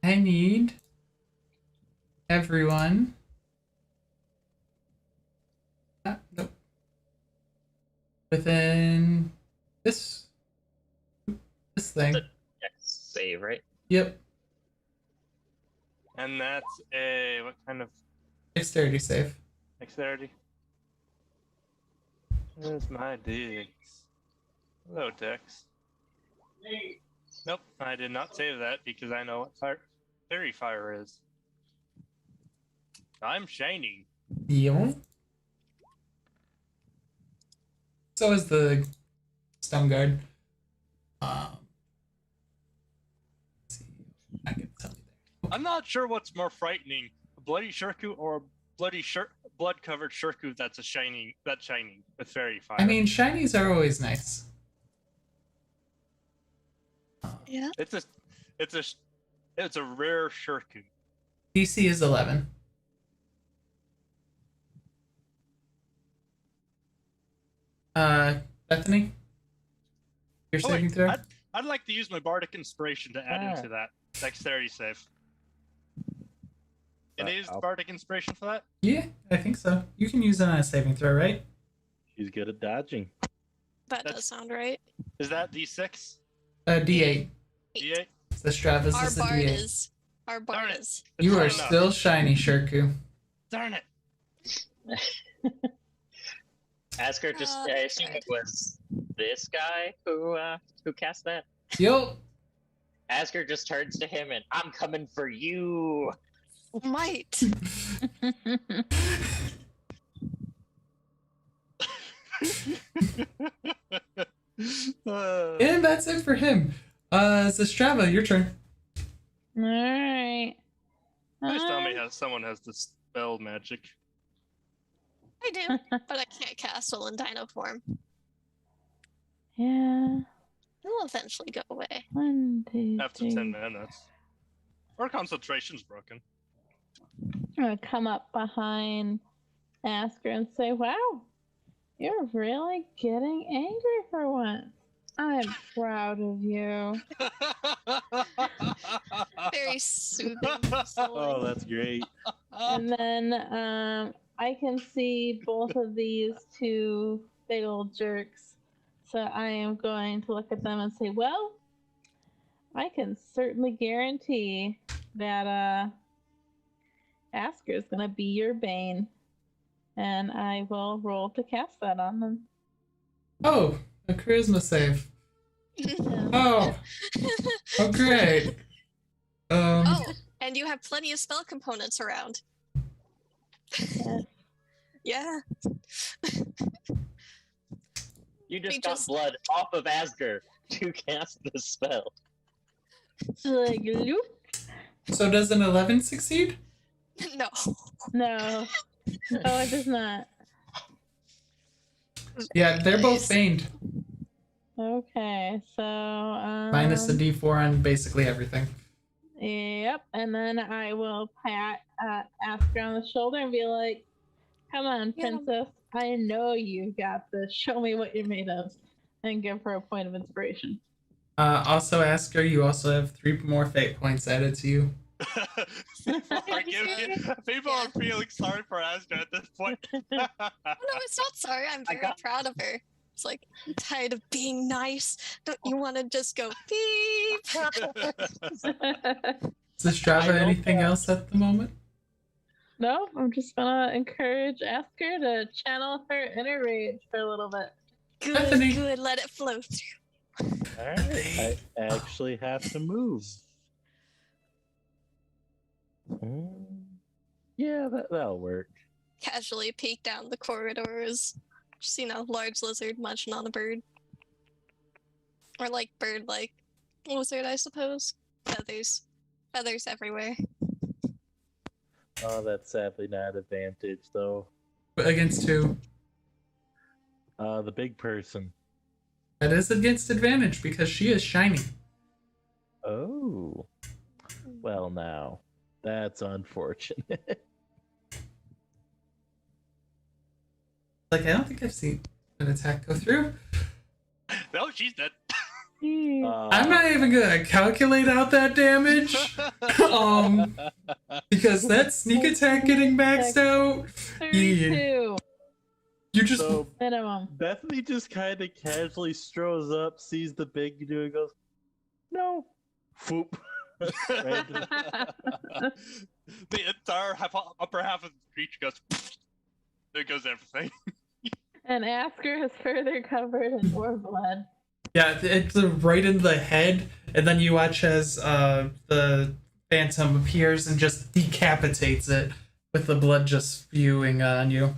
I need everyone. Nope. Within this thing. Yes, save, right? Yep. And that's a what kind of Dexterity save. dexterity? Where's my Dex? Hello, Dex. Nope, I did not save that because I know what fairy fire is. I'm shining. Yep. So is the stone guard. Let's see. I can tell you there. I'm not sure what's more frightening, a bloody Shirku or a blood-covered Shirku that's shining with fairy fire. I mean, shinies are always nice. Yeah. it's a rare Shirku. DC is 11. Bethany? Your Oh, wait, saving throw? I'd like to use my bardic inspiration to add into that dexterity save. Can I use bardic inspiration for that? Yeah, I think so. You can use it on a saving throw, right? She's good at dodging. That does sound right. Is that D6? D8. D8? The Stravis Our is a bard D8. is. Our bard Darn it. is. You are It's not still enough. shiny, Shirku. Darn it. Asker just, I assume it was this guy who cast that. Yup. Asker just turns to him and, I'm coming for you. Might. And that's it for him. Zastrava, your turn. Alright. Please tell me someone has the spell magic. I do, but I can't cast Soul in Dino form. Yeah. It'll eventually go away. 1, 2, After 10 minutes. Or concentration's broken. I'm gonna come up behind Asker and say, "Wow, you're really getting angry for once. I'm proud of you." Very soothing. Oh, soothing. that's great. And then I can see both of these two big old jerks. So I am going to look at them and say, "Well, I can certainly guarantee that Asker is gonna be your bane." And I will roll to cast that on them. Oh, a charisma save. Oh, oh great. Oh, and you have plenty of spell components around. Yes. Yeah. You We just got just- blood off of Asker to cast the spell. So like, loop. So does an 11 succeed? No. No. No, it does not. Yeah, they're both baned. Okay, so Minus the D4 on basically everything. Yep, and then I will pat Asker on the shoulder and be like, "Come on, Yeah. princess. I know you got this. Show me what you're made of." And give her a point of inspiration. Also, Asker, you also have 3 more fate points added to you. People are feeling sorry for Astra at this point. Oh, no, it's not sorry. I'm very proud of her. It's like, I'm tired of being nice. Don't you want to just go beep? Zastrava, I don't anything know. else at the moment? No, I'm just gonna encourage Asker to channel her inner rage for a little bit. Good, Bethany. good. Let it flow through. Alright, I actually have to move. Yeah, that'll work. Casually peek down the corridors. Just, large lizard munching on a bird. Or bird-like lizard, I suppose. Feathers. Feathers everywhere. Oh, that's sadly not advantage, though. Against who? The big person. That is against advantage because she is shiny. Oh. Well, now. That's unfortunate. Like, I don't think I've seen an attack go through. No, she's dead. I'm not even gonna calculate out that damage. Because that sneak attack getting maxed out. 32 You just So minimum. Bethany just kind of casually strolls up, sees the big dude, and goes, "No." Foop. Right into- The entire upper half of the creature goes. There goes everything. And Asker is further covered in more blood. yeah, it's right in the head, and then you watch as the phantom appears and just decapitates it with the blood just spewing on you.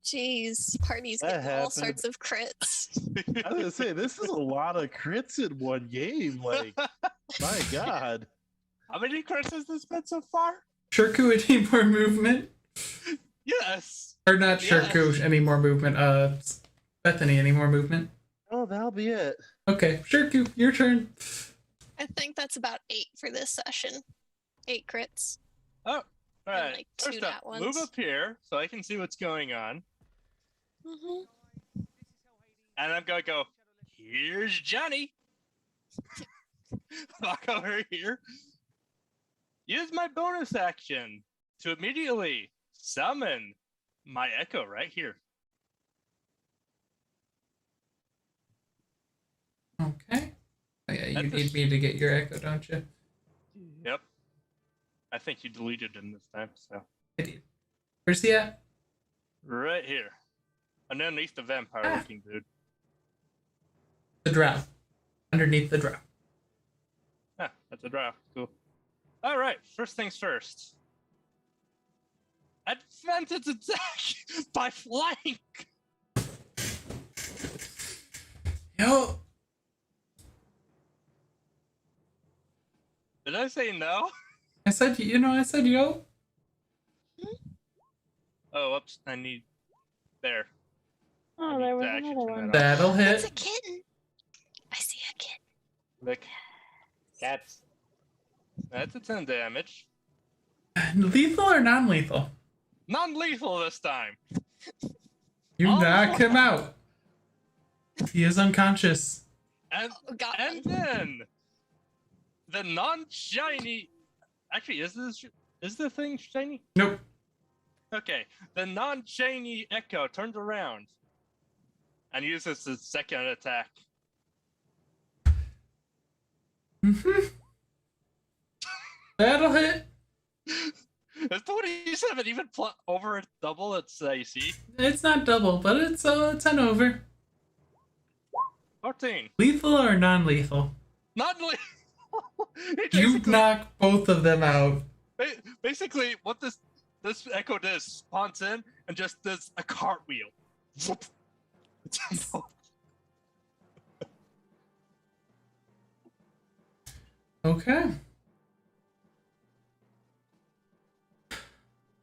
Jeez, party's That getting all happened. sorts of crits. I was gonna say this is a lot of crits in one game. Like, my God. How many crits has this been so far? Shirku, any more movement? Yes. Or not Shirku, any more movement? Bethany, any more movement? Oh, that'll be it. Okay, Shirku, your turn. I think that's about 8 for this session. 8 crits. Oh, all right. like, 2 First up, nat ones. move up here so I can see what's going on. Mm-hmm. And I'm going to go, here's Johnny. Walk over here. Use my bonus action to immediately summon my echo right here. Okay. Oh, yeah, you That's need me to get your echo, don't you? Yep. I think you deleted him this time, so. I did. Where's he at? Right here. Underneath the vampire looking dude. The drow. Underneath the drow. Ah, that's a draft. Cool. Alright, first things first. Advantage attack by flank! Yo. Did I say no? I said, I said yo. Oh, oops, I need... There. Oh, I there need was to actually another turn one. that off. That'll That's a hit. kitten. I see a kitten. Look, Cats. that's a 10 damage. Lethal or non-lethal? Non-lethal this time! You Oh. knock him out. He is unconscious. And Oh, got And one. then the non-shiny. Actually, is the thing shiny? Nope. Okay, the non-shiny echo turns around and uses his second attack. That'll hit. Is 27 even over double its AC? It's not double, but it's 10 over. 14. Lethal or non-lethal? Non-lethal. You knock both of them out. Basically, what this echo does spawns in and just does a cartwheel. Whoop. Okay.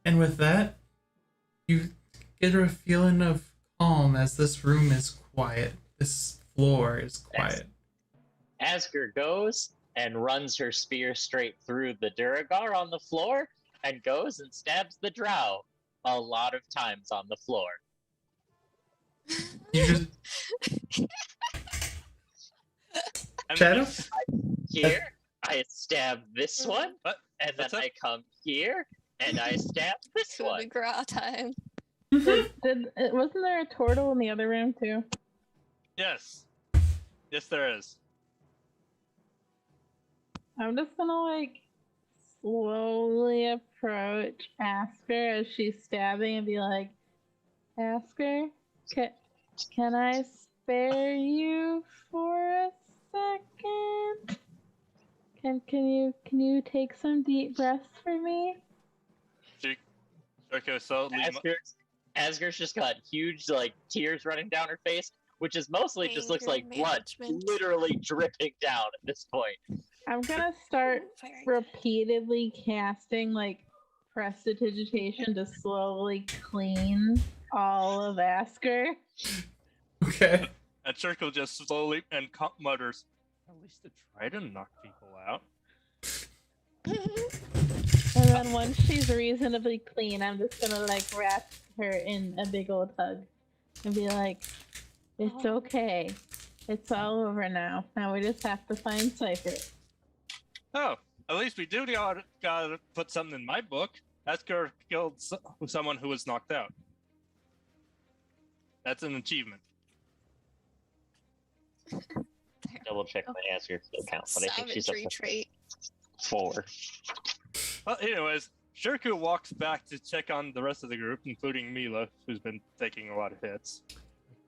And with that, you get a feeling of calm as this room is quiet. This floor is quiet. Asger goes and runs her spear straight through the Duragar on the floor and goes and stabs the drow a lot of times on the floor. You just And Shadow? this- Here, I stab this one, What? and then What's up? I come here and I stab this Coup de one. grace time. Wasn't there a turtle in the other room too? Yes. Yes, there is. I'm just gonna slowly approach Asker as she's stabbing and be like, Asker, can I spare you for a second? Can you take some deep breaths for me? Okay, so Asger's just got huge tears running down her face, which is mostly just looks Anger like blood management. literally dripping down at this point. I'm gonna start Very repeatedly casting prestidigitation to slowly clean all of Asker. Okay. And Shirku just slowly and mutters, "At least to try to knock people out." And then once she's reasonably clean, I'm just gonna like wrap her in a big old hug and be like, "It's okay. It's all over now. Now we just have to find Sifer." Oh, at least we do gotta put something in my book. Asker killed someone who was knocked out. That's an achievement. Double check my Asker account, but I think she's Savagery a trait. 4. Well, anyways, Shirku walks back to check on the rest of the group, including Mila, who's been taking a lot of hits.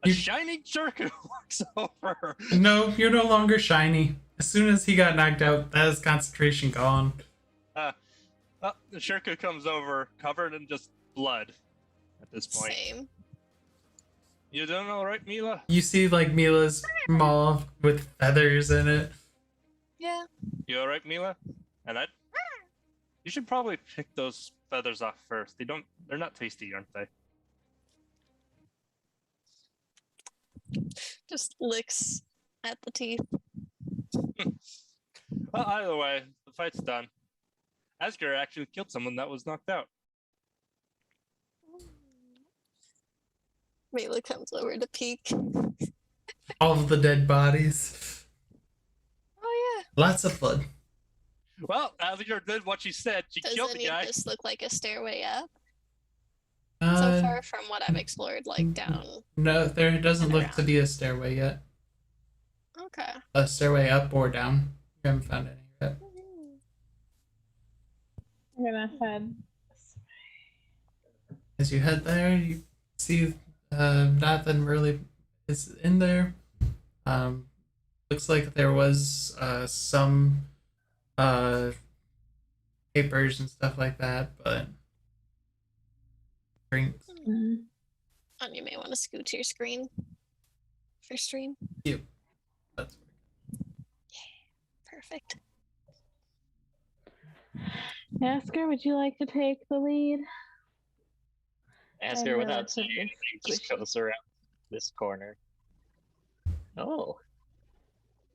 A You- shiny Shirku walks over. No, you're no longer shiny. As soon as he got knocked out, that is concentration gone. Well, the Shirku comes over, covered in just blood at this point. Same. You doing all right, Mila? You see, like, Mila's maw with feathers in it. Yeah. You all right, Mila? And you should probably pick those feathers off first. They're not tasty, aren't they? Just licks at the teeth. Well, either way, the fight's done. Asker actually killed someone that was knocked out. Mila comes over to peek. All of the dead bodies. Oh Lots of blood. Well, Asker did what she said. She yeah. Does killed any the guy. of this look like a stairway up? So Uh, far from what I've explored, like down. no, there doesn't and look to around. be a stairway yet. Okay. A stairway up or down. You haven't found any yet. I'm gonna head. As you head there, you see nothing really is in there. Looks like there was some papers and stuff like that, but drinks. Mm. And you may want to scoot to your screen for stream. That's Perfect. Asker, would you like to take the lead? Asker, I'm without saying relatively anything, just squishy. goes around this corner. Oh.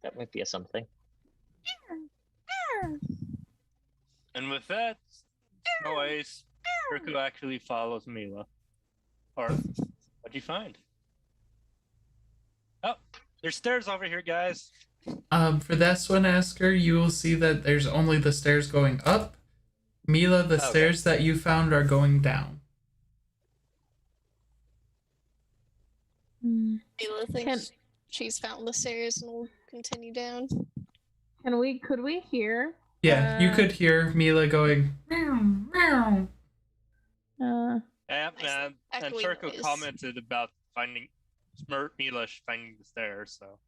That might be a something. And with that noise, Shirku actually follows Mila. Or, what'd you find? Oh, there's stairs over here, guys. For this one, Asker, you will see that there's only the stairs going up. Mila, the Okay. stairs that you found are going down. Mm. Mila thinks she's found the stairs and will continue down. Could we hear? Yeah, you could hear Mila going meow, meow. And echoey Shirku noise. commented about Mila finding the stairs, so.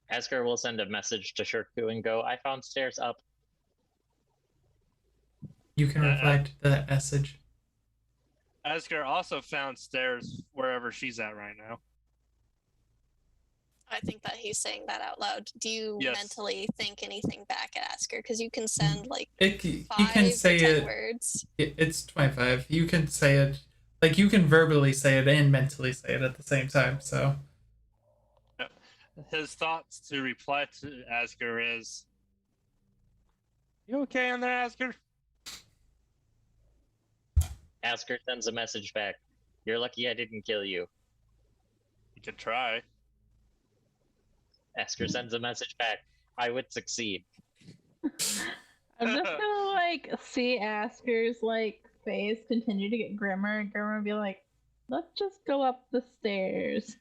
Asker will send a message to Shirku and go, I found stairs up. You can reply to that message. Asker also found stairs wherever she's at right now. I think that he's saying that out loud. Do you Yes. mentally think anything back at Asker? Because you can send like He 5 can to say 10 it. words. It's 25. You can say it, like you can verbally say it and mentally say it at the same time. So His thoughts to reply to Asker is, "You okay in there, Asker?" Asker sends a message back. You're lucky I didn't kill you. You could try. Asker sends a message back. I would succeed. I'm just gonna like see Asker's like face continue to get grimmer and grimmer and be like, let's just go up the stairs.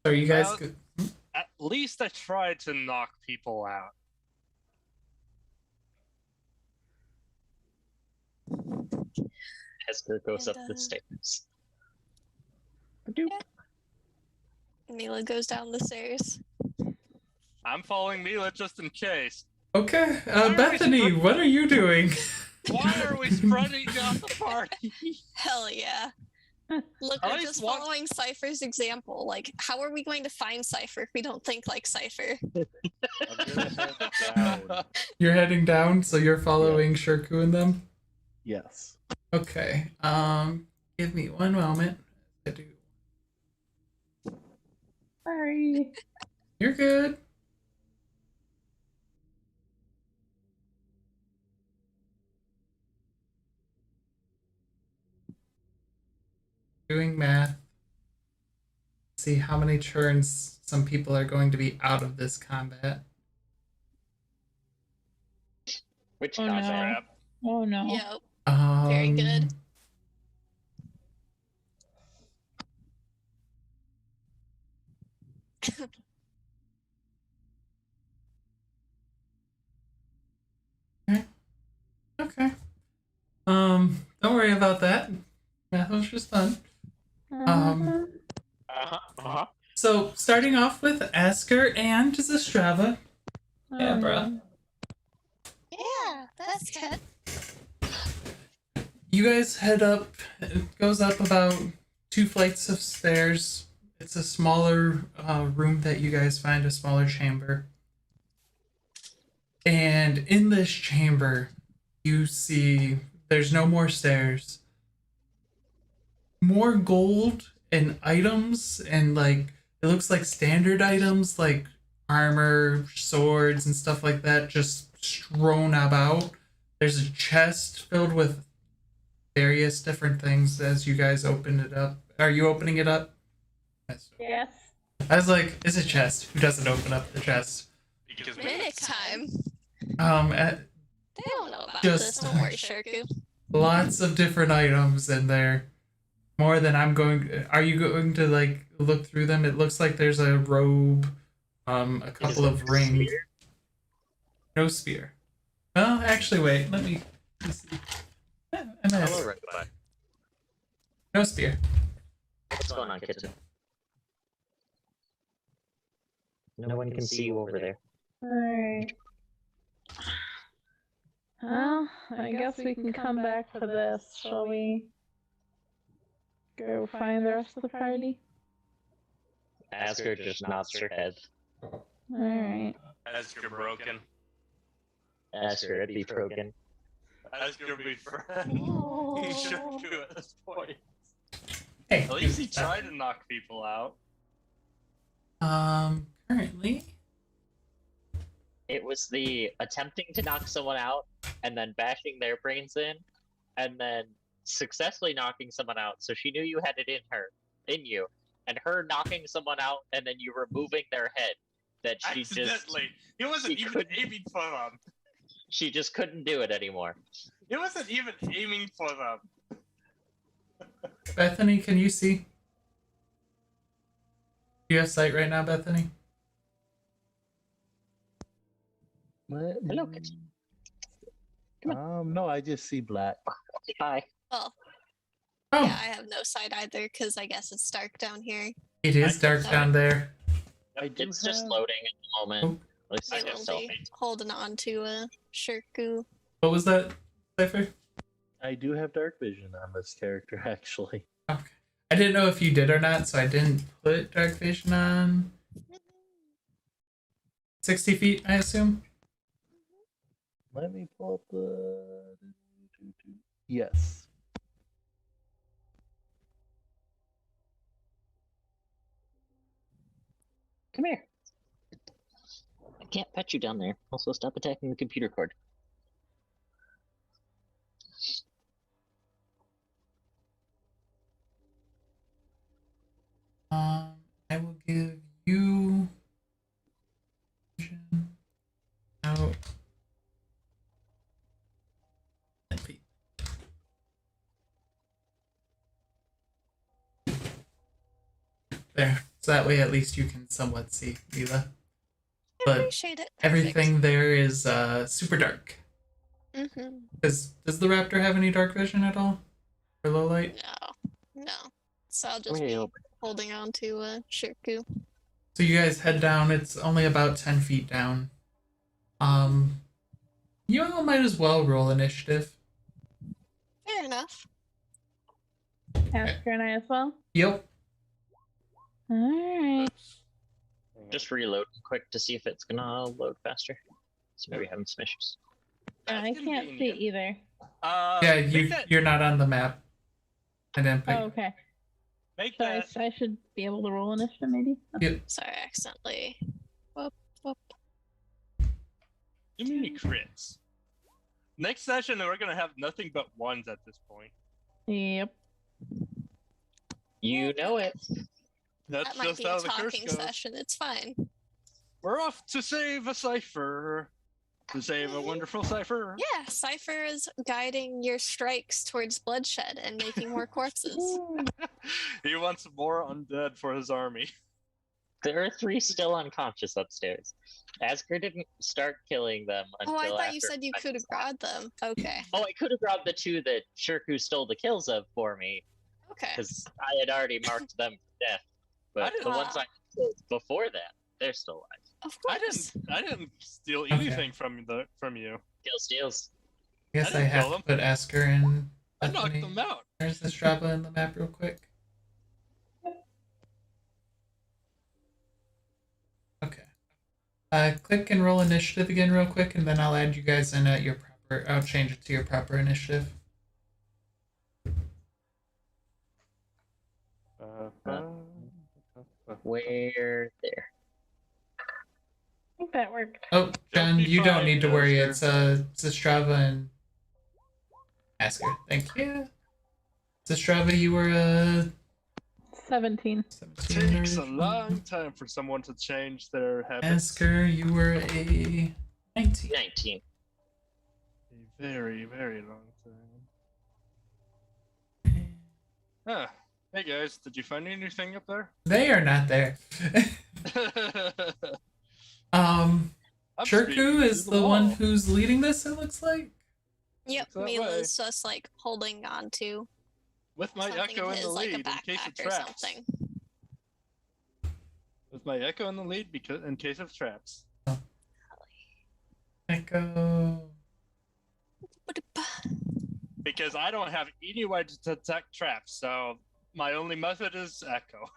are you guys? Well- At least I tried to knock people out. Asker goes up And, the stairs. Mila goes down the stairs. I'm following Mila just in case. Okay, are we Bethany, supposed- what are you doing? Why are we spreading out the party? Hell yeah. Look, At we're least just one- following Sifer's example. Like, how are we going to find Sifer if we don't think like Sifer? I'm gonna head down. You're heading down, so you're following Shirku and them. Yes. Okay. Give me one moment. I do. Sorry. You're good. Doing math. See how many turns some people are going to be out of this combat. Which Oh, combat? no. Crap. Oh no. Yep. Um, Very good. Okay. Don't worry about that. Math was just fun. Uh-huh. So starting off with Asker and Zastrava. Yeah, bruh. Yeah, that's good. You guys head up. It goes up about 2 flights of stairs. It's a smaller room that you guys find, a smaller chamber. And in this chamber, you see there's no more stairs. More gold and items, and like it looks like standard items like armor, swords, and stuff like that just strewn about. There's a chest filled with various different things as you guys open it up. Are you opening it up? Yes. Yes. I was like, it's a chest. Who doesn't open up the chest? Because Mimic time. At They don't know about Just- this. Don't worry, Shirku. lots of different items in there. More than I'm going. Are you going to like look through them? It looks like there's a robe, a couple of rings. No spear. Well, actually, wait. Let me see. Hello, Red. No spear. What's going on, kitten? No one can see you over there. Alright. Well, I guess we can come back to this, shall we? Go find the rest of the party? Asker just nods her head. Alright. as you're broken. Asker, it'd be broken. As you're be friend. He should do at this point. Hey. At least he tried to knock people out. Currently, It was the attempting to knock someone out and then bashing their brains in, and then successfully knocking someone out. So she knew you had it in you, and her knocking someone out and then you removing their head. That she Accidentally. He wasn't he even couldn't- aiming for them. she just couldn't do it anymore. He wasn't even aiming for them. Bethany, can you see? Do you have sight right now, Bethany? Hello, kitten. No, I just see black. Hi. Well, Oh, yeah, I have no sight either because I guess it's dark down here. it is dark down there. I do It's just have- loading at the moment. At least I I guess guess so. so. Holding on to a Shirku. What was that, Sifer? I do have dark vision on this character, actually. Okay. I didn't know if you did or not, so I didn't put dark vision on. 60 feet, I assume? Let me pull up the. Yes. Come here. I can't pet you down there. Also, stop attacking the computer cord. I will give you vision out 10 feet. There. So that way at least you can somewhat see, Mila. I But appreciate it. Everything there is super dark. Mm-hmm. Does the raptor have any dark vision at all? Or low light? No. So I'll just be Real. holding on to a Shirku. So you guys head down. It's only about 10 feet down. You all might as well roll initiative. Fair enough. Asker and I as well? Yep. Alright. Just reload quick to see if it's gonna load faster. So maybe having some issues. I can't see either. Yeah, I think that you're not on the map. I didn't pick. Oh, okay. Make Sorry, that. I should be able to roll initiative, maybe. Yep. Sorry, I accidentally. Whoop, whoop. Too many crits. Next session, we're gonna have nothing but ones at this point. Yep. You know it. That's That might just be how a the curse talking goes. session. It's fine. We're off to save a Sifer. To save a wonderful Sifer. Yeah, Sifer is guiding your strikes towards bloodshed and making more corpses. He wants more undead for his army. There are 3 still unconscious upstairs. Asger didn't start killing them until Oh, I thought after you said you could have grabbed them. Okay. Oh, I could have grabbed the 2 that Shirku stole the kills of for me, Okay. because I had already marked them for death. But the ones Ah. I killed before that, they're still alive. Of I course. didn't steal Okay. anything from you. Kill steals. I guess I I, didn't have kill to put Asker and I knocked Bethany. them out. There's the Strava in the map real quick. Okay. Click and roll initiative again real quick, and then I'll add you guys in at your proper. I'll change it to your proper initiative. Where there? I think that worked. Oh, John, be you don't fine, need to worry. Asker. It's Strava and Asker. Thank you. Strava, you were 17. 17. Takes a long time for someone to change their habits. Asker, you were a 19. 19. A very, very long time. Ah, hey guys, did you find anything up there? They are not there. I'm speaking Shirku is to the one wall. who's leading this, it looks like. Yep, that Mila's just like holding on to With my something echo of in the his, like lead a in case of backpack or traps. something. With my echo in the lead because in case of traps. Echo. Because I don't have any way to detect traps, so my only method is echo.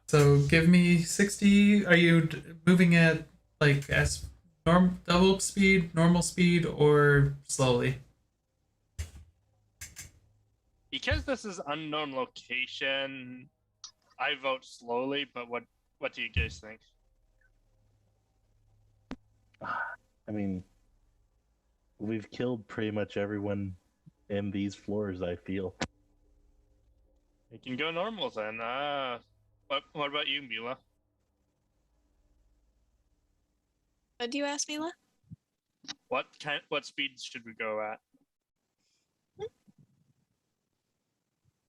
So give me 60. Are you moving at like as double speed, normal speed, or slowly? Because this is unknown location, I vote slowly, but what do you guys think? I mean, we've killed pretty much everyone in these floors, I feel. You can go normal then. What about you, Mila? What do you ask, Mila? What speed should we go at?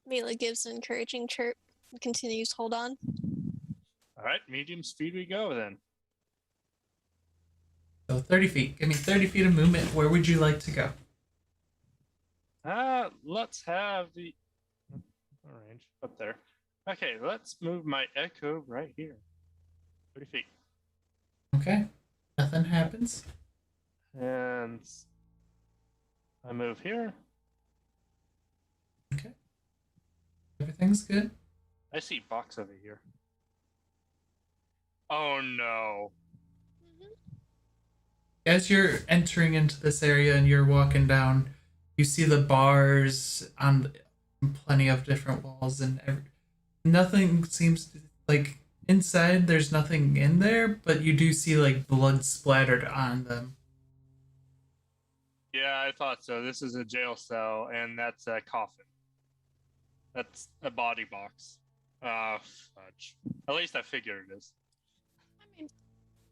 Mila gives an encouraging chirp and continues to hold on. All right, medium speed we go then. So 30 feet. Give me 30 feet of movement. Where would you like to go? Let's have the range up there. Okay, let's move my echo right here. 30 feet. Okay. Nothing happens. And I move here. Okay. Everything's good. I see box over here. Oh no. As you're entering into this area and you're walking down, you see the bars on plenty of different walls, and nothing seems to, like, inside there's nothing in there, but you do see like blood splattered on them. Yeah, I thought so. This is a jail cell, and that's a coffin. That's a body box. Fudge. At least I figure it is. I mean,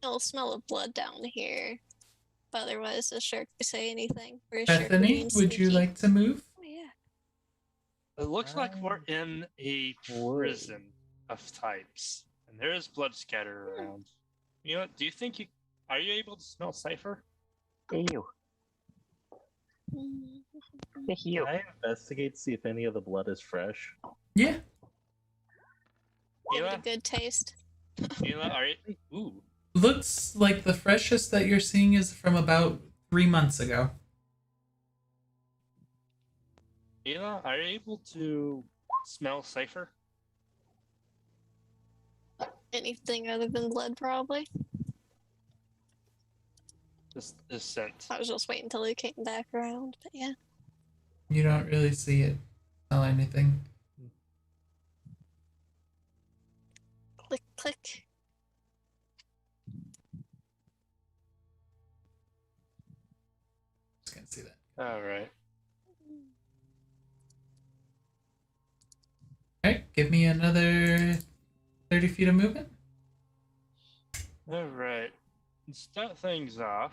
I'll smell of blood down here. But otherwise, does Shirku say anything? Or is Shirku Bethany, being would you sneaky? like to move? Oh, yeah. It looks like we're in a prison of types, and there is blood scattered around. You know, do you think are you able to smell Sifer? Ew. Mm. Ew. Can I investigate to see if any of the blood is fresh? Yeah. Give it a Mila, good taste. Mila, are you? Ooh, Looks like the freshest that you're seeing is from about 3 months ago. Mila, are you able to smell Sifer? Anything other than blood, probably. This scent. I was just waiting until he came back around, but yeah. You don't really see it. smell anything. Click, click. Just can't see that. All right. Alright, give me another 30 feet of movement. All right. To start things off,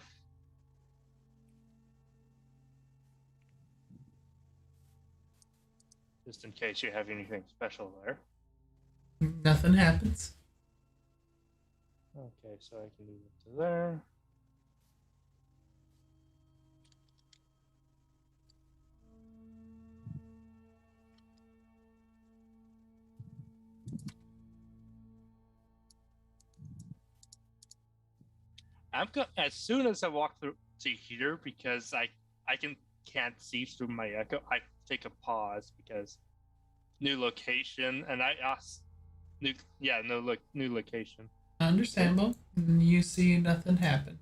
just in case you have anything special there. Nothing happens. Okay, so I can move it to there. As soon as I walk through to here, because I can't see through my echo, I take a pause because new location, and I ask new location. Understandable. You see nothing happen.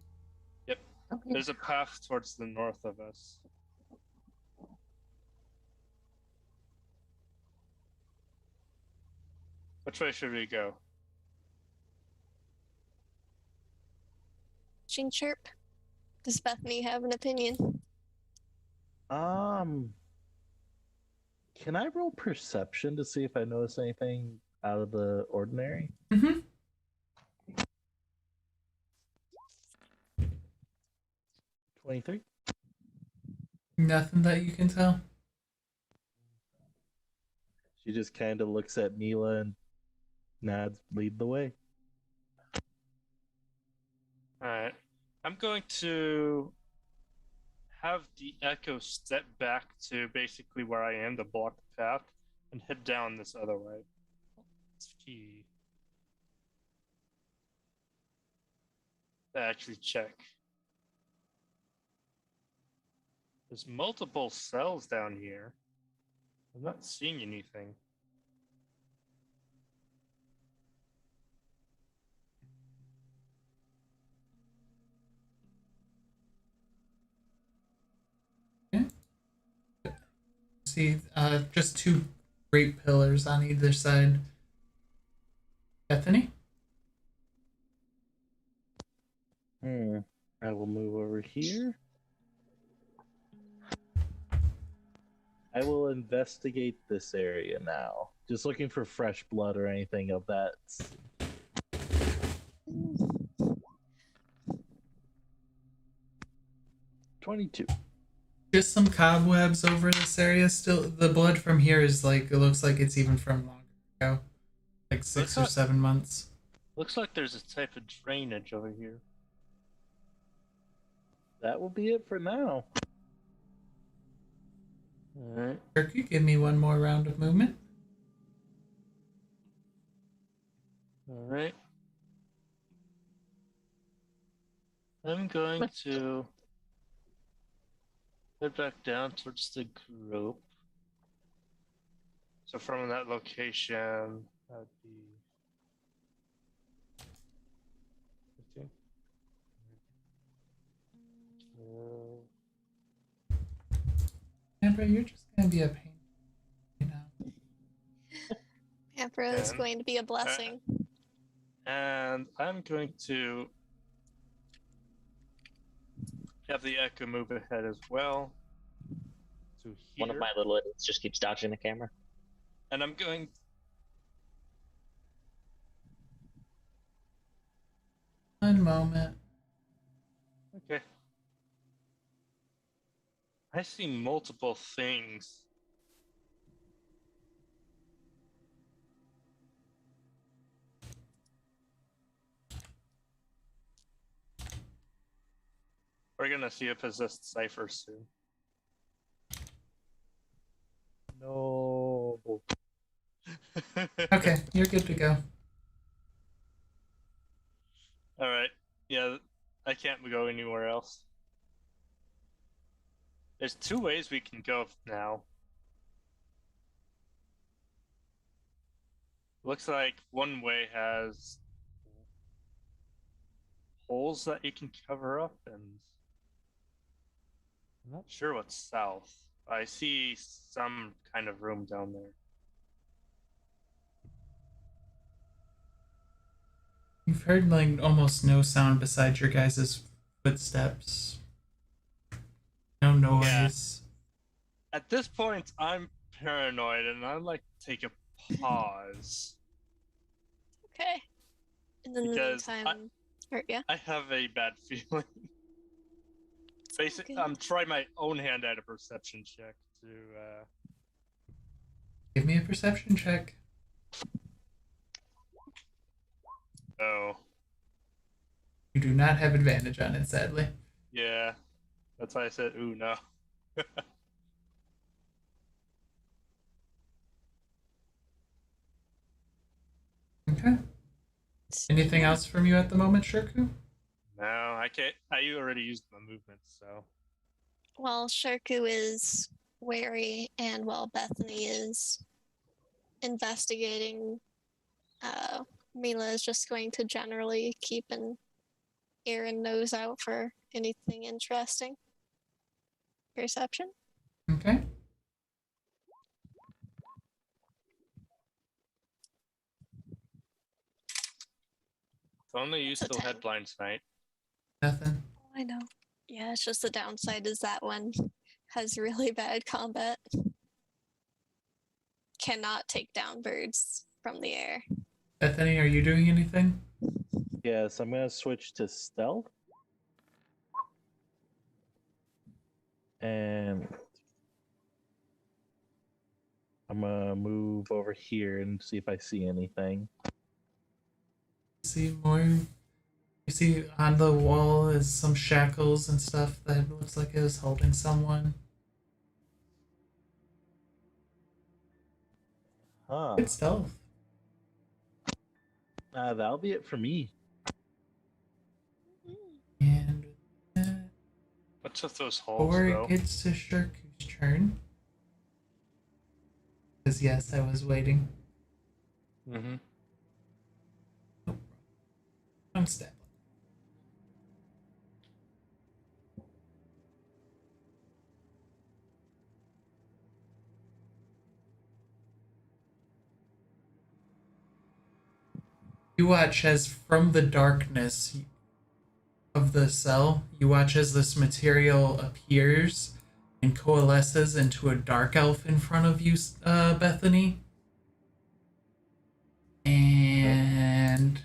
Yep. Okay. There's a path towards the north of us. Which way should we go? Ching chirp. Does Bethany have an opinion? Can I roll perception to see if I notice anything out of the ordinary? Mm-hmm. 23. Nothing that you can tell. She just kind of looks at Mila and nods, lead the way. Alright. I'm going to have the echo step back to basically where I am to block the path and head down this other way. It's key. To actually check. There's multiple cells down here. I'm not seeing anything. See, just two great pillars on either side. Bethany? I will move over here. I will investigate this area now. Just looking for fresh blood or anything of that. 22. Just some cobwebs over this area still. The blood from here is like, it looks like it's even from longer ago. Like 6 or 7 months. Looks like there's a type of drainage over here. That will be it for now. Alright. Shirku, give me one more round of movement. Alright. I'm going to head back down towards the group. So from that location, that'd be 15. 12. Amber, you're just gonna be a pain. You know. Emperor is And- going to be a blessing. And I'm going to have the echo move ahead as well. To here. One of my little idiots just keeps dodging the camera. And I'm going. One moment. Okay. I see multiple things. We're gonna see a possessed Sifer soon. No. Okay, you're good to go. Alright. Yeah, I can't go anywhere else. There's 2 ways we can go now. Looks like one way has holes that you can cover up, and I'm not sure what's south. I see some kind of room down there. You've heard like almost no sound besides your guys' footsteps. No noise. At this point, I'm paranoid, and I'd like to take a pause Okay. And in the Because meantime, or yeah. I have a bad feeling. Basically, Okay. I'm trying my own hand at a perception check to. Give me a perception check. Oh, You do not have advantage on it, sadly. yeah. That's why I said, ooh, no. Okay. Anything else from you at the moment, Shirku? No, I can't. I already used my movement, so. While Shirku is wary and while Bethany is investigating, Mila is just going to generally keep an ear and nose out for anything interesting. Perception? Okay. If only you That's a still 10. had blind sight. Nothing. I know. Yeah, it's just the downside is that one has really bad combat. Cannot take down birds from the air. Bethany, are you doing anything? Yes, I'm gonna switch to stealth. And I'm gonna move over here and see if I see anything. See more. You see on the wall is some shackles and stuff that looks like it was holding someone. Huh. Good stealth. That'll be it for me. And with that, What's with those holes, before though? it gets to Shirku's turn. Because yes, I was waiting. Mm-hmm. I'm stab. You watch as from the darkness of the cell, you watch as this material appears and coalesces into a dark elf in front of you, Bethany. And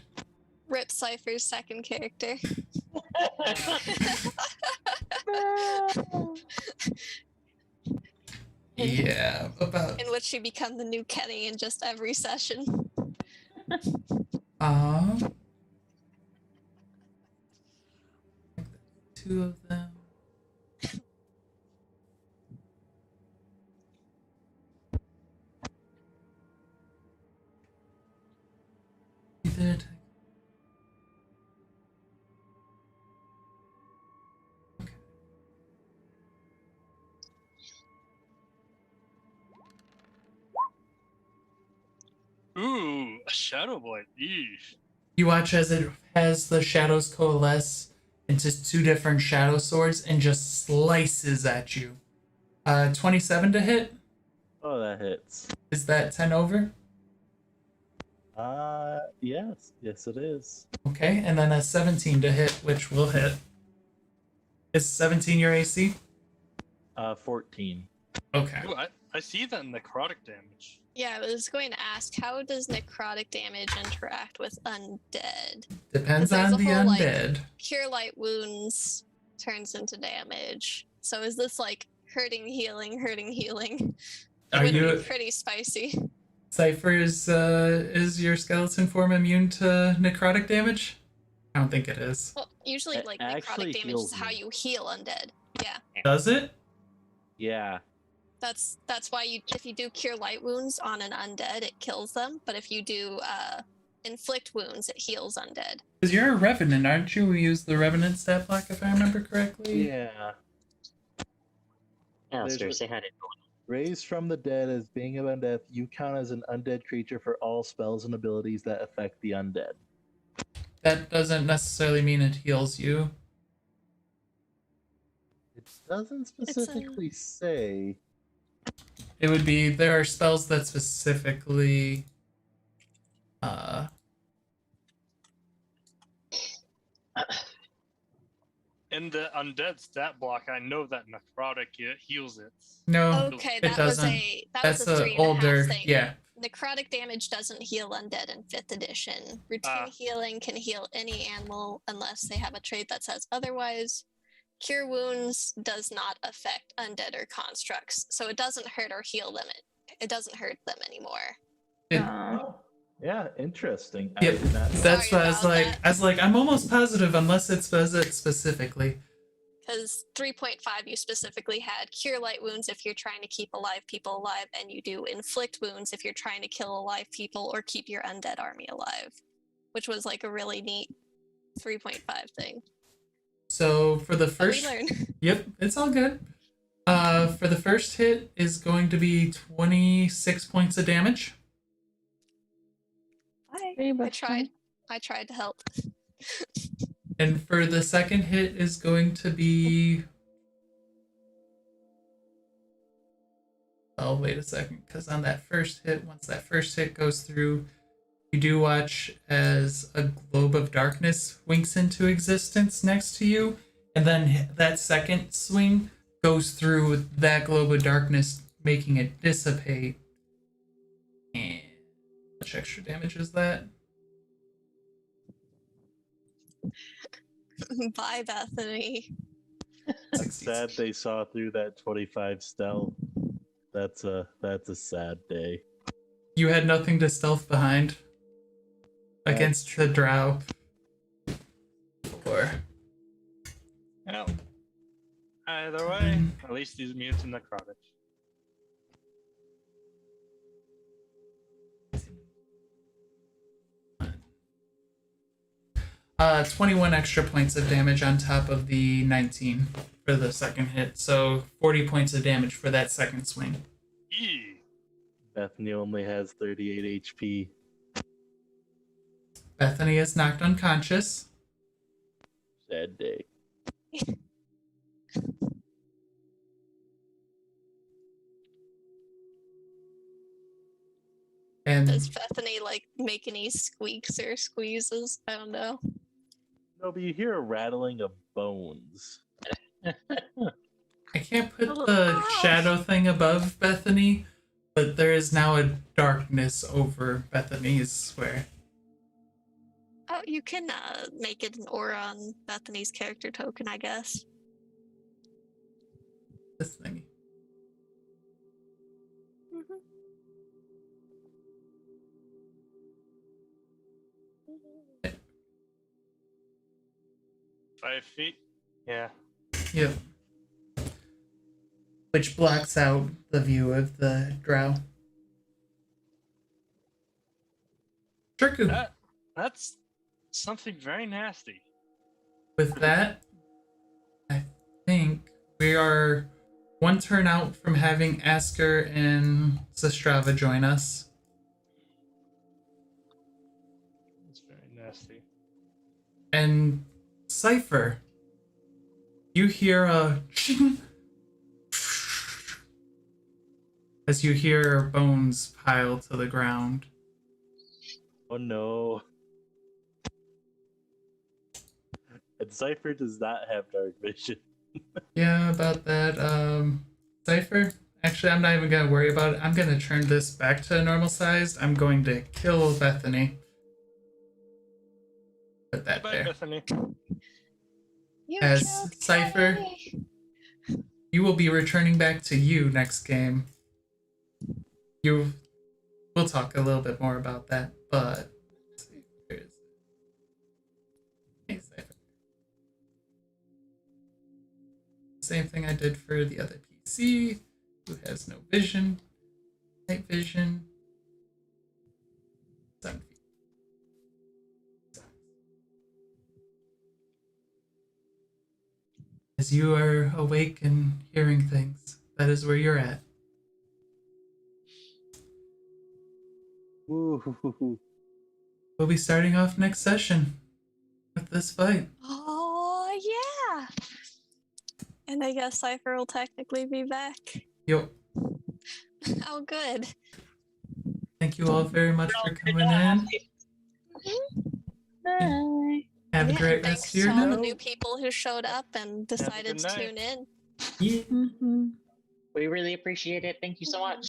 Rip Sifer's second character. yeah, about In which you become the new Kenny in just every session. two of them. Either attack. Okay. Ooh, a shadow blade. Eesh. You watch as it has the shadows coalesce into two different shadow swords and just slices at you. 27 to hit. Oh, that hits. Is that 10 over? Yes. Yes, it is. Okay, and then a 17 to hit, which will hit. Is 17 your AC? 14. Okay. Ooh, I see that necrotic damage. Yeah, I was going to ask, how does necrotic damage interact with undead? Depends there's on a the whole, like, undead. Cure light wounds turns into damage. So is this like hurting, healing? It Are would you be pretty spicy. Sifer is your skeleton form immune to necrotic damage? I don't think it is. Well, usually It like actually necrotic damage heals is how me. you heal undead. Yeah. Does it? Yeah. That's why if you do cure light wounds on an undead, it kills them. But if you do inflict wounds, it heals undead. Because you're a revenant, aren't you? We use the revenant stat block if I remember correctly. Yeah. Alistair, There's a- say hi to Raised from the dead as being of undead, you count as an undead creature for all spells and abilities that affect the undead. That doesn't necessarily mean it heals you. It doesn't specifically say. It would be, there are spells that specifically In the undead stat block, I know that necrotic heals it. no, Okay, it doesn't. that That's was a a 3.5 older, thing. yeah. Necrotic damage doesn't heal undead in 5th edition. Routine healing can heal any animal unless they have a trait that says otherwise. Cure wounds does not affect undead or constructs, so it doesn't hurt or heal them. It doesn't hurt them anymore. It- Oh, yeah, interesting. Yep. I did not know. That's Sorry why I was about like, that. I'm almost positive unless it says it specifically. Because 3.5, you specifically had cure light wounds if you're trying to keep alive people alive, and you do inflict wounds if you're trying to kill alive people or keep your undead army alive, which was like a really neat 3.5 thing. So for the But first, we learn. yep, it's all good. For the first hit is going to be 26 points of damage. I tried to help. And for the second hit is going to be... Oh, wait a second, because on that first hit, once that first hit goes through, you do watch as a globe of darkness winks into existence next to you, and then that second swing goes through that globe of darkness, making it dissipate. And how much extra damage is that? Bye, Bethany. I'm sad they saw through that 25 stealth. That's a sad day. You had nothing to stealth behind against the drow. Or Well, either way, at least he's immune to necrotic. 21 extra points of damage on top of the 19 for the second hit. So 40 points of damage for that second swing. Eee. Bethany only has 38 HP. Bethany is knocked unconscious. Sad day. And Does Bethany like make any squeaks or squeezes? I don't know. No, but you hear a rattling of bones. I can't put little the ow. shadow thing above Bethany, but there is now a darkness over Bethany's square. Oh, you can make it an aura on Bethany's character token, I guess. This thingy. Mm-hmm. 5 feet? Yeah. Yep. Which blocks out the view of the drow. Shirku. That's something very nasty. With that, I think we are one turn out from having Asker and Zastrava join us. It's very nasty. And Sifer, you hear a as you hear bones pile to the ground. Oh no. And Sifer does not have dark vision. Yeah, about that. Sifer, actually, I'm not even gonna worry about it. I'm gonna turn this back to normal sized. I'm going to kill Bethany. Put that Bye, there. Bethany. You As killed Sifer, Kenny. you will be returning back to you next game. We'll talk a little bit more about that, but let's see, where is it? Hey, Sifer. Same thing I did for the other PC, who has no vision, night vision. 7 feet. As you are awake and hearing things, that is where you're at. Ooh. We'll be starting off next session with this fight. Oh, yeah. And I guess Sifer will technically be back. Yo, How good. Thank you all very much for coming in. Bye. Have a Yeah, great and rest thanks of your to all the night. new people who showed up and decided good to night. tune in. Yeah. Mm-hmm. We really appreciate it. Thank you so much.